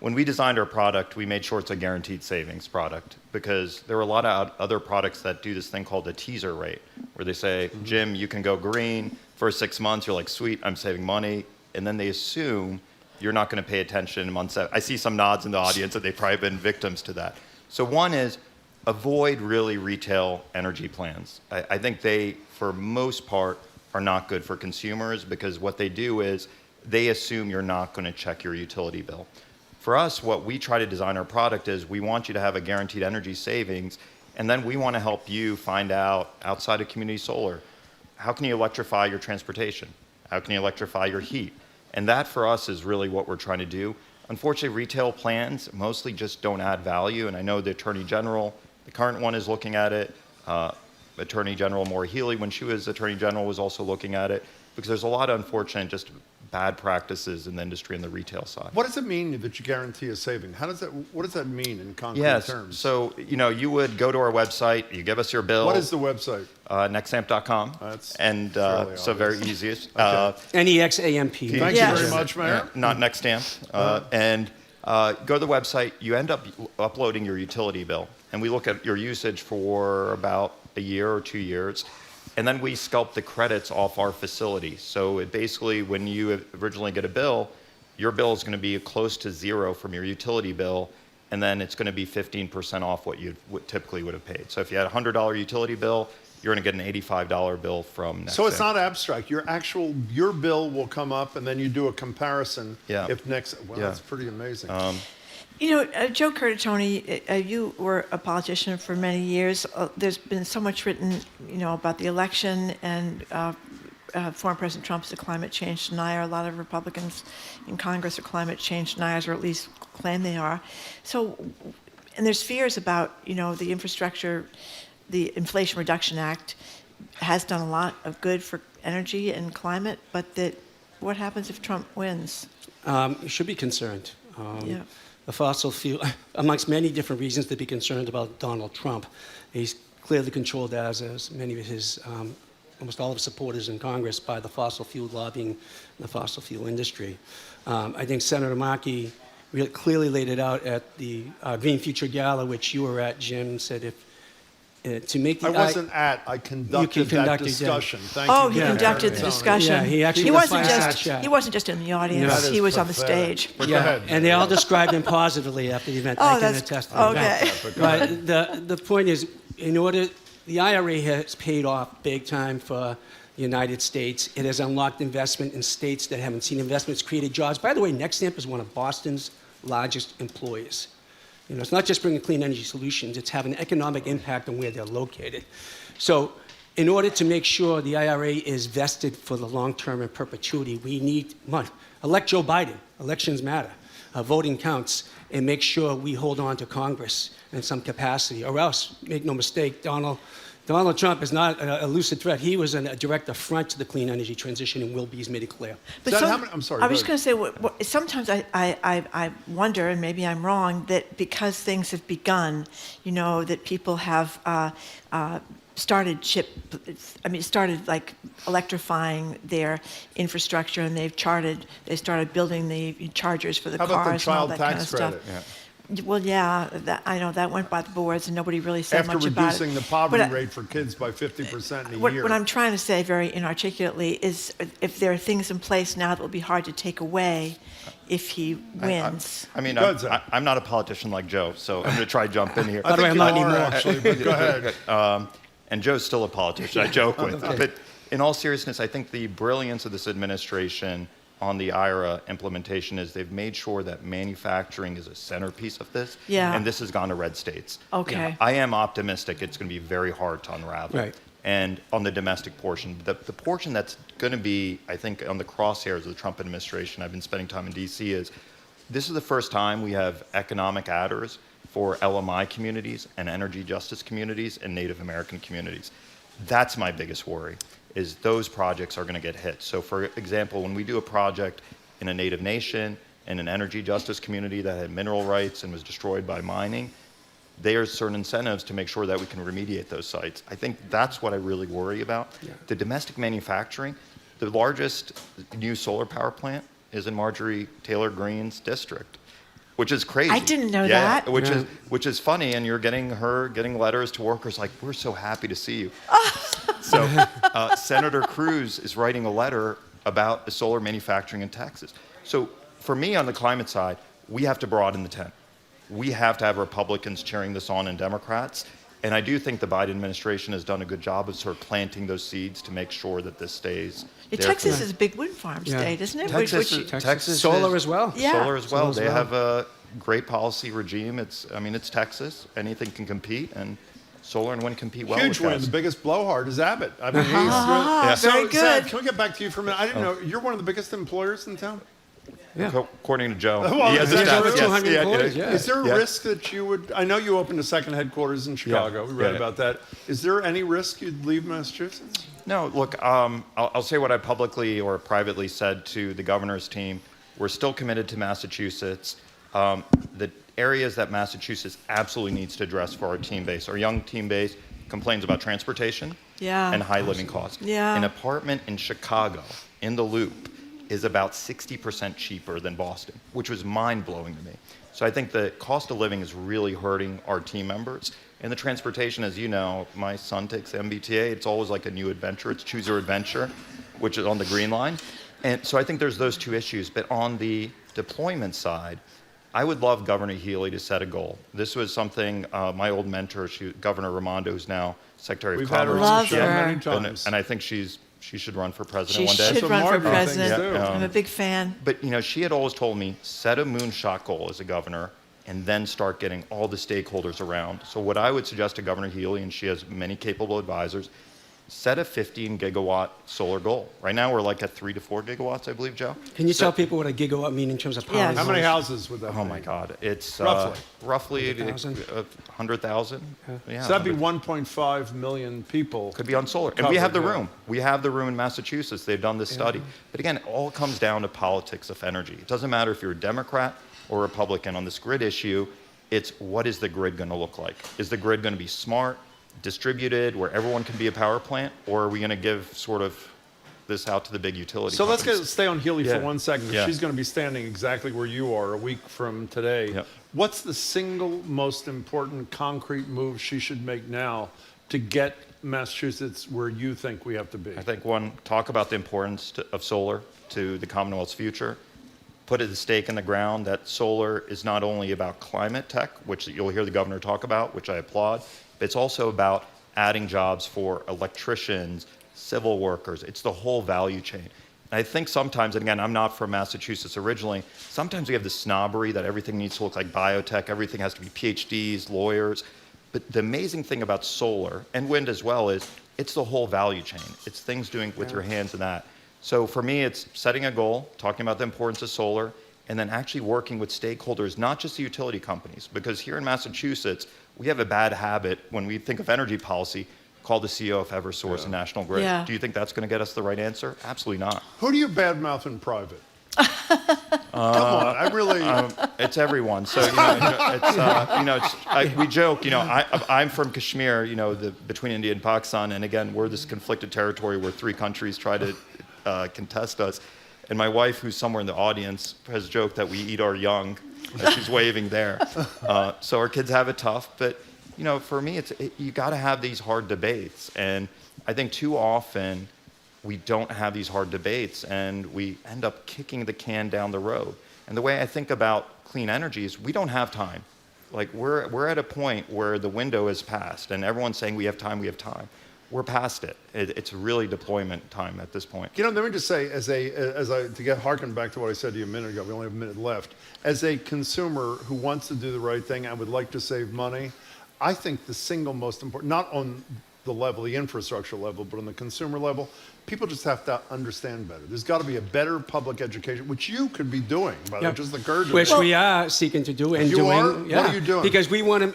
Speaker 17: When we designed our product, we made sure it's a guaranteed savings product because there are a lot of other products that do this thing called a teaser rate, where they say, Jim, you can go green. For 6 months, you're like, sweet, I'm saving money. And then they assume you're not going to pay attention in month 7. I see some nods in the audience that they've probably been victims to that. So one is avoid really retail energy plans. I think they, for most part, are not good for consumers because what they do is they assume you're not going to check your utility bill. For us, what we try to design our product is we want you to have a guaranteed energy savings, and then we want to help you find out, outside of community solar, how can you electrify your transportation? How can you electrify your heat? And that for us is really what we're trying to do. Unfortunately, retail plans mostly just don't add value, and I know the Attorney General, the current one, is looking at it. Attorney General Maura Healey, when she was Attorney General, was also looking at it because there's a lot of unfortunate just bad practices in the industry and the retail side.
Speaker 9: What does it mean that you guarantee a saving? What does that mean in concrete terms?
Speaker 17: So, you would go to our website, you give us your bill.
Speaker 9: What is the website?
Speaker 17: Nexamp.com.
Speaker 9: That's
Speaker 17: so very easiest.
Speaker 16: Nexamp.
Speaker 9: Thank you very much, Mayor.
Speaker 17: Not Nexamp. And go to the website, you end up uploading your utility bill. And we look at your usage for about a year or 2 years. And then we sculpt the credits off our facility. So it basically, when you originally get a bill, your bill is going to be close to zero from your utility bill, and then it's going to be 15% off what you typically would have paid. So if you had a $100 utility bill, you're going to get an $85 bill from Nexamp.
Speaker 9: So it's not abstract. Your bill will come up, and then you do a comparison.
Speaker 17: Yeah.
Speaker 9: That's pretty amazing.
Speaker 1: Joe Curtatone, you were a politician for many years. There's been so much written, about the election and former President Trump's a climate change denier. A lot of Republicans in Congress are climate change deniers, or at least claim they are. So, and there's fears about, the infrastructure. The Inflation Reduction Act has done a lot of good for energy and climate, but what happens if Trump wins?
Speaker 16: You should be concerned. The fossil fuel, amongst many different reasons to be concerned about Donald Trump. He's clearly controlled, as many of his, almost all of his supporters in Congress, by the fossil fuel lobbying and the fossil fuel industry. I think Senator Markey really clearly laid it out at the Green Future Gala, which you were at, Jim, said if to make the
Speaker 9: I wasn't at. I conducted that discussion. Thank you.
Speaker 1: Oh, he conducted the discussion.
Speaker 16: Yeah, he actually
Speaker 1: he wasn't just in the audience. He was on the stage.
Speaker 16: And they all described him positively after the event.
Speaker 1: Oh,
Speaker 16: I can
Speaker 1: that's
Speaker 16: attest to that.
Speaker 1: okay.
Speaker 16: But the point is, the IRA has paid off big time for the United States. It has unlocked investment in states that haven't seen investments, created jobs. By the way, Nexamp is one of Boston's largest employers. It's not just bringing clean energy solutions, it's having an economic impact on where they're located. So in order to make sure the IRA is vested for the long term and perpetuity, we need elect Joe Biden. Elections matter. Voting counts, and make sure we hold on to Congress in some capacity, or else, make no mistake, Donald Trump is not a lucid threat. He was a direct affront to the clean energy transition and will be, he's made it clear.
Speaker 1: But I'm sorry. I was just going to say, sometimes I wonder, and maybe I'm wrong, that because things have begun, that people have started like electrifying their infrastructure, and they started building the chargers for the
Speaker 9: How about the
Speaker 1: cars and all
Speaker 9: child
Speaker 1: that kind of
Speaker 9: tax
Speaker 1: stuff.
Speaker 9: credit?
Speaker 1: Well, yeah, I know that went by the boards, and nobody really said
Speaker 9: After
Speaker 1: much about it.
Speaker 9: reducing the poverty
Speaker 1: But
Speaker 9: rate for kids by 50% in a
Speaker 1: what,
Speaker 9: year.
Speaker 1: what I'm trying to say very inarticulately is, if there are things in place now that will be hard to take away if he wins.
Speaker 17: I'm not a politician like Joe, so I'm going to try to jump in here.
Speaker 9: I think you are, actually, but go ahead.
Speaker 17: And Joe's still a politician, I joke with. But in all seriousness, I think the brilliance of this administration on the IRA implementation is they've made sure that manufacturing is a centerpiece of this.
Speaker 1: Yeah.
Speaker 17: And this has gone to red states.
Speaker 1: Okay.
Speaker 17: I am optimistic it's going to be very hard to unravel.
Speaker 16: Right.
Speaker 17: And on the domestic portion, the portion that's going to be, I think, on the crosshairs of the Trump administration, I've been spending time in D.C., is this is the first time we have economic adders for LMI communities and energy justice communities and Native American communities. That's my biggest worry, is those projects are going to get hit. So for example, when we do a project in a Native nation, in an energy justice community that had mineral rights and was destroyed by mining, there's certain incentives to make sure that we can remediate those sites. I think that's what I really worry about. Yeah. The domestic manufacturing, the largest new solar power plant is in Marjorie Taylor Greene's district, which is crazy.
Speaker 1: I didn't know that.
Speaker 17: Which is funny, and you're getting letters to workers like, we're so happy to see you. So Senator Cruz is writing a letter about the solar manufacturing in Texas. So for me on the climate side, we have to broaden the tent. We have to have Republicans cheering this on and Democrats. And I do think the Biden administration has done a good job of sort of planting those seeds to make sure that this stays.
Speaker 1: Texas is a big wind farm state, isn't it?
Speaker 17: Texas
Speaker 16: solar as well.
Speaker 1: Yeah.
Speaker 17: Solar as well. They have a great policy regime. It's Texas. Anything can compete, and solar and wind compete well.
Speaker 9: Huge
Speaker 17: with
Speaker 9: win.
Speaker 17: guys.
Speaker 9: The biggest blowhard is Abbott. I mean,
Speaker 1: very good.
Speaker 9: Zaid, can we get back to you for a minute? I didn't know you're one of the biggest employers in town.
Speaker 17: Yeah. According to Joe.
Speaker 9: Well,
Speaker 17: he has a staff.
Speaker 16: 200 employees, yeah.
Speaker 9: Is there a risk that you would? I know you opened a second headquarters in Chicago. We read about that. Is there any risk you'd leave Massachusetts?
Speaker 17: No. Look, I'll say what I publicly or privately said to the governor's team. We're still committed to Massachusetts. The areas that Massachusetts absolutely needs to address for our team base, our young team base, complains about transportation and high living costs.
Speaker 1: Yeah.
Speaker 17: An apartment in Chicago, in the Loop, is about 60% cheaper than Boston, which was mind-blowing to me. So I think the cost of living is really hurting our team members. And the transportation, as you know, my son takes MBTA. It's always like a new adventure. It's Choose Your Adventure, which is on the Green Line. And so I think there's those two issues. But on the deployment side, I would love Governor Healy to set a goal. This was something my old mentor, Governor Raimondo, who's now Secretary of Commerce.
Speaker 1: Love her. Many
Speaker 9: times.
Speaker 17: And I think she should run for president one day.
Speaker 1: She should run for president. I'm a big fan.
Speaker 17: But she had always told me, set a moonshot goal as a governor and then start getting all the stakeholders around. So what I would suggest to Governor Healy, and she has many capable advisors, set a 15 gigawatt solar goal. Right now we're like at 3 to 4 gigawatts, I believe, Joe.
Speaker 16: Can you tell people what a gigawatt means in terms of power?
Speaker 1: Yes.
Speaker 9: How many houses would that be?
Speaker 17: Oh my God, it's
Speaker 9: roughly
Speaker 17: 100,000. Yeah,
Speaker 9: so that'd be 1.5 million people.
Speaker 17: Could be on solar. And we have the room. We have the room in Massachusetts. They've done this study. But again, it all comes down to politics of energy. It doesn't matter if you're a Democrat or Republican on this grid issue. It's what is the grid going to look like? Is the grid going to be smart, distributed, where everyone can be a power plant, or are we going to give sort of this out to the big utility
Speaker 9: So
Speaker 17: companies?
Speaker 9: let's stay on Healy for 1 second. She's going to be standing exactly where you are a week from today.
Speaker 17: Yep.
Speaker 9: What's the single most important concrete move she should make now to get Massachusetts where you think we have to be?
Speaker 17: I think one, talk about the importance of solar to the Commonwealth's future. Put a stake in the ground that solar is not only about climate tech, which you'll hear the governor talk about, which I applaud, but it's also about adding jobs for electricians, civil workers. It's the whole value chain. And I think sometimes, and again, I'm not from Massachusetts originally, sometimes we have this snobbery that everything needs to look like biotech, everything has to be PhDs, lawyers. But the amazing thing about solar, and wind as well, is it's the whole value chain. It's things doing with your hands and that. So for me, it's setting a goal, talking about the importance of solar, and then actually working with stakeholders, not just the utility companies, because here in Massachusetts, we have a bad habit when we think of energy policy, called the CEO of Eversource and National Grid.
Speaker 1: Yeah.
Speaker 17: Do you think that's going to get us the right answer? Absolutely not.
Speaker 9: Who do you badmouth in private? Come on, I really.
Speaker 17: It's everyone. So we joke. I'm from Kashmir. Between India and Pakistan, and again, we're this conflicted territory where 3 countries try to contest us. And my wife, who's somewhere in the audience, has joked that we eat our young. She's waving there. So our kids have it tough, but for me, you got to have these hard debates, and I think too often we don't have these hard debates, and we end up kicking the can down the road. And the way I think about clean energy is we don't have time. Like we're at a point where the window is passed, and everyone's saying we have time, we have time. We're past it. It's really deployment time at this point.
Speaker 9: Let me just say, to harken back to what I said to you a minute ago, we only have a minute left. As a consumer who wants to do the right thing and would like to save money, I think the single most important, not on the level, the infrastructure level, but on the consumer level, people just have to understand better. There's got to be a better public education, which you could be doing, by the way, just occurred to me.
Speaker 16: Which we are seeking to do. And
Speaker 9: you
Speaker 16: doing,
Speaker 9: are?
Speaker 16: Yeah,
Speaker 9: what are you doing?
Speaker 16: Because we want to,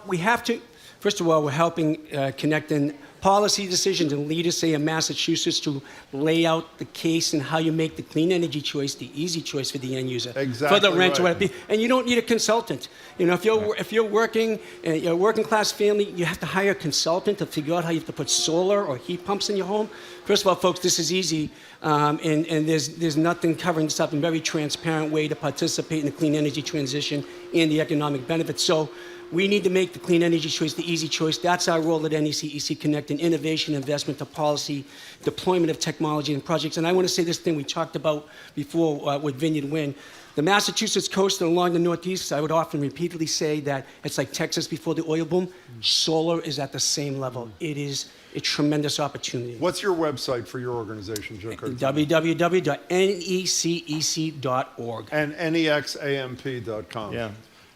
Speaker 16: we have to, first of all, we're helping connecting policy decisions and leaders, say in Massachusetts, to lay out the case and how you make the clean energy choice the easy choice for the end user,
Speaker 9: exactly
Speaker 16: for the renter.
Speaker 9: Right.
Speaker 16: And you don't need a consultant. If you're working, you're a working class family, you have to hire a consultant to figure out how you have to put solar or heat pumps in your home. First of all, folks, this is easy, and there's nothing covering this up in a very transparent way to participate in the clean energy transition and the economic benefits. So we need to make the clean energy choice the easy choice. That's our role at NECEC, connecting innovation, investment to policy, deployment of technology and projects. And I want to say this thing we talked about before with Vineyard Wind. The Massachusetts coast and along the Northeast, I would often repeatedly say that it's like Texas before the oil boom. Solar is at the same level. It is a tremendous opportunity.
Speaker 9: What's your website for your organization, Joe Curtatone?
Speaker 16: www.necec.org.
Speaker 9: And nexamp.com.
Speaker 17: Yeah.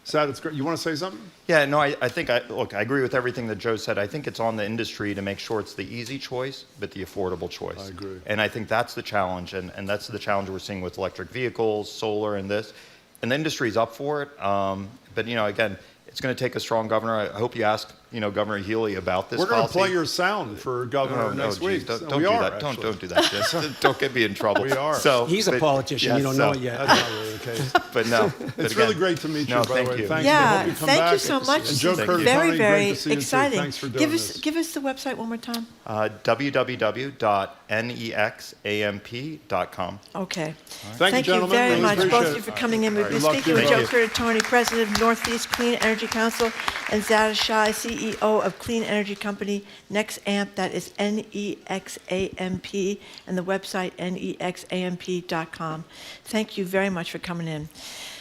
Speaker 9: Sad, it's great. You want to say something?
Speaker 17: Yeah, no, I think, I agree with everything that Joe said. I think it's on the industry to make sure it's the easy choice, but the affordable choice.
Speaker 9: I agree.
Speaker 17: And I think that's the challenge, and that's the challenge we're seeing with electric vehicles, solar, and this. And the industry's up for it. But, again, it's going to take a strong governor. I hope you ask, Governor Healy about this.
Speaker 9: We're going to play your sound for governor next week.
Speaker 17: Don't do that. Don't do that. Just don't get me in trouble.
Speaker 9: We are.
Speaker 16: So he's a politician.
Speaker 17: Yeah,
Speaker 16: you don't know it yet.
Speaker 9: That's not really the case.
Speaker 17: But no.
Speaker 9: It's really great to meet you, by the way.
Speaker 17: You.
Speaker 9: Thank
Speaker 1: yeah,
Speaker 9: you.
Speaker 1: Thank you so much.
Speaker 9: And Joe Curtatone,
Speaker 1: very, very
Speaker 9: great to see
Speaker 1: exciting.
Speaker 9: You too. Thanks for doing this.
Speaker 1: Give us the website one more time.
Speaker 17: www.nexamp.com.
Speaker 1: Okay.
Speaker 9: Thank you, gentlemen.
Speaker 1: Very much,
Speaker 9: Appreciate
Speaker 1: both of
Speaker 9: it.
Speaker 1: you, for coming in. We've been
Speaker 9: Good luck
Speaker 1: speaking
Speaker 9: to
Speaker 1: with
Speaker 9: you.
Speaker 1: Joe Curtatone, President of Northeast Clean Energy Council, and Zaid Ashai, CEO of Clean Energy Company Nexamp. That is NEXAMP, and the website nexamp.com. Thank you very much for coming in.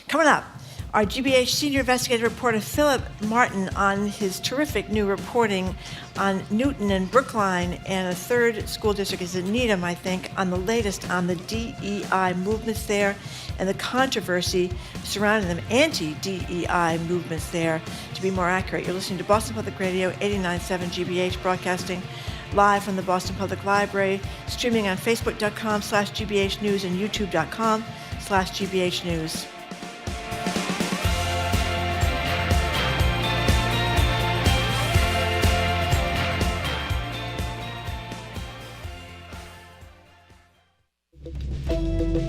Speaker 1: Coming up, our GBH senior investigative reporter Phillip Martin on his terrific new reporting on Newton and Brookline, and a third school district is in Needham, I think, on the latest on the DEI movements there and the controversy surrounding them, anti-DEI movements there, to be more accurate. You're listening to Boston Public Radio, 89.7 GBH, broadcasting live from the Boston Public Library, streaming on Facebook.com/GBH News and YouTube.com/GBH News.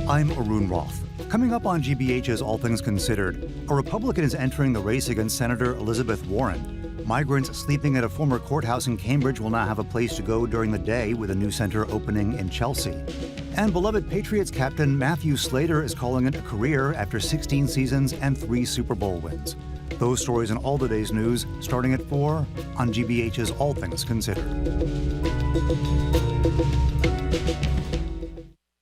Speaker 3: I'm Arun Roth. Coming up on GBH's All Things Considered, a Republican is entering the race against Senator Elizabeth Warren. Migrants sleeping at a former courthouse in Cambridge will now have a place to go during the day with a new center opening in Chelsea. And beloved Patriots captain Matthew Slater is calling it a career after 16 seasons and 3 Super Bowl wins. Those stories and all today's news starting at 4 on GBH's All Things Considered.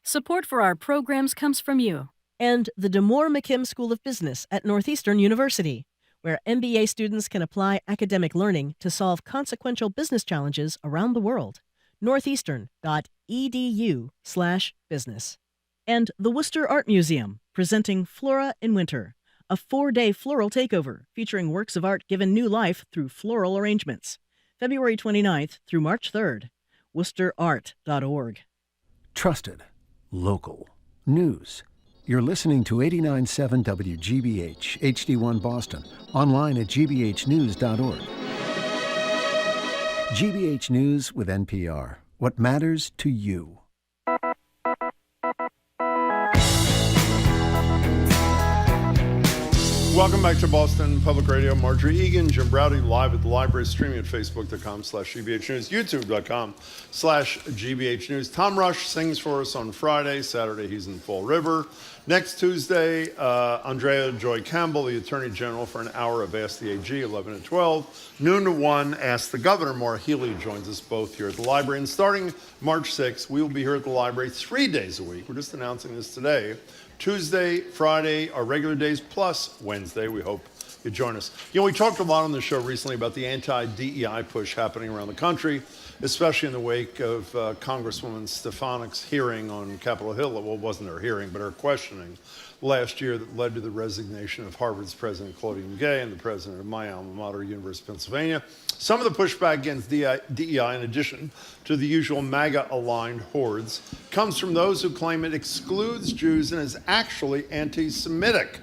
Speaker 14: Support for our programs comes from you and the DeMoore McKim School of Business at Northeastern University, where MBA students can apply academic learning to solve consequential business challenges around the world. northeastern.edu/business. And the Worcester Art Museum, presenting Flora in Winter, a 4-day floral takeover featuring works of art given new life through floral arrangements. February 29th through March 3rd. worcesterart.org.
Speaker 2: Trusted. Local. News. You're listening to 89.7 WGBH, HD1 Boston, online at gbhnews.org. GBH News with NPR. What matters to you.
Speaker 9: Welcome back to Boston Public Radio. Marjorie Egan, Jim Browdy, live at the library, streaming at facebook.com/GBH News, youtube.com/GBH News. Tom Rush sings for us on Friday. Saturday, he's in Fall River. Next Tuesday, Andrea Joy Campbell, the Attorney General, for an hour of Ask the AG, 11 and 12. Noon to 1, Ask the Governor. Maura Healey joins us both here at the library. And starting March 6th, we will be here at the library 3 days a week. We're just announcing this today. Tuesday, Friday, our regular days, plus Wednesday. We hope you join us. You know, we talked a lot on the show recently about the anti-DEI push happening around the country, especially in the wake of Congresswoman Stefanik's hearing on Capitol Hill. Well, it wasn't her hearing, but her questioning last year that led to the resignation of Harvard's President Claudine Gay and the president of my alma mater, University of Pennsylvania. Some of the pushback against DEI, in addition to the usual MAGA-aligned hordes, comes from those who claim it excludes Jews and is actually anti-Semitic.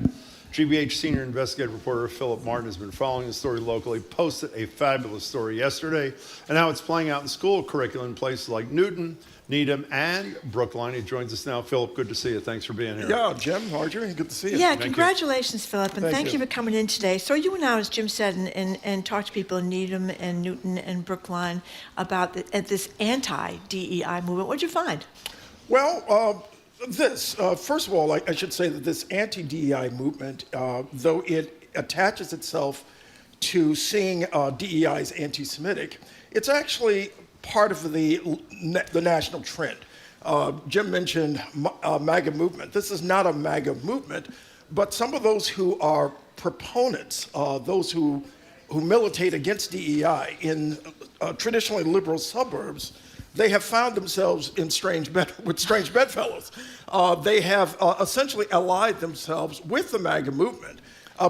Speaker 9: GBH senior investigative reporter Phillip Martin has been following the story locally, posted a fabulous story yesterday, and how it's playing out in school curriculum in places like Newton, Needham, and Brookline. He joins us now. Philip, good to see you. Thanks for being here.
Speaker 18: Yeah, Jim, Marjorie, good to see you.
Speaker 1: Yeah,
Speaker 18: Thank
Speaker 1: congratulations, Philip, and thank you
Speaker 18: you
Speaker 1: for coming in today. So you went out, as Jim said, and talked to people in Needham and Newton and Brookline about this anti-DEI movement. What did you find?
Speaker 18: Well, first of all, I should say that this anti-DEI movement, though it attaches itself to seeing DEI as anti-Semitic, it's actually part of the national trend. Jim mentioned MAGA movement. This is not a MAGA movement, but some of those who are proponents, those who militate against DEI in traditionally liberal suburbs, they have found themselves in strange bedfellows. They have essentially allied themselves with the MAGA movement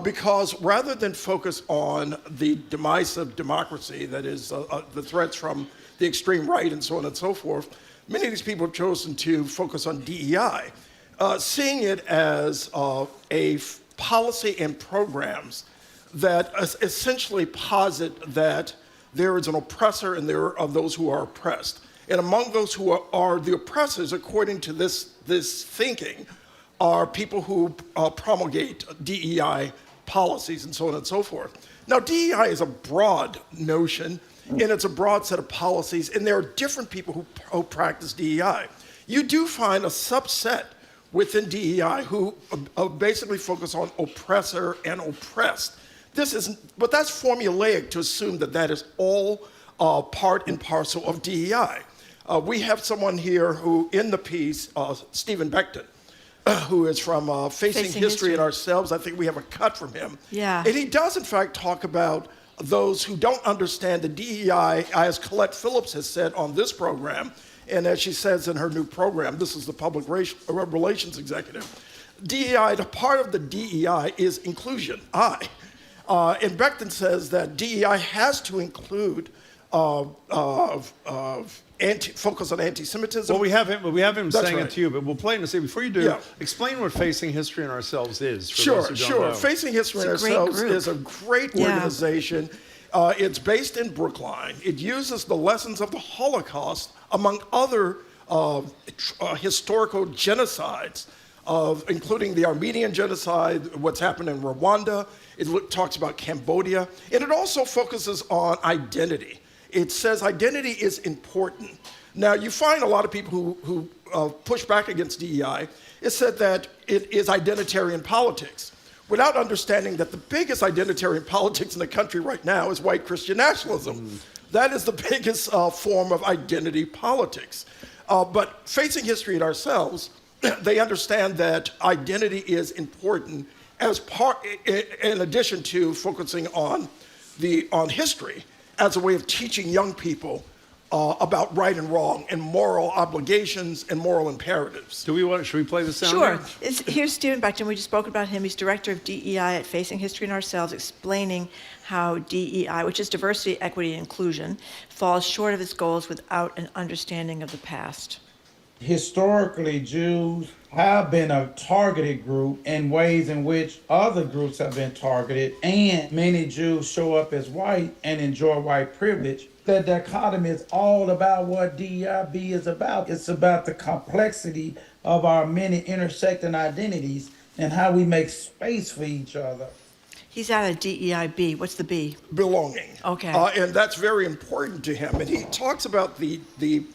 Speaker 18: because rather than focus on the demise of democracy, that is the threats from the extreme right and so on and so forth, many of these people have chosen to focus on DEI, seeing it as a policy and programs that essentially posit that there is an oppressor and there are those who are oppressed. And among those who are the oppressors, according to this thinking, are people who promulgate DEI policies and so on and so forth. Now, DEI is a broad notion, and it's a broad set of policies, and there are different people who practice DEI. You do find a subset within DEI who basically focus on oppressor and oppressed. But that's formulaic to assume that that is all part and parcel of DEI. We have someone here who, in the piece, Stephen Beckton, who is from Facing History and Ourselves. I think we have a cut from him.
Speaker 1: Yeah.
Speaker 18: And he does, in fact, talk about those who don't understand the DEI, as Colette Phillips has said on this program, and as she says in her new program, this is the Public Relations Executive, DEI, the part of the DEI is inclusion, and Beckton says that DEI has to include focus on anti-Semitism.
Speaker 9: Well, we have him
Speaker 18: That's
Speaker 9: saying
Speaker 18: right.
Speaker 9: it to you, but we'll play it and say, before you do, explain what Facing History and Ourselves is. For those who don't know.
Speaker 18: Facing History and Ourselves is a great organization. It's based in Brookline. It uses the lessons of the Holocaust, among other historical genocides, including the Armenian genocide, what's happened in Rwanda. It talks about Cambodia. And it also focuses on identity. It says identity is important. Now, you find a lot of people who push back against DEI. It said that it is identitarian politics, without understanding that the biggest identitarian politics in the country right now is white Christian nationalism. That is the biggest form of identity politics. But Facing History and Ourselves, they understand that identity is important as part, in addition to focusing on history, as a way of teaching young people about right and wrong and moral obligations and moral imperatives.
Speaker 9: Should we play the sound?
Speaker 1: Sure. Here's Stephen Beckton. We just spoke about him. He's director of DEI at Facing History and Ourselves, explaining how DEI, which is diversity, equity, and inclusion, falls short of its goals without an understanding of the past.
Speaker 19: Historically, Jews have been a targeted group in ways in which other groups have been targeted, and many Jews show up as white and enjoy white privilege. The dichotomy is all about what DEIB is about. It's about the complexity of our many intersecting identities and how we make space for each other.
Speaker 1: He's at a DEIB. What's the B?
Speaker 18: Belonging.
Speaker 1: Okay.
Speaker 18: And that's very important to him. And he talks about the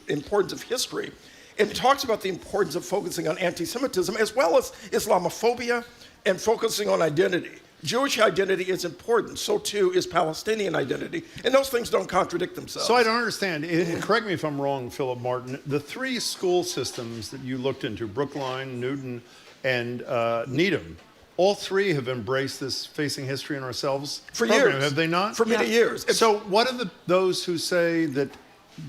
Speaker 18: importance of history. And he talks about the importance of focusing on anti-Semitism as well as Islamophobia and focusing on identity. Jewish identity is important. So too is Palestinian identity. And those things don't contradict themselves.
Speaker 9: So I don't understand. Correct me if I'm wrong, Phillip Martin. The three school systems that you looked into, Brookline, Newton, and Needham, all three have embraced this Facing History and Ourselves program,
Speaker 18: years.
Speaker 9: have they not?
Speaker 18: For many years.
Speaker 9: So what are those who say that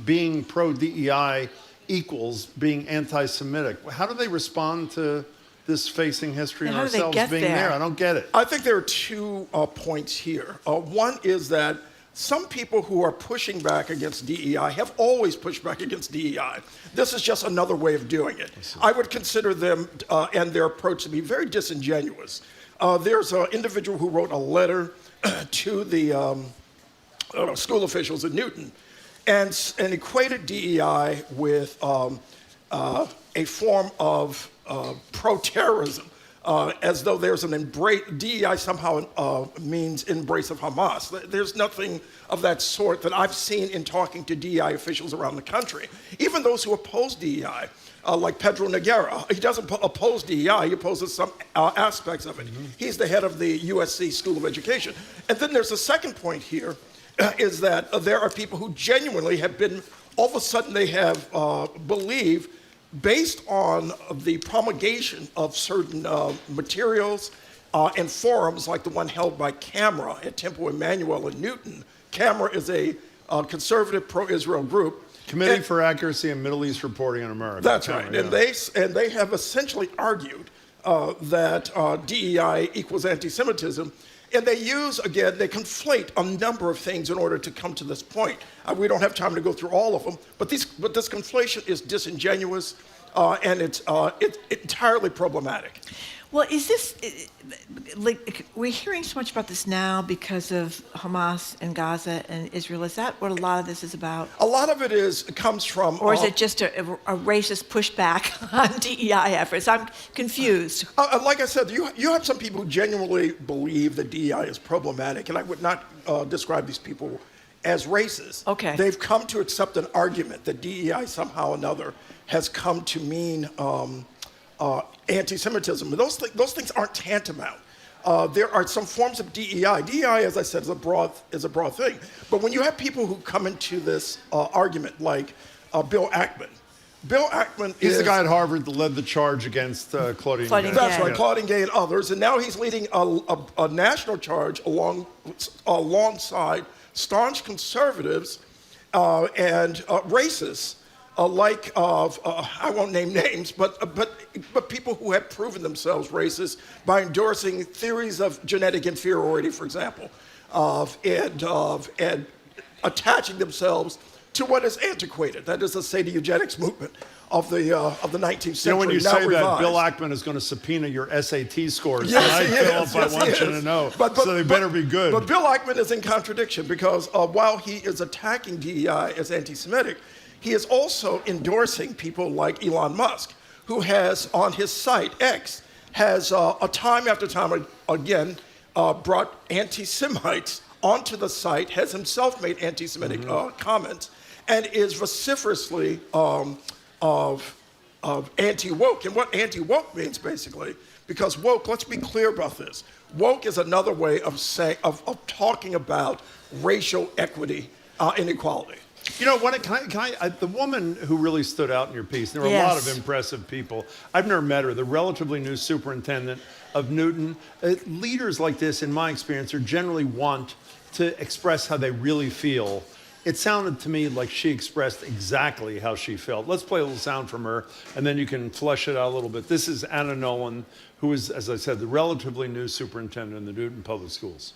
Speaker 9: being pro-DEI equals being anti-Semitic? How do they respond to this Facing History and Ourselves being there? I don't get it.
Speaker 18: I think there are 2 points here. One is that some people who are pushing back against DEI have always pushed back against DEI. This is just another way of doing it. I would consider them and their approach to be very disingenuous. There's an individual who wrote a letter to the school officials at Newton and equated DEI with a form of pro-terrorism, as though there's an embrace. DEI somehow means embrace of Hamas. There's nothing of that sort that I've seen in talking to DEI officials around the country. Even those who oppose DEI, like Pedro Noguera, he doesn't oppose DEI, he opposes some aspects of it. He's the head of the USC School of Education. And then there's a second point here, is that there are people who genuinely have been, all of a sudden they have believed, based on the promulgation of certain materials and forums like the one held by CAMRA at Temple Emmanuel in Newton. CAMRA is a conservative pro-Israel group.
Speaker 9: Committee for Accuracy in Middle East Reporting in America.
Speaker 18: That's right. Yeah. And they have essentially argued that DEI equals anti-Semitism. And they they conflate a number of things in order to come to this point. We don't have time to go through all of them, but this conflation is disingenuous and it's entirely problematic.
Speaker 1: Well, is this, like, we're hearing so much about this now because of Hamas and Gaza and Israel. Is that what a lot of this is about?
Speaker 18: A lot of it comes from...
Speaker 1: Or is it just a racist pushback on DEI efforts? I'm confused.
Speaker 18: Like I said, you have some people who genuinely believe that DEI is problematic, and I would not describe these people as racist.
Speaker 1: Okay.
Speaker 18: They've come to accept an argument that DEI somehow or another has come to mean anti-Semitism. Those things aren't tantamount. There are some forms of DEI. DEI, as I said, is a broad thing. But when you have people who come into this argument, like Bill Ackman. Bill Ackman
Speaker 9: He's the guy at Harvard that led the charge against Claudine Gay.
Speaker 18: That's right, Claudine Gay and others. And now he's leading a national charge alongside staunch conservatives and racists. I won't name names, but people who have proven themselves racist by endorsing theories of genetic inferiority, for example, and attaching themselves to what is antiquated. That is the Sado eugenics movement of the 19th century.
Speaker 9: When you
Speaker 18: now
Speaker 9: say
Speaker 18: revised.
Speaker 9: that, Bill Ackman is going to subpoena your SAT scores.
Speaker 18: Yes,
Speaker 9: I want you to know. So they better be good.
Speaker 18: But Bill Ackman is in contradiction because while he is attacking DEI as anti-Semitic, he is also endorsing people like Elon Musk, who has on his site, X, has time after time again brought anti-Semites onto the site, has himself made anti-Semitic comments, and is vociferously of anti-woke. And what anti-woke means, basically, because woke, let's be clear about this, woke is another way of talking about racial equity and equality.
Speaker 9: You know, the woman who really stood out in your piece, there were a lot of impressive people. I've never met her, the relatively new superintendent of Newton. Leaders like this, in my experience, are generally want to express how they really feel. It sounded to me like she expressed exactly how she felt. Let's play a little sound from her, and then you can flesh it out a little bit. This is Anna Nolan, who is, as I said, the relatively new superintendent in the Newton Public Schools.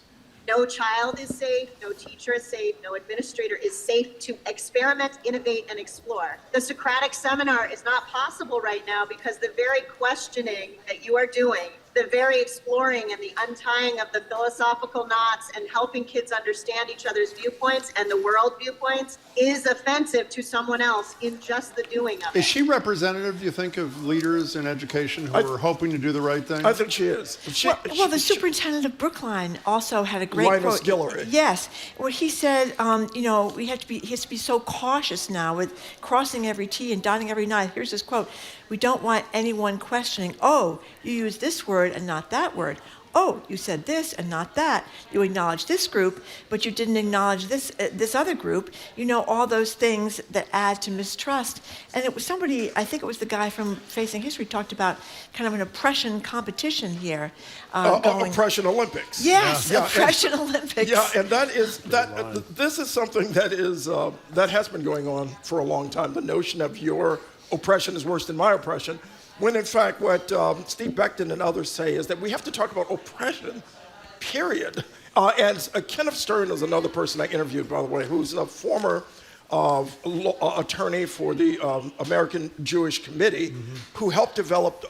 Speaker 7: No child is safe, no teacher is safe, no administrator is safe to experiment, innovate, and explore. The Socratic seminar is not possible right now because the very questioning that you are doing, the very exploring and the untying of the philosophical knots and helping kids understand each other's viewpoints and the world viewpoints is offensive to someone else in just the doing of it.
Speaker 9: Is she representative, do you think, of leaders in education who are hoping to do the right thing?
Speaker 18: I think she is.
Speaker 1: Well, the superintendent of Brookline also had a great
Speaker 18: Linus
Speaker 1: quote.
Speaker 18: Guillory.
Speaker 1: Yes, where he said, he has to be so cautious now with crossing every T and dotting every I. Here's his quote: "We don't want anyone questioning, oh, you used this word and not that word. Oh, you said this and not that. You acknowledge this group, but you didn't acknowledge this other group. All those things that add to mistrust." And it was somebody, I think it was the guy from Facing History, talked about kind of an oppression competition here.
Speaker 18: Oppression Olympics.
Speaker 1: Yes, oppression Olympics.
Speaker 18: Yeah, and this is something that is that has been going on for a long time. The notion of your oppression is worse than my oppression. When in fact what Steve Becton and others say is that we have to talk about oppression, period. And Kenneth Stern is another person I interviewed, by the way, who's a former attorney for the American Jewish Committee, who helped develop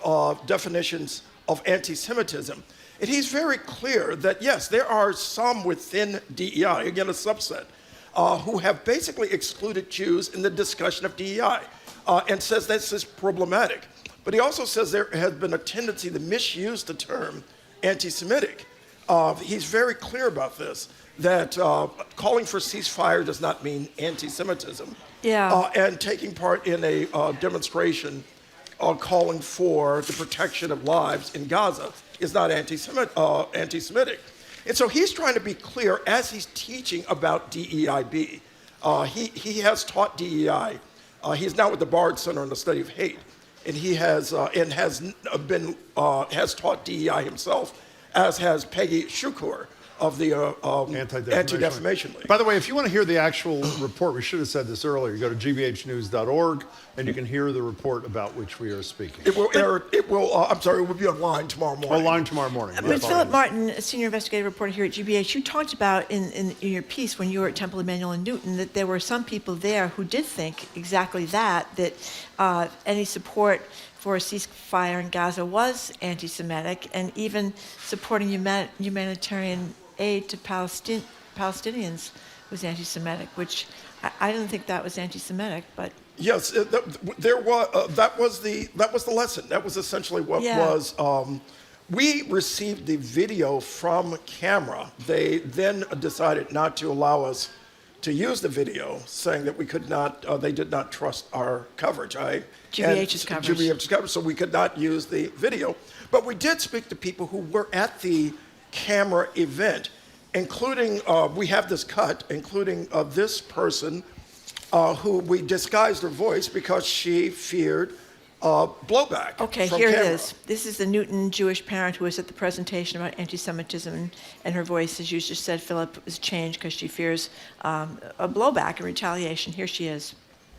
Speaker 18: definitions of anti-Semitism. And he's very clear that, yes, there are some within DEI, again, a subset, who have basically excluded Jews in the discussion of DEI, and says this is problematic. But he also says there has been a tendency to misuse the term anti-Semitic. He's very clear about this, that calling for ceasefire does not mean anti-Semitism.
Speaker 1: Yeah.
Speaker 18: And taking part in a demonstration calling for the protection of lives in Gaza is not anti-Semitic. And so he's trying to be clear as he's teaching about DEIB. He has taught DEI. He's now at the Bard Center on the Study of Hate. And he has taught DEI himself, as has Peggy Shukur of the Anti-Defamation League.
Speaker 9: By the way, if you want to hear the actual report, we should have said this earlier. You go to gbhnews.org and you can hear the report about which we are speaking.
Speaker 18: It will be online tomorrow morning.
Speaker 9: Online tomorrow morning.
Speaker 1: But Phillip Martin, a senior investigative reporter here at GBH, you talked about in your piece when you were at Temple Emmanuel in Newton that there were some people there who did think exactly that any support for a ceasefire in Gaza was anti-Semitic, and even supporting humanitarian aid to Palestinians was anti-Semitic, which I didn't think that was anti-Semitic, but
Speaker 18: yes, that was the lesson. That was essentially what was. We received the video from camera. They then decided not to allow us to use the video, saying that we could not. They did not trust our coverage.
Speaker 1: GBH's coverage.
Speaker 18: So we could not use the video. But we did speak to people who were at the camera event, including, we have this cut, including this person who we disguised her voice because she feared blowback.
Speaker 1: Okay,
Speaker 18: from
Speaker 1: here
Speaker 18: camera.
Speaker 1: it is. This is the Newton Jewish parent who was at the presentation about anti-Semitism, and her voice, as you just said, Philip, was changed because she fears a blowback and retaliation. Here she is.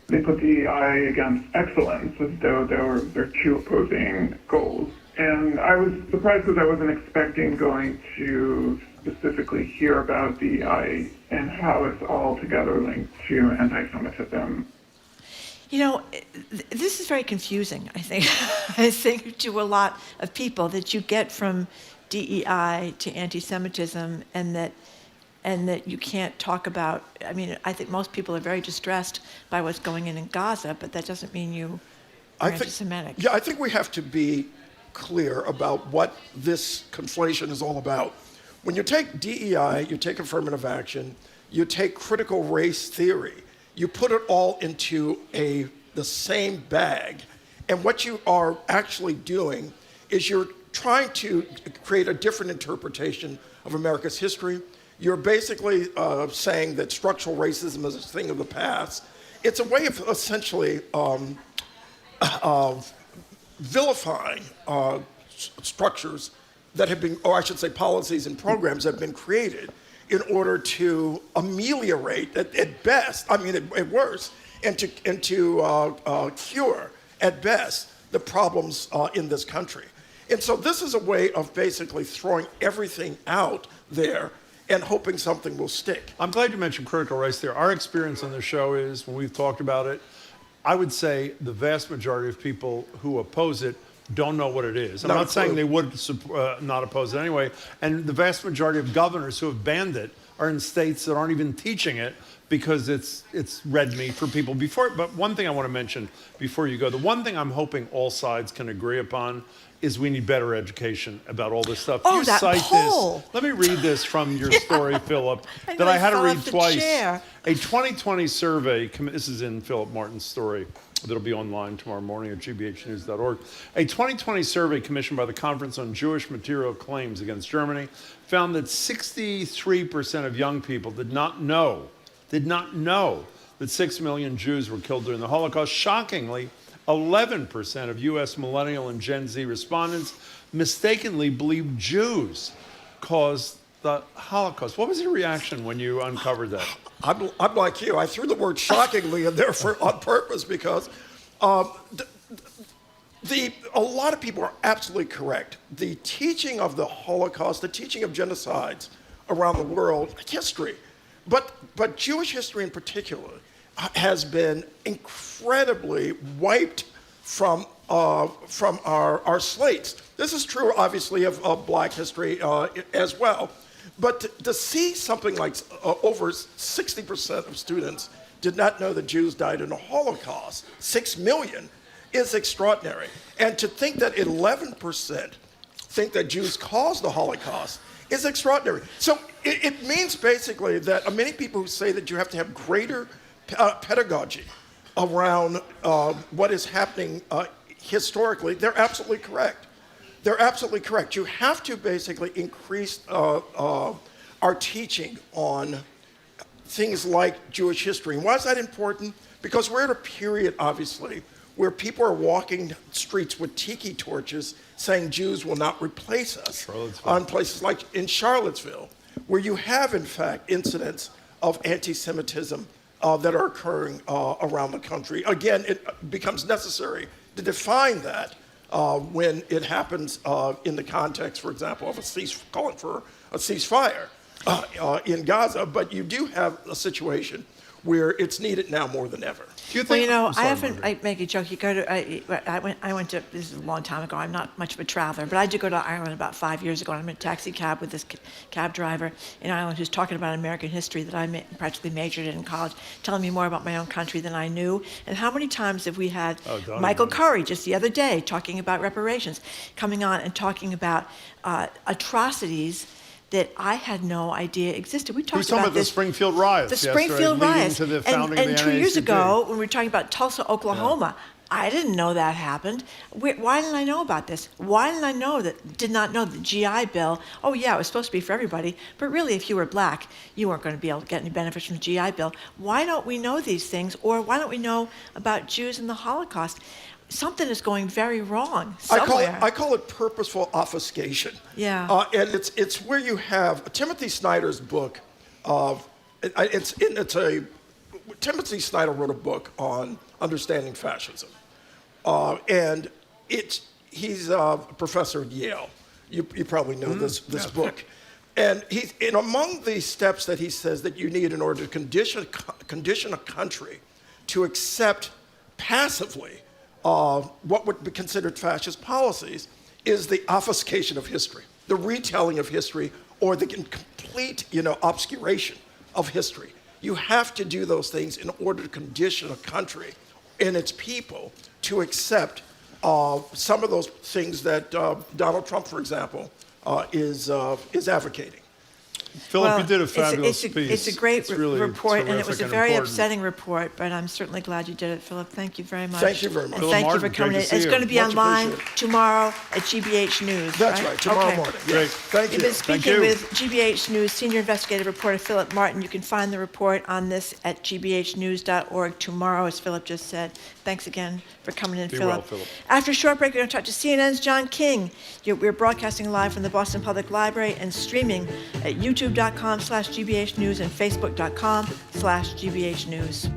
Speaker 5: They put DEI against excellence as though they're two opposing goals. And I was surprised because I wasn't expecting going to specifically hear about DEI and how it's all together linked to anti-Semitism.
Speaker 1: This is very confusing, I think. I think to a lot of people that you get from DEI to anti-Semitism, and that you can't talk about. I mean, I think most people are very distressed by what's going on in Gaza, but that doesn't mean you are anti-Semitic.
Speaker 18: Yeah, I think we have to be clear about what this conflation is all about. When you take DEI, you take affirmative action, you take critical race theory, you put it all into the same bag, and what you are actually doing is you're trying to create a different interpretation of America's history. You're basically saying that structural racism is a thing of the past. It's a way of essentially vilifying structures that have been, or I should say policies and programs that have been created in order to ameliorate, at best, I mean at worst, and to cure, at best, the problems in this country. And so this is a way of basically throwing everything out there and hoping something will stick.
Speaker 9: I'm glad you mentioned critical race theory. Our experience on the show is, when we've talked about it, I would say the vast majority of people who oppose it don't know what it is. I'm
Speaker 18: Not a
Speaker 9: not saying
Speaker 18: clue.
Speaker 9: they would not oppose it anyway. And the vast majority of governors who have banned it are in states that aren't even teaching it because it's red meat for people before. But one thing I want to mention before you go, the one thing I'm hoping all sides can agree upon is we need better education about all this stuff.
Speaker 1: Oh,
Speaker 9: you
Speaker 1: that
Speaker 9: cite
Speaker 1: poll.
Speaker 9: this. Let me read this from your story, Philip,
Speaker 1: I
Speaker 9: that I had to
Speaker 1: fell
Speaker 9: read
Speaker 1: off the
Speaker 9: twice.
Speaker 1: chair.
Speaker 9: A 2020 survey, this is in Philip Martin's story, that'll be online tomorrow morning at gbhnews.org. A 2020 survey commissioned by the Conference on Jewish Material Claims Against Germany found that 63% of young people did not know that 6 million Jews were killed during the Holocaust. Shockingly, 11% of U.S. millennial and Gen Z respondents mistakenly believed Jews caused the Holocaust. What was your reaction when you uncovered that?
Speaker 18: I'm like you. I threw the word shockingly in there on purpose because a lot of people are absolutely correct. The teaching of the Holocaust, the teaching of genocides around the world, history, but Jewish history in particular, has been incredibly wiped from our slates. This is true, obviously, of Black history as well. But to see something like over 60% of students did not know that Jews died in the Holocaust, 6 million, is extraordinary. And to think that 11% think that Jews caused the Holocaust is extraordinary. So it means basically that many people who say that you have to have greater pedagogy around what is happening historically, they're absolutely correct. They're absolutely correct. You have to basically increase our teaching on things like Jewish history. And why is that important? Because we're at a period, obviously, where people are walking streets with tiki torches saying Jews will not replace us on places like in Charlottesville, where you have, in fact, incidents of anti-Semitism that are occurring around the country. Again, it becomes necessary to define that when it happens in the context, for example, of calling for a ceasefire in Gaza. But you do have a situation where it's needed now more than ever.
Speaker 1: Well, you know, I make a joke. You go to, I went to, this is a long time ago, I'm not much of a traveler, but I did go to Ireland about 5 years ago, and I'm in a taxi cab with this cab driver in Ireland who's talking about American history that I practically majored in college, telling me more about my own country than I knew. And how many times have we had Michael Curry just the other day talking about reparations, coming on and talking about atrocities that I had no idea existed. We talked about
Speaker 9: the Springfield riots.
Speaker 1: The Springfield riots.
Speaker 9: To the founding of the
Speaker 1: 2 years
Speaker 9: NAACP.
Speaker 1: ago, when we were talking about Tulsa, Oklahoma, I didn't know that happened. Why didn't I know about this? Why didn't I did not know the GI Bill? Oh yeah, it was supposed to be for everybody, but really if you were black, you weren't going to be able to get any benefits from the GI Bill. Why don't we know these things? Or why don't we know about Jews and the Holocaust? Something is going very wrong somewhere.
Speaker 18: I call it purposeful obfuscation.
Speaker 1: Yeah.
Speaker 18: And it's where you have Timothy Snyder's book. Timothy Snyder wrote a book on understanding fascism, and he's a professor at Yale. You probably know this book. And among the steps that he says that you need in order to condition a country to accept passively what would be considered fascist policies is the obfuscation of history, the retelling of history, or the complete, obscuration of history. You have to do those things in order to condition a country and its people to accept some of those things that Donald Trump, for example, is advocating.
Speaker 9: Philip, you did a fabulous piece.
Speaker 1: It's a great
Speaker 9: really
Speaker 1: report, and it was a very
Speaker 9: important.
Speaker 1: upsetting report, but I'm certainly glad you did it, Philip. Thank you very much.
Speaker 18: Thank you very much.
Speaker 1: And thank you for coming in. It's going to be
Speaker 18: Much
Speaker 1: online
Speaker 18: appreciated.
Speaker 1: tomorrow at GBH News,
Speaker 18: That's right, tomorrow morning. Yes.
Speaker 9: Great.
Speaker 18: Thank you.
Speaker 1: You've been speaking with GBH News Senior Investigative Reporter Phillip Martin. You can find the report on this at gbhnews.org tomorrow, as Philip just said. Thanks again for coming in,
Speaker 9: Be
Speaker 1: Philip.
Speaker 9: well, Philip.
Speaker 1: After a short break, we're going to talk to CNN's John King. We're broadcasting live from the Boston Public Library and streaming at youtube.com/GBH News and facebook.com/GBH News.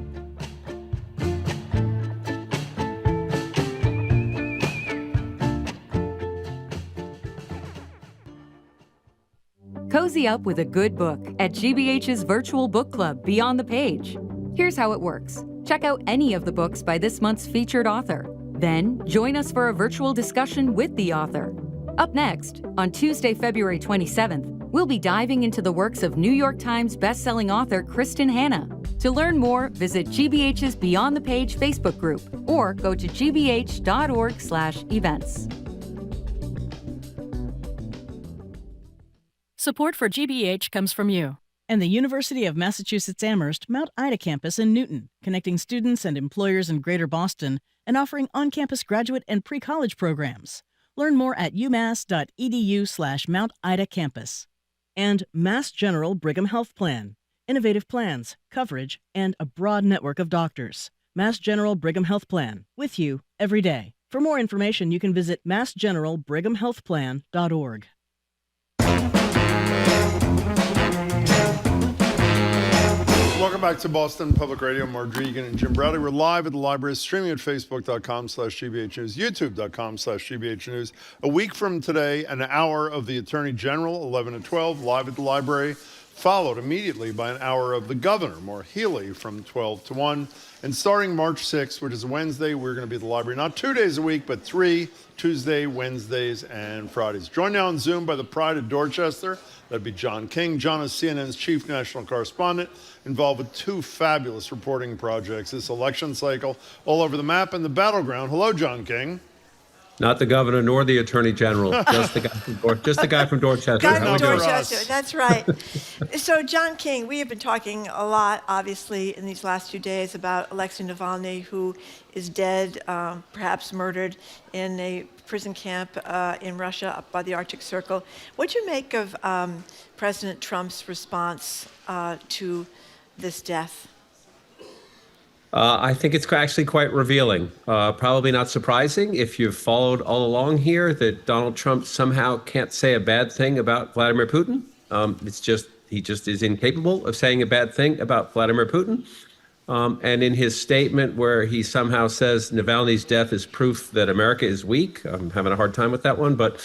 Speaker 20: Cozy up with a good book at GBH's virtual book club, Beyond the Page. Here's how it works. Check out any of the books by this month's featured author. Then, join us for a virtual discussion with the author. Up next, on Tuesday, February 27th, we'll be diving into the works of New York Times bestselling author Kristen Hanna. To learn more, visit GBH's Beyond the Page Facebook group or go to gbh.org/events.
Speaker 14: Support for GBH comes from you and the University of Massachusetts Amherst Mount Ida campus in Newton, connecting students and employers in Greater Boston and offering on-campus graduate and pre-college programs. Learn more at umass.edu/Mount Ida campus. And Mass General Brigham Health Plan. Innovative plans, coverage, and a broad network of doctors. Mass General Brigham Health Plan, with you every day. For more information, you can visit massgeneralbrighamhealthplan.org.
Speaker 9: Welcome back to Boston Public Radio. Mark Regan and Jim Bradley. We're live at the library, streaming at facebook.com/GBH News, youtube.com/GBH News. A week from today, an hour of the Attorney General, 11 to 12, live at the library, followed immediately by an hour of the Governor, Maura Healey, from 12 to 1. And starting March 6th, which is Wednesday, we're going to be at the library not 2 days a week, but 3, Tuesday, Wednesdays, and Fridays. Joined now on Zoom by the Pride of Dorchester. That'd be John King. John is CNN's chief national correspondent, involved with 2 fabulous reporting projects this election cycle, all over the map and the battleground. Hello, John King.
Speaker 4: Not the governor nor the attorney general, just the guy from Dorchester.
Speaker 1: Guy from Dorchester, that's right. So, John King, we have been talking a lot, obviously, in these last few days about Alexei Navalny, who is dead, perhaps murdered in a prison camp in Russia up by the Arctic Circle. What do you make of President Trump's response to this death?
Speaker 4: I think it's actually quite revealing. Probably not surprising if you've followed all along here that Donald Trump somehow can't say a bad thing about Vladimir Putin. He just is incapable of saying a bad thing about Vladimir Putin. And in his statement where he somehow says Navalny's death is proof that America is weak, I'm having a hard time with that one. But,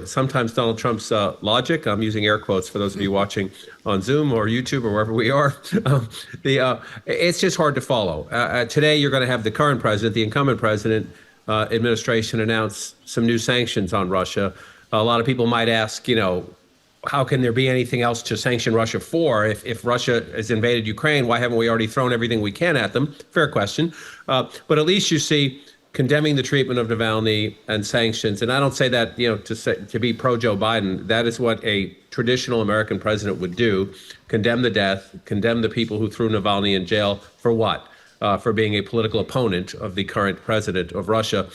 Speaker 4: sometimes Donald Trump's logic, I'm using air quotes for those of you watching on Zoom or YouTube or wherever we are, it's just hard to follow. Today, you're going to have the current president, the incumbent president administration announce some new sanctions on Russia. A lot of people might ask, how can there be anything else to sanction Russia for? If Russia has invaded Ukraine, why haven't we already thrown everything we can at them? Fair question. But at least you see condemning the treatment of Navalny and sanctions. And I don't say that, to be pro-Joe Biden. That is what a traditional American president would do. Condemn the death, condemn the people who threw Navalny in jail for what? For being a political opponent of the current president of Russia.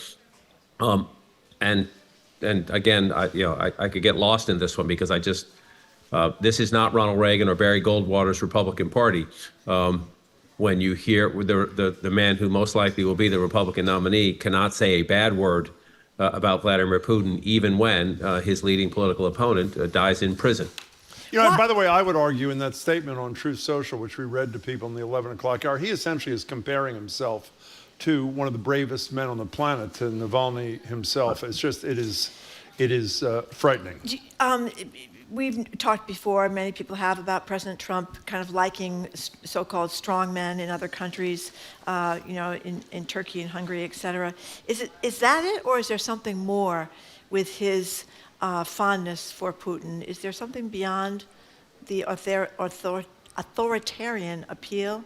Speaker 4: And again, I could get lost in this one because this is not Ronald Reagan or Barry Goldwater's Republican Party. When you hear the man who most likely will be the Republican nominee cannot say a bad word about Vladimir Putin, even when his leading political opponent dies in prison.
Speaker 9: By the way, I would argue in that statement on Truth Social, which we read to people in the 11 o'clock hour, he essentially is comparing himself to one of the bravest men on the planet, to Navalny himself. It's just, it is frightening.
Speaker 1: We've talked before, many people have, about President Trump kind of liking so-called strong men in other countries, in Turkey and Hungary, et cetera. Is that it, or is there something more with his fondness for Putin? Is there something beyond the authoritarian appeal?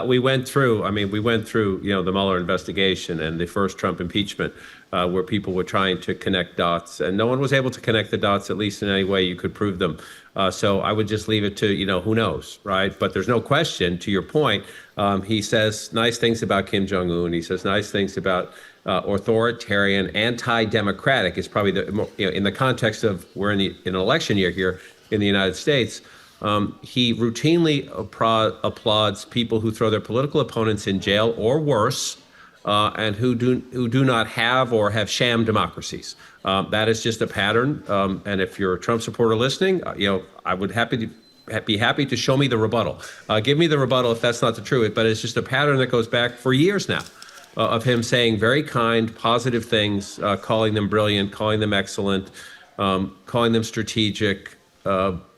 Speaker 4: We went through, the Mueller investigation and the first Trump impeachment, where people were trying to connect dots, and no one was able to connect the dots, at least in any way you could prove them. So I would just leave it to, who knows, right? But there's no question, to your point, he says nice things about Kim Jong-un. He says nice things about authoritarian, anti-democratic. Is probably in the context of we're in an election year here in the United States. He routinely applauds people who throw their political opponents in jail or worse, and who do not have or have sham democracies. That is just a pattern. And if you're a Trump supporter listening, I would be happy to show me the rebuttal. Give me the rebuttal if that's not the truth. But it's just a pattern that goes back for years now of him saying very kind, positive things, calling them brilliant, calling them excellent, calling them strategic.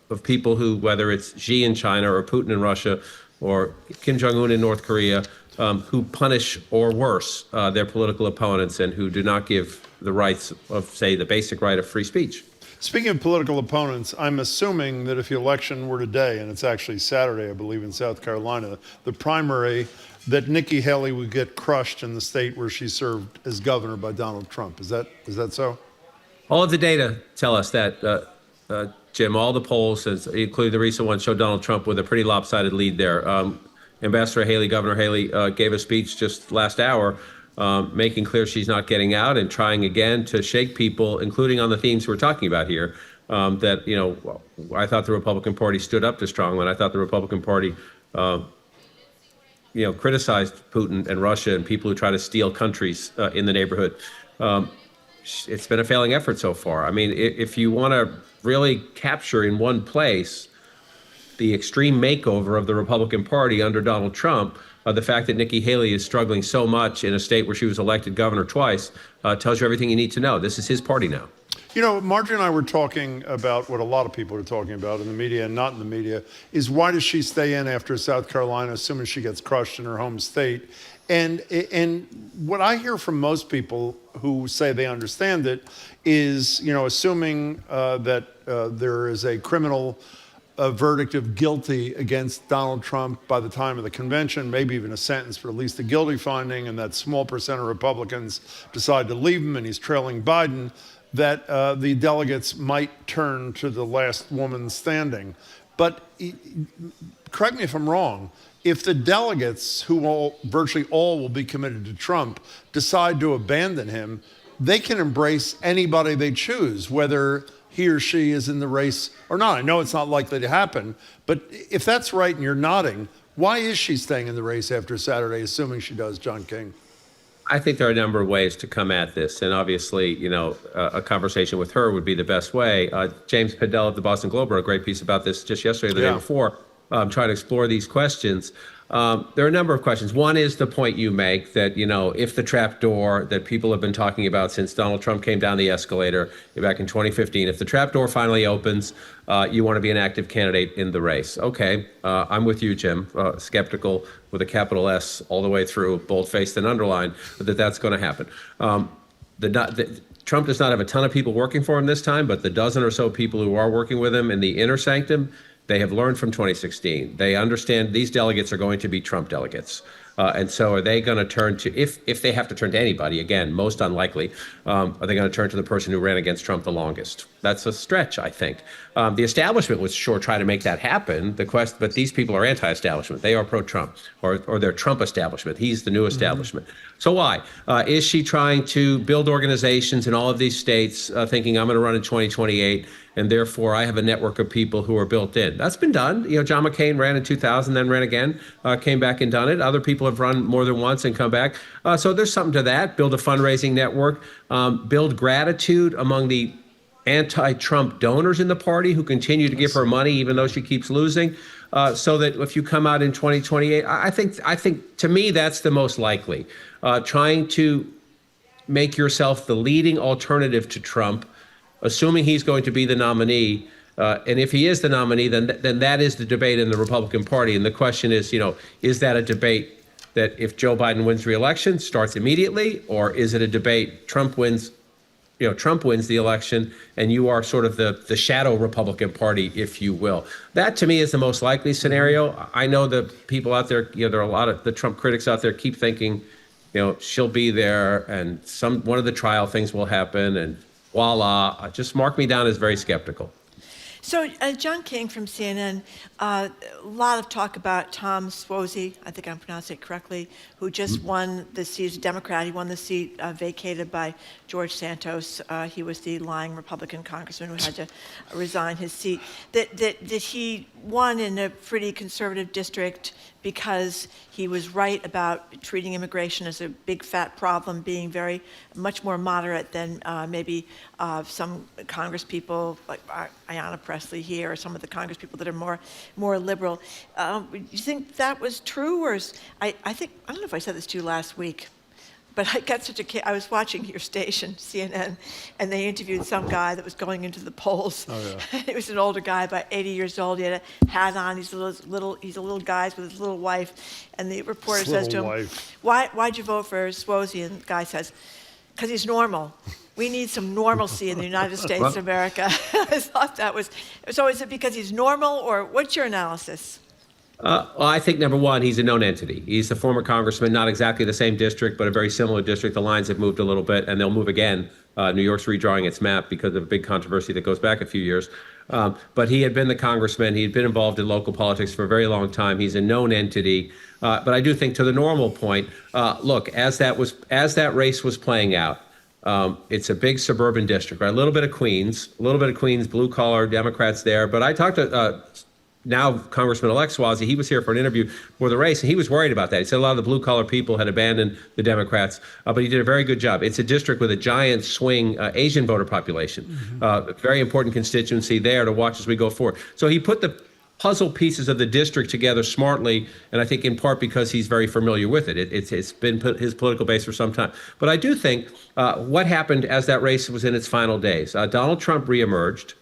Speaker 4: Of people who, whether it's Xi in China or Putin in Russia or Kim Jong-un in North Korea, who punish or worse their political opponents and who do not give the rights of, say, the basic right of free speech.
Speaker 9: Speaking of political opponents, I'm assuming that if the election were today, and it's actually Saturday, I believe, in South Carolina, the primary, that Nikki Haley would get crushed in the state where she served as governor by Donald Trump. Is that so?
Speaker 4: All of the data tell us that, Jim. All the polls, including the recent one, show Donald Trump with a pretty lopsided lead there. Ambassador Haley, Governor Haley, gave a speech just last hour making clear she's not getting out and trying again to shake people, including on the themes we're talking about here, that, you know, I thought the Republican Party stood up to strongmen. I thought the Republican Party, you know, criticized Putin and Russia and people who try to steal countries in the neighborhood. It's been a failing effort so far. I mean, if you want to really capture in one place the extreme makeover of the Republican Party under Donald Trump, the fact that Nikki Haley is struggling so much in a state where she was elected governor twice tells you everything you need to know. This is his party now.
Speaker 9: You know, Marjorie and I were talking about what a lot of people are talking about in the media and not in the media, is why does she stay in after South Carolina, assuming she gets crushed in her home state? And what I hear from most people who say they understand it is, you know, assuming that there is a criminal verdict of guilty against Donald Trump by the time of the convention, maybe even a sentence, but at least a guilty finding, and that small percent of Republicans decide to leave him and he's trailing Biden, that the delegates might turn to the last woman standing. But correct me if I'm wrong, if the delegates, who virtually all will be committed to Trump, decide to abandon him, they can embrace anybody they choose, whether he or she is in the race or not. I know it's not likely to happen, but if that's right and you're nodding, why is she staying in the race after Saturday, assuming she does, John King?
Speaker 4: I think there are a number of ways to come at this, and obviously, you know, a conversation with her would be the best way. James Pedell of the Boston Globe wrote a great piece about this just yesterday or the day before, trying to explore these questions. There are a number of questions. One is the point you make that, you know, if the trap door that people have been talking about since Donald Trump came down the escalator back in 2015, if the trap door finally opens, you want to be an active candidate in the race. Okay, I'm with you, Jim, skeptical with a capital S all the way through, bold-faced and underlined, that that's going to happen. Trump does not have a ton of people working for him this time, but the dozen or so people who are working with him in the inner sanctum, they have learned from 2016. They understand these delegates are going to be Trump delegates. And so are they going to turn to, if they have to turn to anybody, again, most unlikely, are they going to turn to the person who ran against Trump the longest? That's a stretch, I think. The establishment would sure try to make that happen. But these people are anti-establishment. They are pro-Trump, or they're Trump establishment. He's the new establishment. So why? Is she trying to build organizations in all of these states thinking I'm going to run in 2028 and therefore I have a network of people who are built in? That's been done. You know, John McCain ran in 2000, then ran again, came back and done it. Other people have run more than once and come back. So there's something to that. Build a fundraising network, build gratitude among the anti-Trump donors in the party who continue to give her money even though she keeps losing, so that if you come out in 2028, I think to me that's the most likely. Trying to make yourself the leading alternative to Trump, assuming he's going to be the nominee, and if he is the nominee, then that is the debate in the Republican Party. And the question is, you know, is that a debate that if Joe Biden wins re-election starts immediately, or is it a debate Trump wins the election and you are sort of the shadow Republican Party, if you will? That to me is the most likely scenario. I know the people out there, you know, there are a lot of the Trump critics out there keep thinking, you know, she'll be there and one of the trial things will happen and voila. Just mark me down as very skeptical.
Speaker 1: So John King from CNN, a lot of talk about Tom Suozzi, I think I'm pronouncing it correctly, who just won the seat as a Democrat. He won the seat vacated by George Santos. He was the lying Republican congressman who had to resign his seat. That he won in a pretty conservative district because he was right about treating immigration as a big fat problem, being much more moderate than maybe some Congress people like Ayanna Pressley here, or some of the Congress people that are more liberal. Do you think that was true, or I don't know if I said this to you last week, But I got I was watching your station, CNN, and they interviewed some guy that was going into the polls.
Speaker 9: Oh, yeah.
Speaker 1: It was an older guy, about 80 years old. He had a hat on. He's a little guy with his little wife. And the reporter says to him, why'd you vote for Swozy? And the guy says, because he's normal. We need some normalcy in the United States of America. I thought that was, so is it because he's normal, or what's your analysis?
Speaker 4: Well, I think, number one, he's a known entity. He's the former congressman, not exactly the same district, but a very similar district. The lines have moved a little bit, and they'll move again. New York's redrawing its map because of a big controversy that goes back a few years. But he had been the congressman. He had been involved in local politics for a very long time. He's a known entity. But I do think, to the normal point, look, as that race was playing out, it's a big suburban district, right? A little bit of Queens, blue-collar Democrats there. But I talked to now Congressman-elect Swazi. He was here for an interview for the race, and he was worried about that. He said a lot of the blue-collar people had abandoned the Democrats, but he did a very good job. It's a district with a giant swing Asian voter population, a very important constituency there to watch as we go forward. So he put the puzzle pieces of the district together smartly, and I think in part because he's very familiar with it. It's been his political base for some time. But I do think what happened as that race was in its final days, Donald Trump reemerged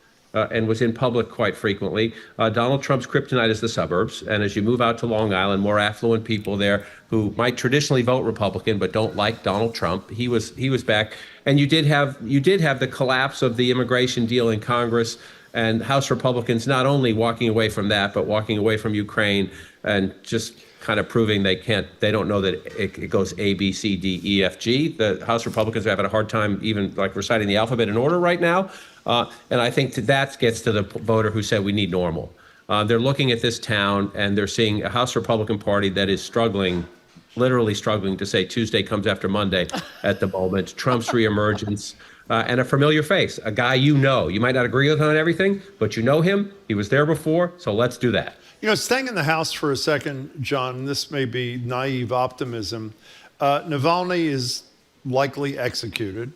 Speaker 4: and was in public quite frequently. Donald Trump's kryptonite is the suburbs, and as you move out to Long Island, more affluent people there who might traditionally vote Republican but don't like Donald Trump, he was back. And you did have the collapse of the immigration deal in Congress, and House Republicans not only walking away from that, but walking away from Ukraine and just kind of proving they don't know that it goes A, B, C, D, E, F, G. The House Republicans are having a hard time even like reciting the alphabet in order right now. And I think that gets to the voter who said we need normal. They're looking at this town and they're seeing a House Republican Party that is literally struggling to say Tuesday comes after Monday at the moment. Trump's reemergence. And a familiar face, a guy you know. You might not agree with him on everything, but you know him. He was there before, so let's do that.
Speaker 9: You know, staying in the House for a second, John, this may be naive optimism. Navalny is likely executed,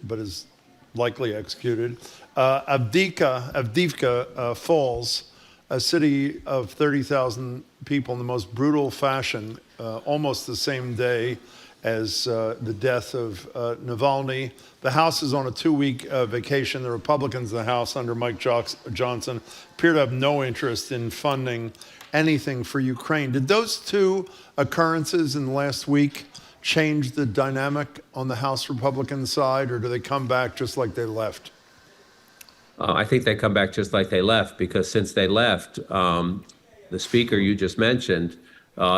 Speaker 9: Avdiivka Falls, a city of 30,000 people, in the most brutal fashion, almost the same day as the death of Navalny. The House is on a 2-week vacation. The Republicans in the House under Mike Johnson appear to have no interest in funding anything for Ukraine. Did those two occurrences in the last week change the dynamic on the House Republican side, or do they come back just like they left?
Speaker 4: I think they come back just like they left, because since they left, the speaker you just mentioned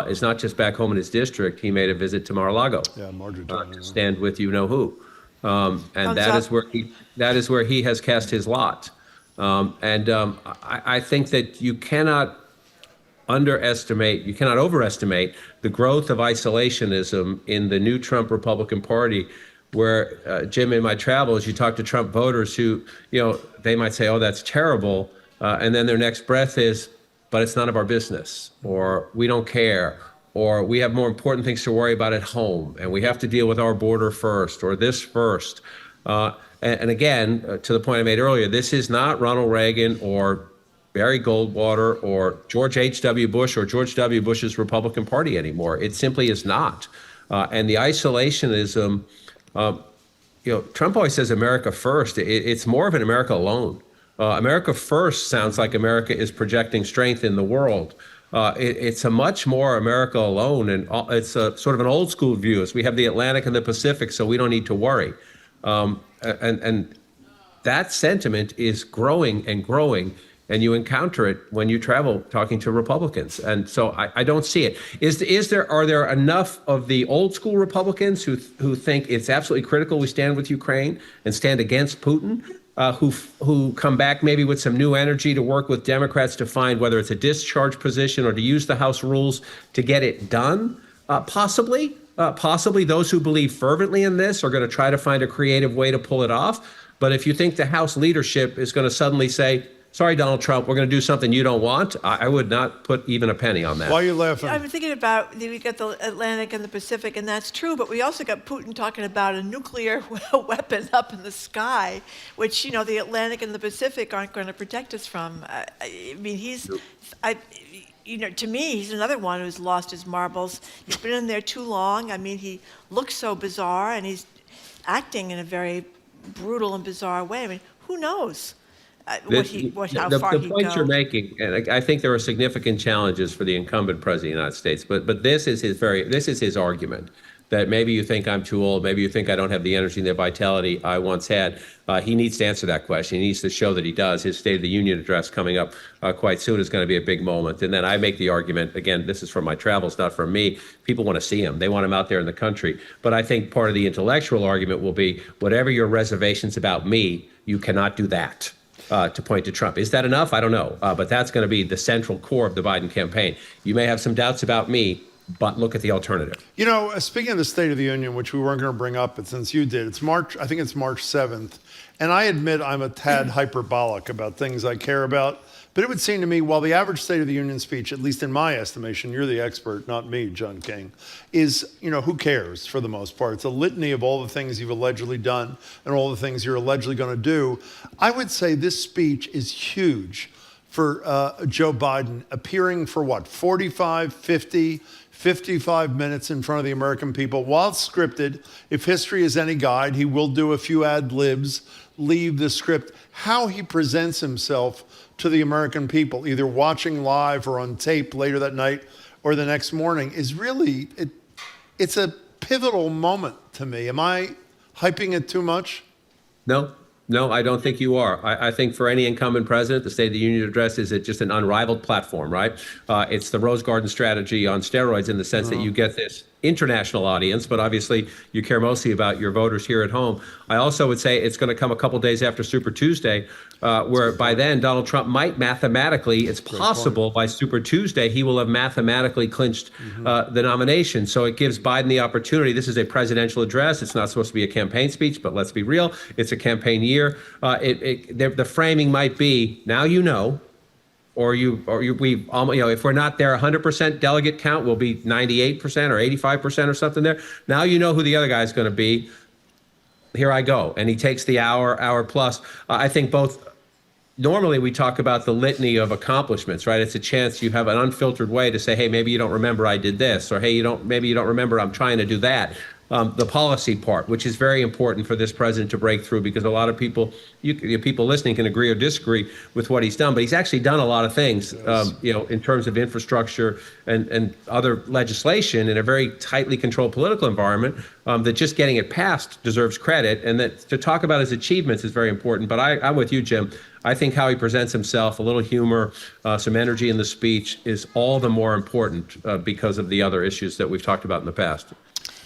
Speaker 4: is not just back home in his district. He made a visit to Mar-a-Lago to stand with you-know-who. And that is where he has cast his lot. I think that you cannot overestimate the growth of isolationism in the new Trump Republican Party, where, Jim, in my travels, you talk to Trump voters who, they might say, oh, that's terrible. And then their next breath is, but it's none of our business, or we don't care, or we have more important things to worry about at home, and we have to deal with our border first, or this first. And again, to the point I made earlier, this is not Ronald Reagan or Barry Goldwater or George H.W. Bush or George W. Bush's Republican Party anymore. It simply is not. And the isolationism, Trump always says America first. It's more of an America alone. America first sounds like America is projecting strength in the world. It's a much more America alone, and it's a sort of an old school view, as we have the Atlantic and the Pacific, so we don't need to worry. And that sentiment is growing and growing, and you encounter it when you travel talking to Republicans. And so I don't see it. Are there enough of the old school Republicans who think it's absolutely critical we stand with Ukraine and stand against Putin? Who come back maybe with some new energy to work with Democrats to find whether it's a discharge position or to use the House rules to get it done? Possibly. Possibly those who believe fervently in this are going to try to find a creative way to pull it off. But if you think the House leadership is going to suddenly say, sorry, Donald Trump, we're going to do something you don't want, I would not put even a penny on that.
Speaker 9: Why are you laughing?
Speaker 1: I'm thinking about, we got the Atlantic and the Pacific, and that's true, but we also got Putin talking about a nuclear weapon up in the sky, which, the Atlantic and the Pacific aren't going to protect us from. to me, he's another one who's lost his marbles. He's been in there too long. I mean, he looks so bizarre, and he's acting in a very brutal and bizarre way. I mean, who knows how far he'd go.
Speaker 4: The point you're making, and I think there are significant challenges for the incumbent president of the United States, but this is his argument. That maybe you think I'm too old, maybe you think I don't have the energy and the vitality I once had. He needs to answer that question. He needs to show that he does. His State of the Union address coming up quite soon is going to be a big moment. And then I make the argument, again, this is from my travels, not from me. People want to see him. They want him out there in the country. But I think part of the intellectual argument will be, whatever your reservations about me, you cannot do that. To point to Trump. Is that enough? I don't know. But that's going to be the central core of the Biden campaign. You may have some doubts about me, but look at the alternative.
Speaker 9: Speaking of the State of the Union, which we weren't going to bring up, but since you did, it's March 7th. And I admit I'm a tad hyperbolic about things I care about. But it would seem to me, while the average State of the Union speech, at least in my estimation, you're the expert, not me, John King, is, who cares for the most part? It's a litany of all the things you've allegedly done and all the things you're allegedly going to do. I would say this speech is huge for Joe Biden, appearing for 45, 50, 55 minutes in front of the American people. While scripted, if history is any guide, he will do a few ad libs, leave the script. How he presents himself to the American people, either watching live or on tape later that night or the next morning, is really, it's a pivotal moment to me. Am I hyping it too much?
Speaker 4: No, I don't think you are. I think for any incumbent president, the State of the Union address is just an unrivaled platform, right? It's the Rose Garden strategy on steroids in the sense that you get this international audience, but obviously you care mostly about your voters here at home. I also would say it's going to come a couple days after Super Tuesday, where by then Donald Trump might mathematically, it's possible by Super Tuesday, he will have mathematically clinched the nomination. So it gives Biden the opportunity. This is a presidential address. It's not supposed to be a campaign speech, but let's be real. It's a campaign year. The framing might be, now you know, if we're not there 100% delegate count, we'll be 98% or 85% or something there. Now you know who the other guy's going to be. Here I go. And he takes the hour plus. I think normally we talk about the litany of accomplishments, right? It's a chance, you have an unfiltered way to say, hey, maybe you don't remember I did this, or hey, maybe you don't remember I'm trying to do that. The policy part, which is very important for this president to break through, because a lot of people, people listening can agree or disagree with what he's done, but he's actually done a lot of things, in terms of infrastructure and other legislation in a very tightly controlled political environment, that just getting it passed deserves credit, and that to talk about his achievements is very important. But I'm with you, Jim. I think how he presents himself, a little humor, some energy in the speech is all the more important because of the other issues that we've talked about in the past.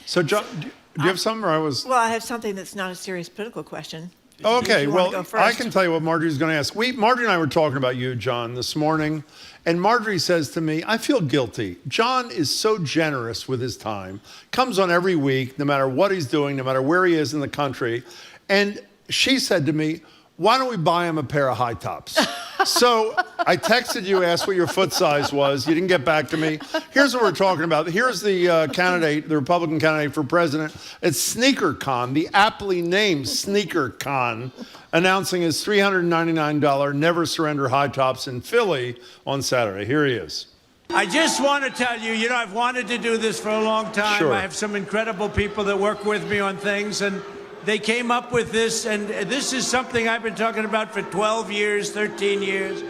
Speaker 9: So, John, do you have something, or I was?
Speaker 1: Well, I have something that's not a serious political question.
Speaker 9: Okay, well, I can tell you what Marjorie's going to ask. Marjorie and I were talking about you, John, this morning, and Marjorie says to me, I feel guilty. John is so generous with his time, comes on every week, no matter what he's doing, no matter where he is in the country, and she said to me, why don't we buy him a pair of high tops? So I texted you, asked what your foot size was. You didn't get back to me. Here's what we're talking about. Here's the candidate, the Republican candidate for president. It's SneakerCon, the aptly named SneakerCon, announcing his $399 Never Surrender high tops in Philly on Saturday. Here he is.
Speaker 21: I just want to tell you, I've wanted to do this for a long time.
Speaker 9: Sure.
Speaker 21: I have some incredible people that work with me on things, and they came up with this, and this is something I've been talking about for 12 years, 13 years,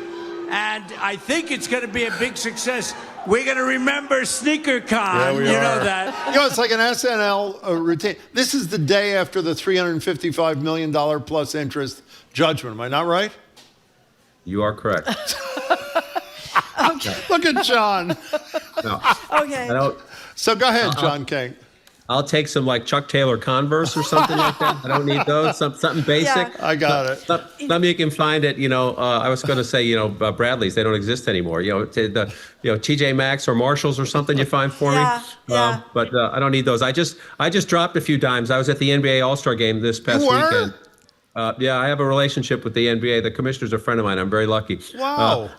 Speaker 21: and I think it's going to be a big success. We're going to remember SneakerCon.
Speaker 9: Yeah, we are.
Speaker 21: Know that.
Speaker 9: It's like an SNL routine. This is the day after the $355 million plus interest judgment. Am I not right?
Speaker 4: You are correct.
Speaker 1: Okay.
Speaker 9: Look at John.
Speaker 4: No.
Speaker 1: Okay.
Speaker 9: So go ahead, John King.
Speaker 4: I'll take some like Chuck Taylor Converse or something like that. I don't need those. Something basic.
Speaker 1: Yeah.
Speaker 9: I got it.
Speaker 4: Something you can find at, I was going to say, Bradley's. They don't exist anymore. TJ Maxx or Marshalls or something you find for me.
Speaker 1: Yeah.
Speaker 4: But I don't need those. I just dropped a few dimes. I was at the NBA All-Star game this past weekend. I have a relationship with the NBA. The commissioner's a friend of mine. I'm very lucky.
Speaker 9: Wow.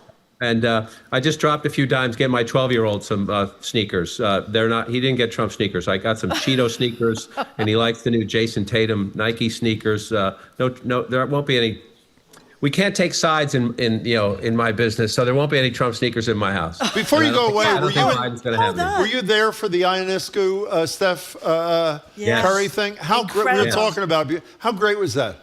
Speaker 4: And I just dropped a few dimes, getting my 12-year-old some sneakers. He didn't get Trump sneakers. I got some Cheeto sneakers, and he likes the new Jason Tatum Nike sneakers. No, there won't be any. we can't take sides in my business, so there won't be any Trump sneakers in my house.
Speaker 9: Before you go away,
Speaker 4: were
Speaker 9: you there for the Ionescu Steph Curry thing? We were talking about it. How great was that?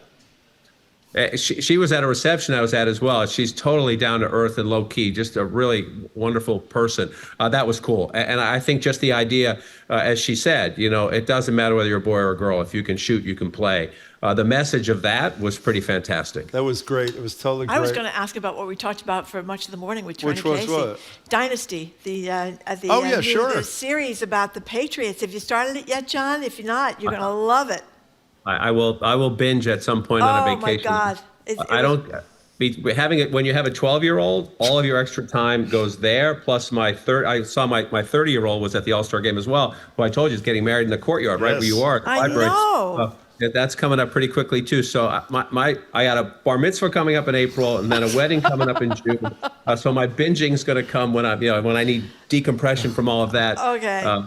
Speaker 4: She was at a reception I was at as well. She's totally down to earth and low key, just a really wonderful person. That was cool. And I think just the idea, as she said, it doesn't matter whether you're a boy or a girl. If you can shoot, you can play. The message of that was pretty fantastic.
Speaker 9: That was great. It was totally great.
Speaker 1: I was going to ask about what we talked about for much of the morning with Trenni
Speaker 9: Which was
Speaker 1: Casey.
Speaker 9: what?
Speaker 1: Dynasty, the
Speaker 9: sure.
Speaker 1: series about the Patriots. Have you started it yet, John? If you're not, you're going to love it.
Speaker 4: I will binge at some point on a vacation.
Speaker 1: Oh my God!
Speaker 4: I don't. Having it when you have a 12-year-old, all of your extra time goes there. Plus, I saw my 30-year-old was at the All-Star game as well. Who I told you is getting married in the courtyard right where you are. At the library.
Speaker 1: know.
Speaker 4: That's coming up pretty quickly too. So I got a bar mitzvah coming up in April, and then a wedding coming up in June. So my binging is going to come when when I need decompression from all of that.
Speaker 1: Okay.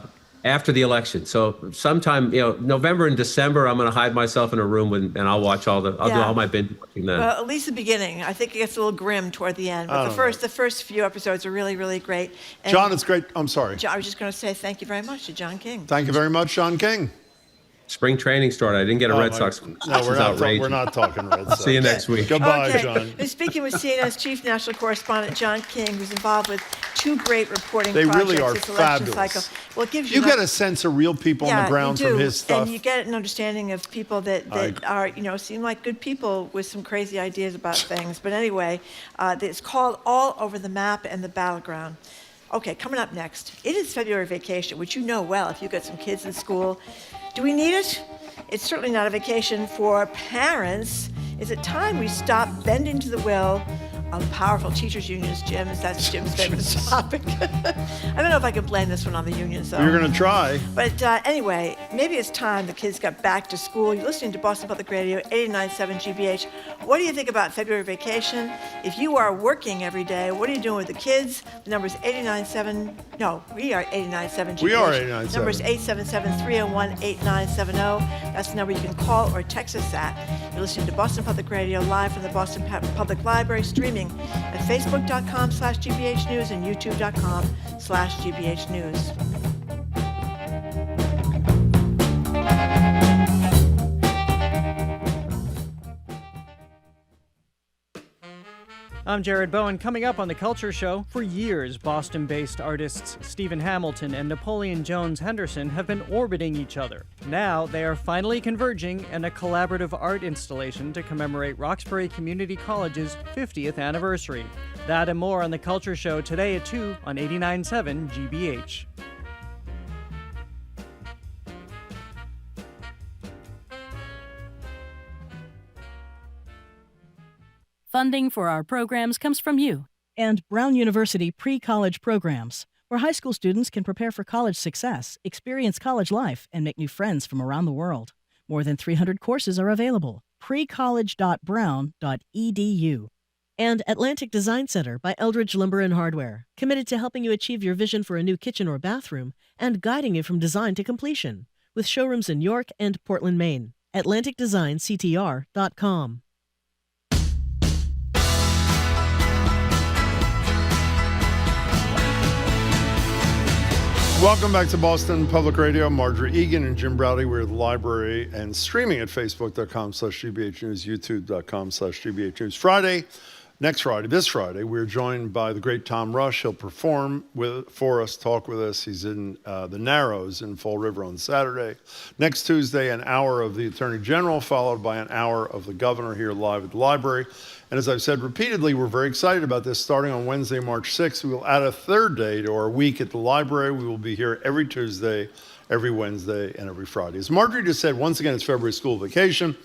Speaker 4: After the election. So sometime, November and December, I'm going to hide myself in a room and I'll watch I'll do all my binge watching then.
Speaker 1: Well, at least the beginning. I think it gets a little grim toward the end. But the first few episodes are really, really great. And
Speaker 9: John, it's great. I'm sorry.
Speaker 1: I was just going to say thank you very much to John King.
Speaker 9: Thank you very much, John King.
Speaker 4: Spring training started. I didn't get a Red Sox.
Speaker 9: No, we're not talking Red Sox.
Speaker 4: See you next week.
Speaker 9: Goodbye, John.
Speaker 1: We're speaking with CNN's chief national correspondent, John King, who's involved with two great reporting
Speaker 9: projects. They really are
Speaker 1: this election
Speaker 9: fabulous.
Speaker 1: cycle. Well, it gives
Speaker 9: you get a sense of real people on the ground from his stuff.
Speaker 1: And you get an understanding of people that are, seem like good people with some crazy ideas about things. But anyway, it's called All Over the Map and the Battleground. Okay, coming up next, it is February vacation, which you know well if you've got some kids in school. Do we need it? It's certainly not a vacation for parents. Is it time we stop bending to the will of powerful teachers' unions, Jim's? That's Jim's favorite topic. I don't know if I can blame this one on the unions, though.
Speaker 9: You're going to try.
Speaker 1: But anyway, maybe it's time the kids got back to school. You're listening to Boston Public Radio, 89.7 GBH. What do you think about February vacation? If you are working every day, what are you doing with the kids? The number is 89.7. No, we are 89.7 GBH.
Speaker 9: We are 89.7.
Speaker 1: The number is 877-301-8970. That's the number you can call or text us at. You're listening to Boston Public Radio live from the Boston Public Library, streaming at facebook.com/GBH News and youtube.com/GBH News.
Speaker 6: I'm Jared Bowen. Coming up on The Culture Show, for years, Boston-based artists Stephen Hamilton and Napoleon Jones Henderson have been orbiting each other. Now, they are finally converging in a collaborative art installation to commemorate Roxbury Community College's 50th anniversary. That and more on The Culture Show today at 2 on 89.7 GBH.
Speaker 14: Funding for our programs comes from you and Brown University pre-college programs, where high school students can prepare for college success, experience college life, and make new friends from around the world. More than 300 courses are available. precollege.brown.edu. And Atlantic Design Center by Eldridge Lumber and Hardware, committed to helping you achieve your vision for a new kitchen or bathroom and guiding you from design to completion, with showrooms in York and Portland, Maine. AtlanticDesignCTR.com.
Speaker 9: Welcome back to Boston Public Radio. Marjorie Egan and Jim Browdy. We're at the library and streaming at facebook.com/GBH News, youtube.com/GBH News. This Friday, we're joined by the great Tom Rush. He'll perform for us, talk with us. He's in the Narrows in Fall River on Saturday. Next Tuesday, an hour of the Attorney General, followed by an hour of the Governor here live at the library. And as I've said repeatedly, we're very excited about this. Starting on Wednesday, March 6th, we will add a third day to our week at the library. We will be here every Tuesday, every Wednesday, and every Friday. As Marjorie just said, once again, it's February school vacation,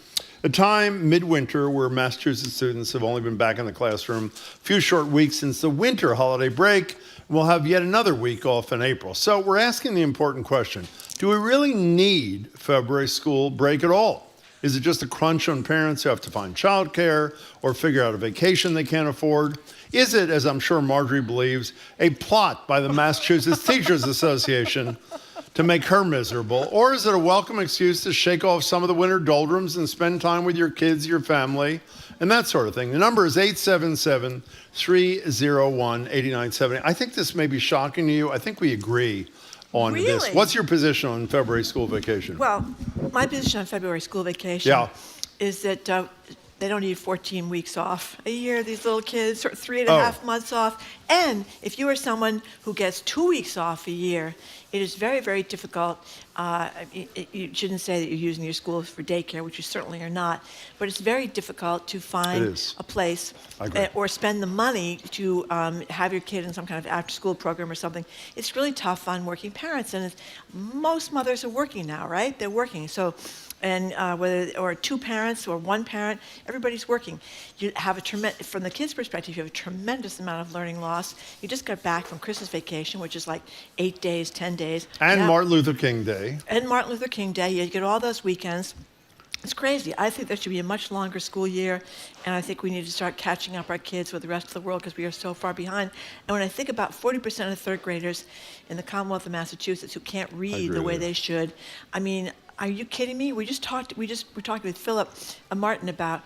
Speaker 9: a time midwinter where Massachusetts students have only been back in the classroom a few short weeks since the winter holiday break. We'll have yet another week off in April. So we're asking the important question, do we really need February school break at all? Is it just a crunch on parents who have to find childcare or figure out a vacation they can't afford? Is it, as I'm sure Marjorie believes, a plot by the Massachusetts Teachers Association to make her miserable? Or is it a welcome excuse to shake off some of the winter doldrums and spend time with your kids, your family, and that sort of thing. The number is 877-301-8970. I think this may be shocking to you. I think we agree on this.
Speaker 1: Really?
Speaker 9: What's your position on February school vacation?
Speaker 1: Well, my position on February school vacation is that they don't need 14 weeks off a year, these little kids, or 3.5 months off. And if you are someone who gets 2 weeks off a year, it is very, very difficult. You shouldn't say that you're using your schools for daycare, which you certainly are not, but it's very difficult to find a place or spend the money to have your kid in some kind of after-school program or something. It's really tough on working parents, and most mothers are working now, right? They're working, so. And or two parents or one parent, everybody's working. You have from the kids' perspective, you have a tremendous amount of learning loss. You just got back from Christmas vacation, which is like 8 days, 10 days.
Speaker 9: And Martin Luther King Day.
Speaker 1: And Martin Luther King Day. You get all those weekends. It's crazy. I think there should be a much longer school year, and I think we need to start catching up our kids with the rest of the world because we are so far behind. And when I think about 40% of third graders in the Commonwealth of Massachusetts who can't read the way they should, I mean, are you kidding me? We're talking with Phillip Martin about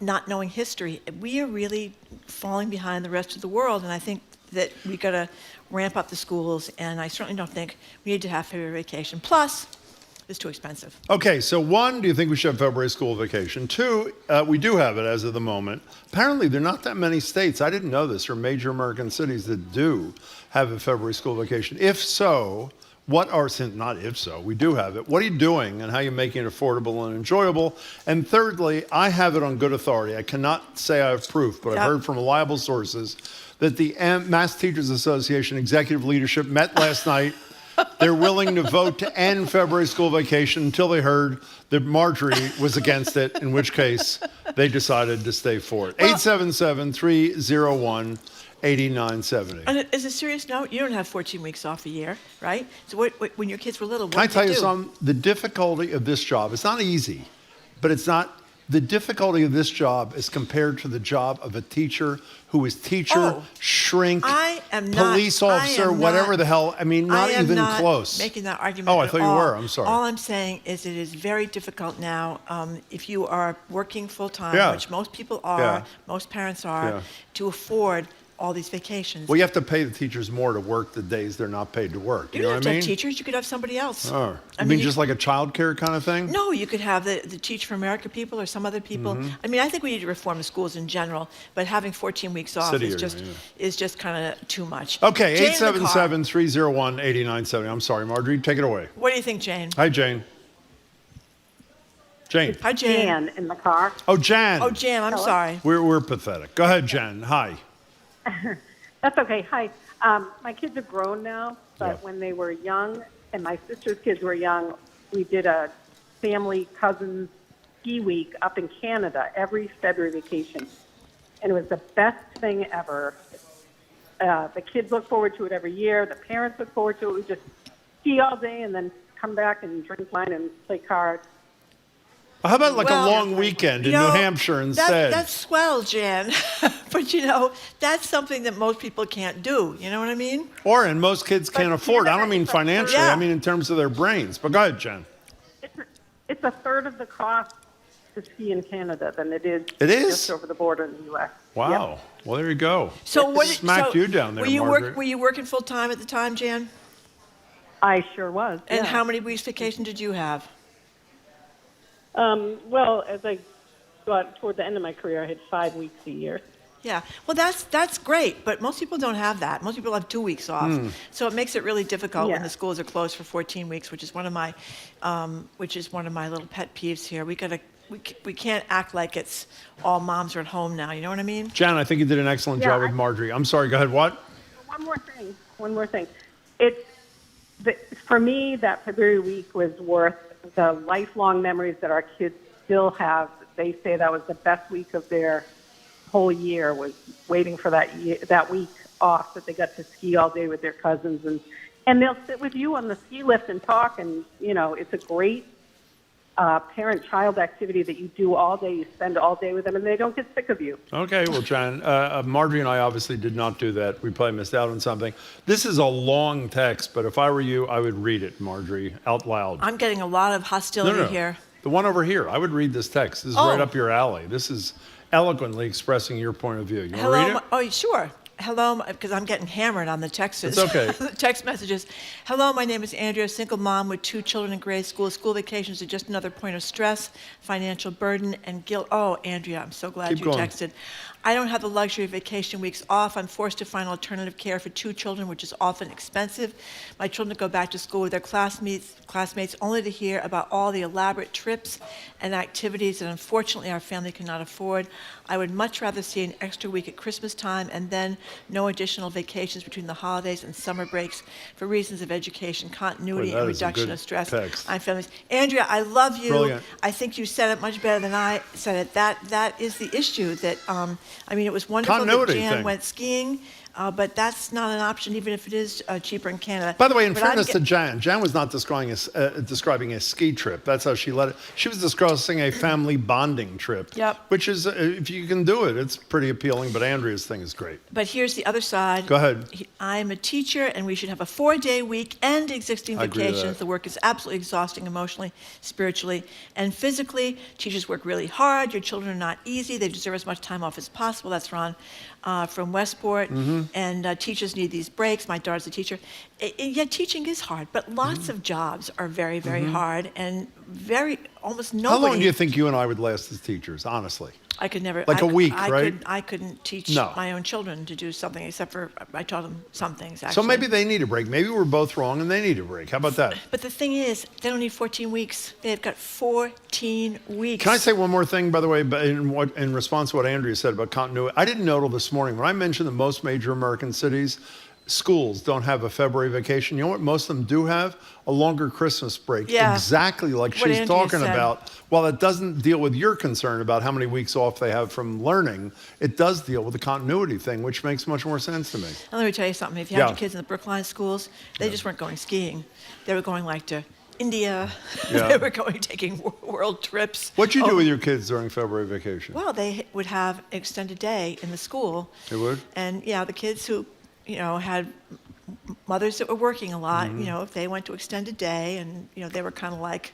Speaker 1: not knowing history. We are really falling behind the rest of the world, and I think that we got to ramp up the schools, and I certainly don't think we need to have February vacation. Plus, it's too expensive.
Speaker 9: Okay, so one, do you think we should have February school vacation? Two, we do have it as of the moment. Apparently, there are not that many states, I didn't know this, or major American cities that do have a February school vacation. If so, we do have it. What are you doing and how are you making it affordable and enjoyable? And thirdly, I have it on good authority. I cannot say I have proof, but I've heard from reliable sources that the Mass Teachers Association executive leadership met last night. They're willing to vote to end February school vacation until they heard that Marjorie was against it, in which case they decided to stay for it. 877-301-8970.
Speaker 1: And as a serious note, you don't have 14 weeks off a year, right? So when your kids were little, what
Speaker 9: Can I
Speaker 1: did
Speaker 9: tell
Speaker 1: you
Speaker 9: you
Speaker 1: do?
Speaker 9: something? The difficulty of this job, it's not easy, but it's not. The difficulty of this job is compared to the job of a teacher who is shrink, police officer, whatever the hell. I mean, not even close.
Speaker 1: Making that argument.
Speaker 9: Oh, I thought you were. I'm sorry.
Speaker 1: All I'm saying is it is very difficult now if you are working full time, which most people are, most parents are, to afford all these vacations.
Speaker 9: Well, you have to pay the teachers more to work the days they're not paid to work. You know what I mean?
Speaker 1: You don't have teachers. You could have somebody else.
Speaker 9: Oh, you mean just like a child care kind of thing?
Speaker 1: No, you could have the Teach for America people or some other people. I mean, I think we need to reform the schools in general, but having 14 weeks off is just kind of too much.
Speaker 9: Okay, 877-301-8970. I'm sorry, Marjorie, take it away.
Speaker 1: What do you think, Jane?
Speaker 9: Hi, Jane. Jane.
Speaker 1: Hi, Jane.
Speaker 8: Jan in the car.
Speaker 9: Oh, Jan.
Speaker 1: Oh, Jan, I'm sorry.
Speaker 9: We're pathetic. Go ahead, Jan. Hi.
Speaker 8: That's okay. Hi. My kids are grown now, but when they were young and my sister's kids were young, we did a family cousins ski week up in Canada every February vacation. And it was the best thing ever. The kids look forward to it every year. The parents look forward to it. We just ski all day and then come back and drink wine and play cards.
Speaker 9: How about a long weekend in New Hampshire instead?
Speaker 1: That's swell, Jan. But, that's something that most people can't do. You know what I mean?
Speaker 9: And most kids can't afford. I don't mean financially. I mean in terms of their brains. But go ahead, Jen.
Speaker 8: It's a third of the cost to ski in Canada than it is just over the border in the U.S.
Speaker 9: Wow.
Speaker 8: Yep.
Speaker 9: Well, there you go.
Speaker 1: So
Speaker 9: Smacked you down there, Margaret.
Speaker 1: Were you working full time at the time, Jan?
Speaker 8: I sure was.
Speaker 1: And how many weeks vacation did you have?
Speaker 8: Well, as I got toward the end of my career, I had 5 weeks a year.
Speaker 1: Yeah, well, that's great, but most people don't have that. Most people have 2 weeks off, so it makes it really difficult when the schools are closed for 14 weeks, which is one of my little pet peeves here. We can't act like it's all moms are at home now. You know what I mean?
Speaker 9: Jan, I think you did an excellent job with Marjorie. I'm sorry. Go ahead. What?
Speaker 8: One more thing. For me, that February week was worth the lifelong memories that our kids still have. They say that was the best week of their whole year, was waiting for that week off that they got to ski all day with their cousins, and they'll sit with you on the ski lift and talk, and it's a great parent-child activity that you do all day. You spend all day with them, and they don't get sick of you.
Speaker 9: Okay, well, Jan, Marjorie and I obviously did not do that. We probably missed out on something. This is a long text, but if I were you, I would read it, Marjorie, out loud.
Speaker 1: I'm getting a lot of hostility here.
Speaker 9: The one over here. I would read this text. This is right up your alley. This is eloquently expressing your point of view. You want to
Speaker 1: Hello.
Speaker 9: read it?
Speaker 1: Oh, sure. Hello, because I'm getting hammered on the texts.
Speaker 9: It's okay.
Speaker 1: The text messages. Hello, my name is Andrea, single mom with 2 children in grade school. School vacations are just another point of stress, financial burden, and guilt. Oh, Andrea, I'm so glad
Speaker 9: Keep
Speaker 1: you
Speaker 9: going.
Speaker 1: texted. I don't have the luxury of vacation weeks off. I'm forced to find alternative care for 2 children, which is often expensive. My children go back to school with their classmates only to hear about all the elaborate trips and activities that unfortunately our family cannot afford. I would much rather see an extra week at Christmas time and then no additional vacations between the holidays and summer breaks for reasons of education, continuity,
Speaker 9: Boy, that
Speaker 1: and
Speaker 9: is a
Speaker 1: reduction
Speaker 9: good
Speaker 1: of stress
Speaker 9: text.
Speaker 1: on families. Andrea, I love you.
Speaker 9: Brilliant.
Speaker 1: I think you said it much better than I said it. That is the issue. That I mean, it was wonderful
Speaker 9: Continuity
Speaker 1: that Jan
Speaker 9: thing.
Speaker 1: went skiing, but that's not an option, even if it is cheaper in Canada.
Speaker 9: By the way, in
Speaker 1: But
Speaker 9: fairness to Jan was not describing a ski trip. That's how she let it. She was discussing a family bonding trip.
Speaker 1: Yep.
Speaker 9: Which is, if you can do it, it's pretty appealing. But Andrea's thing is great.
Speaker 1: But here's the other side.
Speaker 9: Go ahead.
Speaker 1: I'm a teacher, and we should have a 4-day week and existing
Speaker 9: I agree with
Speaker 1: vacations.
Speaker 9: that.
Speaker 1: The work is absolutely exhausting emotionally, spiritually, and physically. Teachers work really hard. Your children are not easy. They deserve as much time off as possible. That's Ron from Westport.
Speaker 9: Mm-hmm.
Speaker 1: And teachers need these breaks. My daughter's a teacher. Yet teaching is hard, but lots of jobs are very, very hard, and almost nobody.
Speaker 9: How long do you think you and I would last as teachers, honestly?
Speaker 1: I could never.
Speaker 9: Like a week, right?
Speaker 1: I couldn't teach
Speaker 9: No.
Speaker 1: my own children to do something, except for I taught them some things, actually.
Speaker 9: So maybe they need a break. Maybe we're both wrong and they need a break. How about that?
Speaker 1: But the thing is, they don't need 14 weeks. They've got 14 weeks.
Speaker 9: Can I say one more thing, by the way, in response to what Andrea said about continuity? I didn't know till this morning. When I mentioned that most major American cities, schools don't have a February vacation, you know what most of them do have? A longer Christmas break.
Speaker 1: Yeah.
Speaker 9: Exactly like
Speaker 1: What
Speaker 9: she's
Speaker 1: Andrea
Speaker 9: talking
Speaker 1: said.
Speaker 9: about. While it doesn't deal with your concern about how many weeks off they have from learning, it does deal with the continuity thing, which makes much more sense to me.
Speaker 1: And let me tell you something. If you had
Speaker 9: Yeah.
Speaker 1: your kids in the Brookline schools, they just weren't going skiing. They were going like to India.
Speaker 9: Yeah.
Speaker 1: They were going taking world trips.
Speaker 9: What'd you do with your kids during February vacation?
Speaker 1: Well, they would have an extended day in the school.
Speaker 9: They would?
Speaker 1: And yeah, the kids who, had mothers that were working a lot,
Speaker 9: Mm-hmm.
Speaker 1: if they went to extended day and, they were kind of like,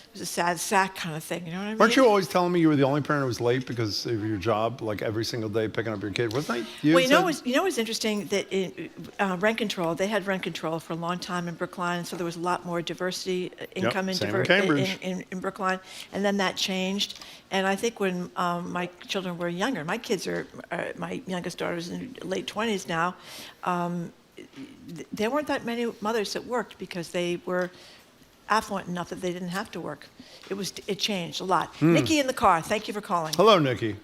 Speaker 1: it was a sad sack kind of thing, you know what I mean?
Speaker 9: Weren't you always telling me you were the only parent who was late because of your job, like every single day picking up your kid? Wasn't that you?
Speaker 1: Well, you know what's interesting that rent control. They had rent control for a long time in Brookline, and so there was a lot more diversity, income
Speaker 9: same in Cambridge.
Speaker 1: in Brookline, and then that changed. And I think when my children were younger, my kids are my youngest daughter's in late 20s now. There weren't that many mothers that worked because they were affluent enough that they didn't have to work. It changed a lot. Nikki in the car, thank you for calling.
Speaker 9: Hello, Nikki.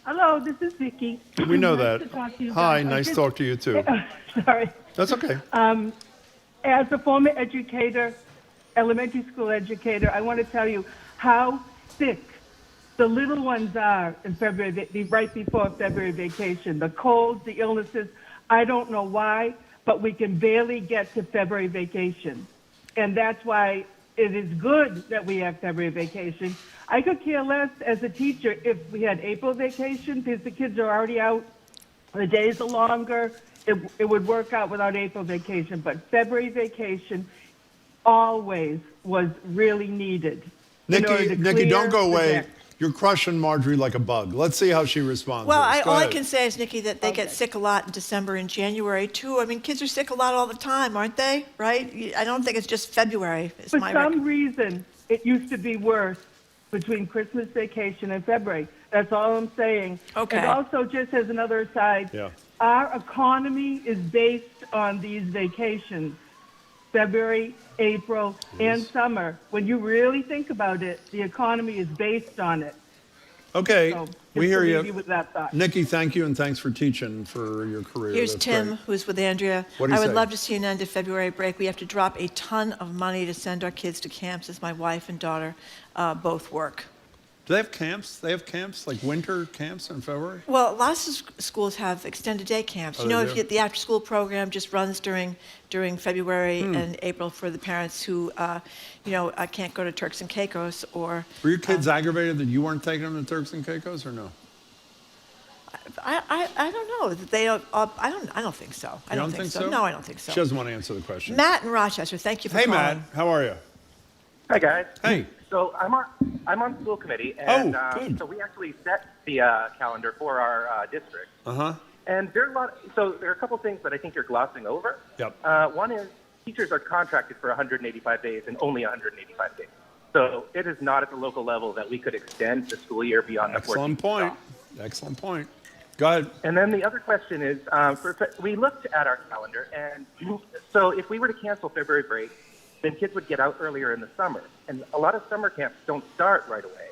Speaker 11: Hello, this is Vicki.
Speaker 9: We know
Speaker 11: Nice
Speaker 9: that.
Speaker 11: to talk to you
Speaker 9: Hi,
Speaker 11: guys.
Speaker 9: nice to talk to you too.
Speaker 11: Sorry.
Speaker 9: That's okay.
Speaker 11: As a former educator, elementary school educator, I want to tell you how sick the little ones are in February, right before February vacation. The colds, the illnesses, I don't know why, but we can barely get to February vacation. And that's why it is good that we have February vacation. I could care less as a teacher if we had April vacation because the kids are already out. The days are longer. It would work out without April vacation. But February vacation always was really needed.
Speaker 9: Nikki, don't go away. You're crushing Marjorie like a bug. Let's see how she responds.
Speaker 1: Well,
Speaker 9: to this. Go
Speaker 1: all I
Speaker 9: ahead.
Speaker 1: can say is, Nikki, that they get sick a lot in December and January, too. I mean, kids are sick a lot all the time, aren't they? Right? I don't think it's just February.
Speaker 11: For some reason, it used to be worse between Christmas vacation and February. That's all I'm saying.
Speaker 1: Okay.
Speaker 11: And also, just as another aside, our economy is based on these vacations, February, April, and summer. When you really think about it, the economy is based on it.
Speaker 9: Okay,
Speaker 11: So,
Speaker 9: we
Speaker 11: just
Speaker 9: hear
Speaker 11: to
Speaker 9: you.
Speaker 11: leave with that thought.
Speaker 9: Nikki, thank you, and thanks for teaching for your career.
Speaker 1: Here's
Speaker 9: That's
Speaker 1: Tim,
Speaker 9: great.
Speaker 1: who's with Andrea.
Speaker 9: What do you
Speaker 1: I would
Speaker 9: say?
Speaker 1: love to see an end to February break. We have to drop a ton of money to send our kids to camps as my wife and daughter both work.
Speaker 9: Do they have camps? They have camps, like winter camps in February?
Speaker 1: Well, lots of schools have extended day camps.
Speaker 9: Oh,
Speaker 1: You know,
Speaker 9: they do?
Speaker 1: the after-school program just runs during February and April for the parents who, can't go to Turks and Caicos or.
Speaker 9: Were your kids aggravated that you weren't taking them to Turks and Caicos, or no?
Speaker 1: I don't know. They don't. I don't think so. I
Speaker 9: You
Speaker 1: don't think so. No, I don't think so.
Speaker 9: She doesn't want to answer the question.
Speaker 1: Matt in Rochester, thank you for
Speaker 9: Hey,
Speaker 1: calling.
Speaker 9: Matt, how are you?
Speaker 12: Hi, guys.
Speaker 9: Hey.
Speaker 12: So I'm on school committee, and so we actually set the calendar for our district. And there are there are a couple things that I think you're glossing over.
Speaker 9: Yep.
Speaker 12: One is teachers are contracted for 185 days and only 185 days. So it is not at the local level that we could extend the school year beyond the 14th.
Speaker 9: Excellent point. Excellent point. Go ahead.
Speaker 12: And then the other question is, we looked at our calendar, and so if we were to cancel February break, then kids would get out earlier in the summer. And a lot of summer camps don't start right away.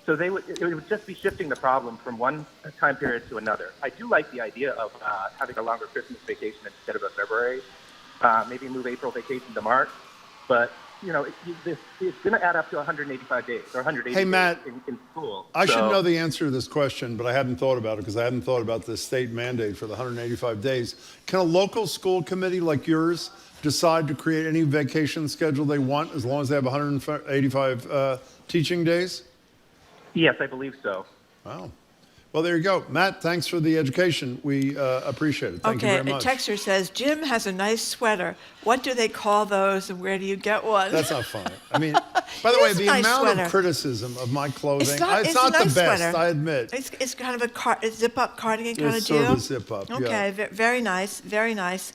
Speaker 12: So it would just be shifting the problem from one time period to another. I do like the idea of having a longer Christmas vacation instead of a February, maybe move April vacation to March. But, it's going to add up to 185 days or 180
Speaker 9: Hey, Matt,
Speaker 12: days in school.
Speaker 9: I should know the answer to this question, but I hadn't thought about it because I hadn't thought about the state mandate for the 185 days. Can a local school committee like yours decide to create any vacation schedule they want as long as they have 185 teaching days?
Speaker 12: Yes, I believe so.
Speaker 9: Wow. Well, there you go. Matt, thanks for the education. We appreciate it. Thank you very much.
Speaker 1: A texter says, Jim has a nice sweater. What do they call those and where do you get one?
Speaker 9: That's not funny. I mean, by the way, the amount of criticism of my clothing, it's not
Speaker 1: nice
Speaker 9: the best,
Speaker 1: sweater.
Speaker 9: I admit.
Speaker 1: It's kind of a zip-up cardigan kind of deal.
Speaker 9: It's sort of zip-up, yeah.
Speaker 1: Okay, very nice, very nice.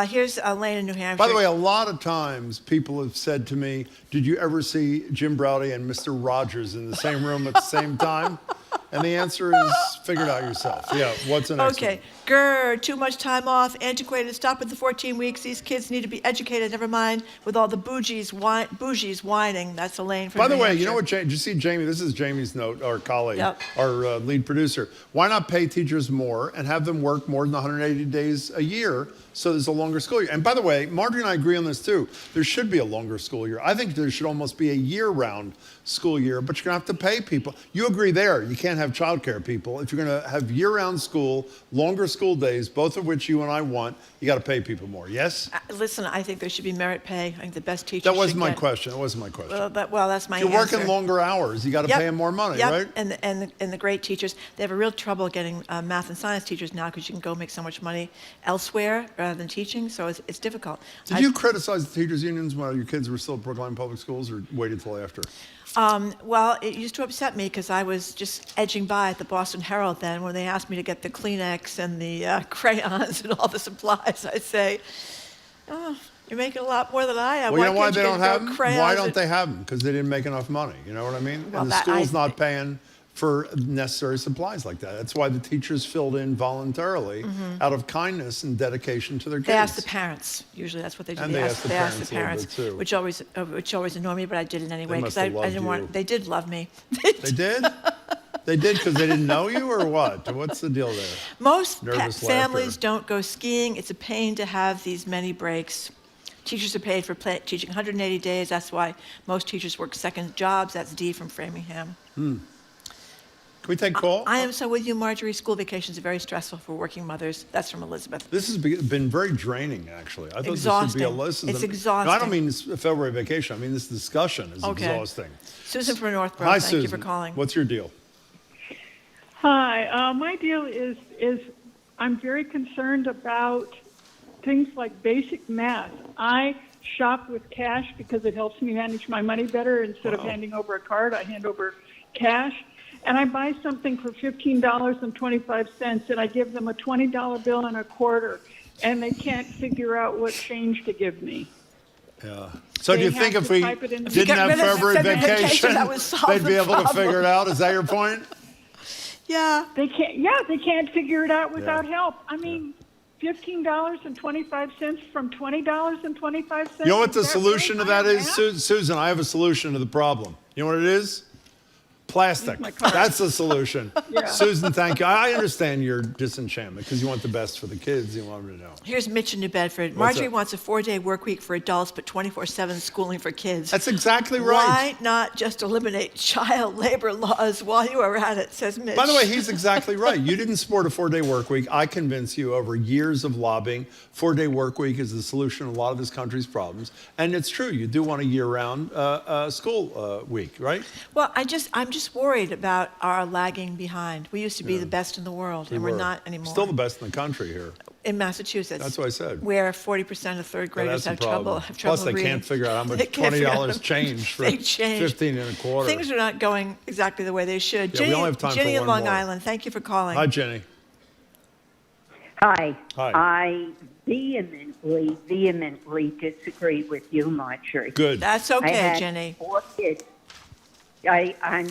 Speaker 1: Here's Lane in New Hampshire.
Speaker 9: By the way, a lot of times people have said to me, did you ever see Jim Browdy and Mr. Rogers in the same room at the same time? And the answer is, figure it out yourself. Yeah, what's the next one?
Speaker 1: Grr, too much time off, antiquated, stop with the 14 weeks. These kids need to be educated, never mind with all the bougies whining. That's Elaine from
Speaker 9: By the
Speaker 1: New
Speaker 9: way,
Speaker 1: Hampshire.
Speaker 9: you know what, did you see Jamie? This is Jamie's note, our colleague,
Speaker 1: Yep.
Speaker 9: our lead producer. Why not pay teachers more and have them work more than 180 days a year so there's a longer school year? And by the way, Marjorie and I agree on this too. There should be a longer school year. I think there should almost be a year-round school year, but you're going to have to pay people. You agree there. You can't have childcare people. If you're going to have year-round school, longer school days, both of which you and I want, you got to pay people more. Yes?
Speaker 1: Listen, I think there should be merit pay. I think the best teachers
Speaker 9: That wasn't
Speaker 1: should
Speaker 9: my
Speaker 1: get-
Speaker 9: question. That wasn't my question.
Speaker 1: Well, that's my
Speaker 9: If you're
Speaker 1: answer.
Speaker 9: working longer hours, you got to pay them more money, right?
Speaker 1: And the great teachers, they have a real trouble getting math and science teachers now because you can go make so much money elsewhere rather than teaching, so it's difficult.
Speaker 9: Did you criticize the teachers' unions while your kids were still at Brookline Public Schools or waited till after?
Speaker 1: Well, it used to upset me because I was just edging by at the Boston Herald then when they asked me to get the Kleenex and the crayons and all the supplies. I'd say, oh, you're making a lot more than I am.
Speaker 9: Well, you know why
Speaker 1: can't
Speaker 9: they
Speaker 1: you
Speaker 9: don't
Speaker 1: get
Speaker 9: have them?
Speaker 1: crayons
Speaker 9: Why don't
Speaker 1: and-
Speaker 9: they have them? Because they didn't make enough money. You know what I mean?
Speaker 1: Well,
Speaker 9: And the
Speaker 1: that-
Speaker 9: school's not paying for necessary supplies like that. That's why the teachers filled in voluntarily out of kindness and dedication to their kids.
Speaker 1: They ask the parents. Usually that's what they do.
Speaker 9: And they ask the
Speaker 1: ask the
Speaker 9: parents a little
Speaker 1: parents,
Speaker 9: bit, too.
Speaker 1: which always annoyed me, but I did it anyway
Speaker 9: must
Speaker 1: because I
Speaker 9: have loved
Speaker 1: didn't
Speaker 9: you.
Speaker 1: want. They did love me.
Speaker 9: They did? They did because they didn't know you or what? What's the deal there?
Speaker 1: Most
Speaker 9: Nervous
Speaker 1: families
Speaker 9: laughter.
Speaker 1: don't go skiing. It's a pain to have these many breaks. Teachers are paid for teaching 180 days. That's why most teachers work second jobs. That's Dee from Framingham.
Speaker 9: Can we take call?
Speaker 1: I am so with you, Marjorie. School vacations are very stressful for working mothers. That's from Elizabeth.
Speaker 9: This has been very draining, actually. I thought
Speaker 1: Exhausting.
Speaker 9: this would be
Speaker 1: It's
Speaker 9: No,
Speaker 1: exhausting.
Speaker 9: I don't mean this February vacation. I mean this discussion is
Speaker 1: Okay.
Speaker 9: exhausting.
Speaker 1: Susan from Northborough.
Speaker 9: Hi,
Speaker 1: Thank
Speaker 9: Susan.
Speaker 1: you for calling.
Speaker 9: What's your deal?
Speaker 22: Hi, my deal is I'm very concerned about things like basic math. I shop with cash because it helps me manage my money better. Instead of handing over a card, I hand over cash. And I buy something for $15.25, and I give them a $20 bill and a quarter, and they can't figure out what change to give me.
Speaker 9: Yeah. So do
Speaker 22: They
Speaker 9: you think
Speaker 22: have
Speaker 9: if
Speaker 22: to
Speaker 9: we
Speaker 22: type it in the-
Speaker 9: didn't have February vacation,
Speaker 1: that would solve
Speaker 9: they'd be
Speaker 1: the
Speaker 9: able to
Speaker 1: problem.
Speaker 9: figure it out? Is that your point?
Speaker 1: Yeah.
Speaker 22: They can't. Yeah, they can't figure it out without help. I mean, $15.25 from $20.25.
Speaker 9: You know what the
Speaker 22: Is that
Speaker 9: solution to
Speaker 22: really
Speaker 9: that
Speaker 22: high
Speaker 9: is,
Speaker 22: math?
Speaker 9: Susan? I have a solution to the problem. You know what it is? Plastic. That's the solution.
Speaker 22: Yeah.
Speaker 9: Susan, thank you. I understand your disenchantment because you want the best for the kids. You want them to know.
Speaker 1: Here's Mitch in New Bedford.
Speaker 9: What's
Speaker 1: Marjorie
Speaker 9: up?
Speaker 1: wants a 4-day work week for adults, but 24/7 schooling for kids.
Speaker 9: That's exactly right.
Speaker 1: Why not just eliminate child labor laws while you are at it, says Mitch.
Speaker 9: By the way, he's exactly right. You didn't support a 4-day work week. I convinced you over years of lobbying. 4-day work week is the solution to a lot of this country's problems. And it's true. You do want a year-round school week, right?
Speaker 1: Well, I'm just worried about our lagging behind. We used to be the best in the world, and we're not anymore.
Speaker 9: Still the best in the country here.
Speaker 1: In Massachusetts.
Speaker 9: That's what I said.
Speaker 1: Where 40% of third graders
Speaker 9: That's
Speaker 1: have
Speaker 9: the problem.
Speaker 1: trouble
Speaker 9: Plus, they
Speaker 1: reading.
Speaker 9: can't figure out how much
Speaker 1: They can't figure out
Speaker 9: $20 changed for
Speaker 1: Big change.
Speaker 9: 15 and a quarter.
Speaker 1: Things are not going exactly the way they should.
Speaker 9: Yeah, we only have time
Speaker 1: Jenny
Speaker 9: for
Speaker 1: in
Speaker 9: one
Speaker 1: Long
Speaker 9: more.
Speaker 1: Island, thank you for calling.
Speaker 9: Hi, Jenny.
Speaker 10: Hi.
Speaker 9: Hi.
Speaker 10: I vehemently disagree with you, Marjorie.
Speaker 9: Good.
Speaker 1: That's
Speaker 10: I
Speaker 1: okay,
Speaker 10: had
Speaker 1: Jenny.
Speaker 10: 4 kids. I'm.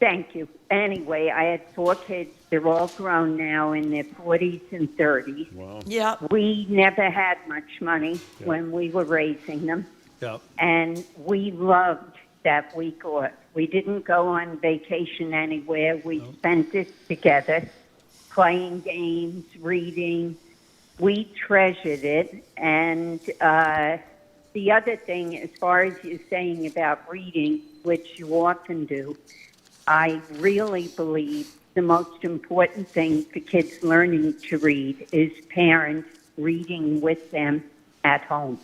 Speaker 10: Thank you. Anyway, I had 4 kids. They're all grown now in their 40s and 30s.
Speaker 9: Wow.
Speaker 1: Yeah.
Speaker 10: We never had much money when we were raising them.
Speaker 9: Yep.
Speaker 10: And we loved that week off. We didn't go on vacation anywhere. We spent it together, playing games, reading. We treasured it. And the other thing, as far as you're saying about reading, which you often do, I really believe the most important thing for kids learning to read is parents reading with them at home.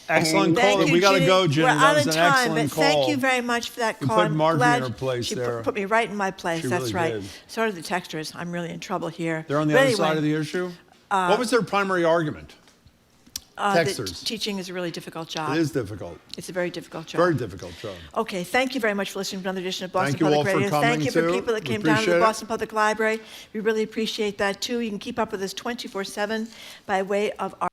Speaker 9: Excellent
Speaker 10: And-
Speaker 9: call.
Speaker 1: Thank you,
Speaker 9: We got to
Speaker 1: Jenny.
Speaker 9: go, Jenny.
Speaker 1: We're
Speaker 9: That
Speaker 1: out
Speaker 9: was
Speaker 1: of
Speaker 9: an
Speaker 1: time,
Speaker 9: excellent
Speaker 1: but
Speaker 9: call.
Speaker 1: thank you very much for that
Speaker 9: You
Speaker 1: call.
Speaker 9: put
Speaker 1: I'm
Speaker 9: Marjorie
Speaker 1: glad
Speaker 9: in her place
Speaker 1: she
Speaker 9: there.
Speaker 1: put me right in my place.
Speaker 9: She
Speaker 1: That's
Speaker 9: really
Speaker 1: right.
Speaker 9: did.
Speaker 1: So are the texters. I'm really in trouble here.
Speaker 9: They're on the
Speaker 1: But
Speaker 9: other
Speaker 1: anyway,
Speaker 9: side of the issue? What was their primary argument?
Speaker 1: that
Speaker 9: Texters.
Speaker 1: teaching is a really difficult job.
Speaker 9: It is difficult.
Speaker 1: It's a very difficult job.
Speaker 9: Very difficult job.
Speaker 1: Okay, thank you very much for listening to another edition of Boston
Speaker 9: Thank you
Speaker 1: Public
Speaker 9: all for
Speaker 1: Radio.
Speaker 9: coming,
Speaker 1: Thank you for
Speaker 9: too.
Speaker 1: people that
Speaker 9: We
Speaker 1: came down to the
Speaker 9: appreciate it.
Speaker 1: Boston Public Library. We really appreciate that, too. You can keep up with us 24/7 by way of our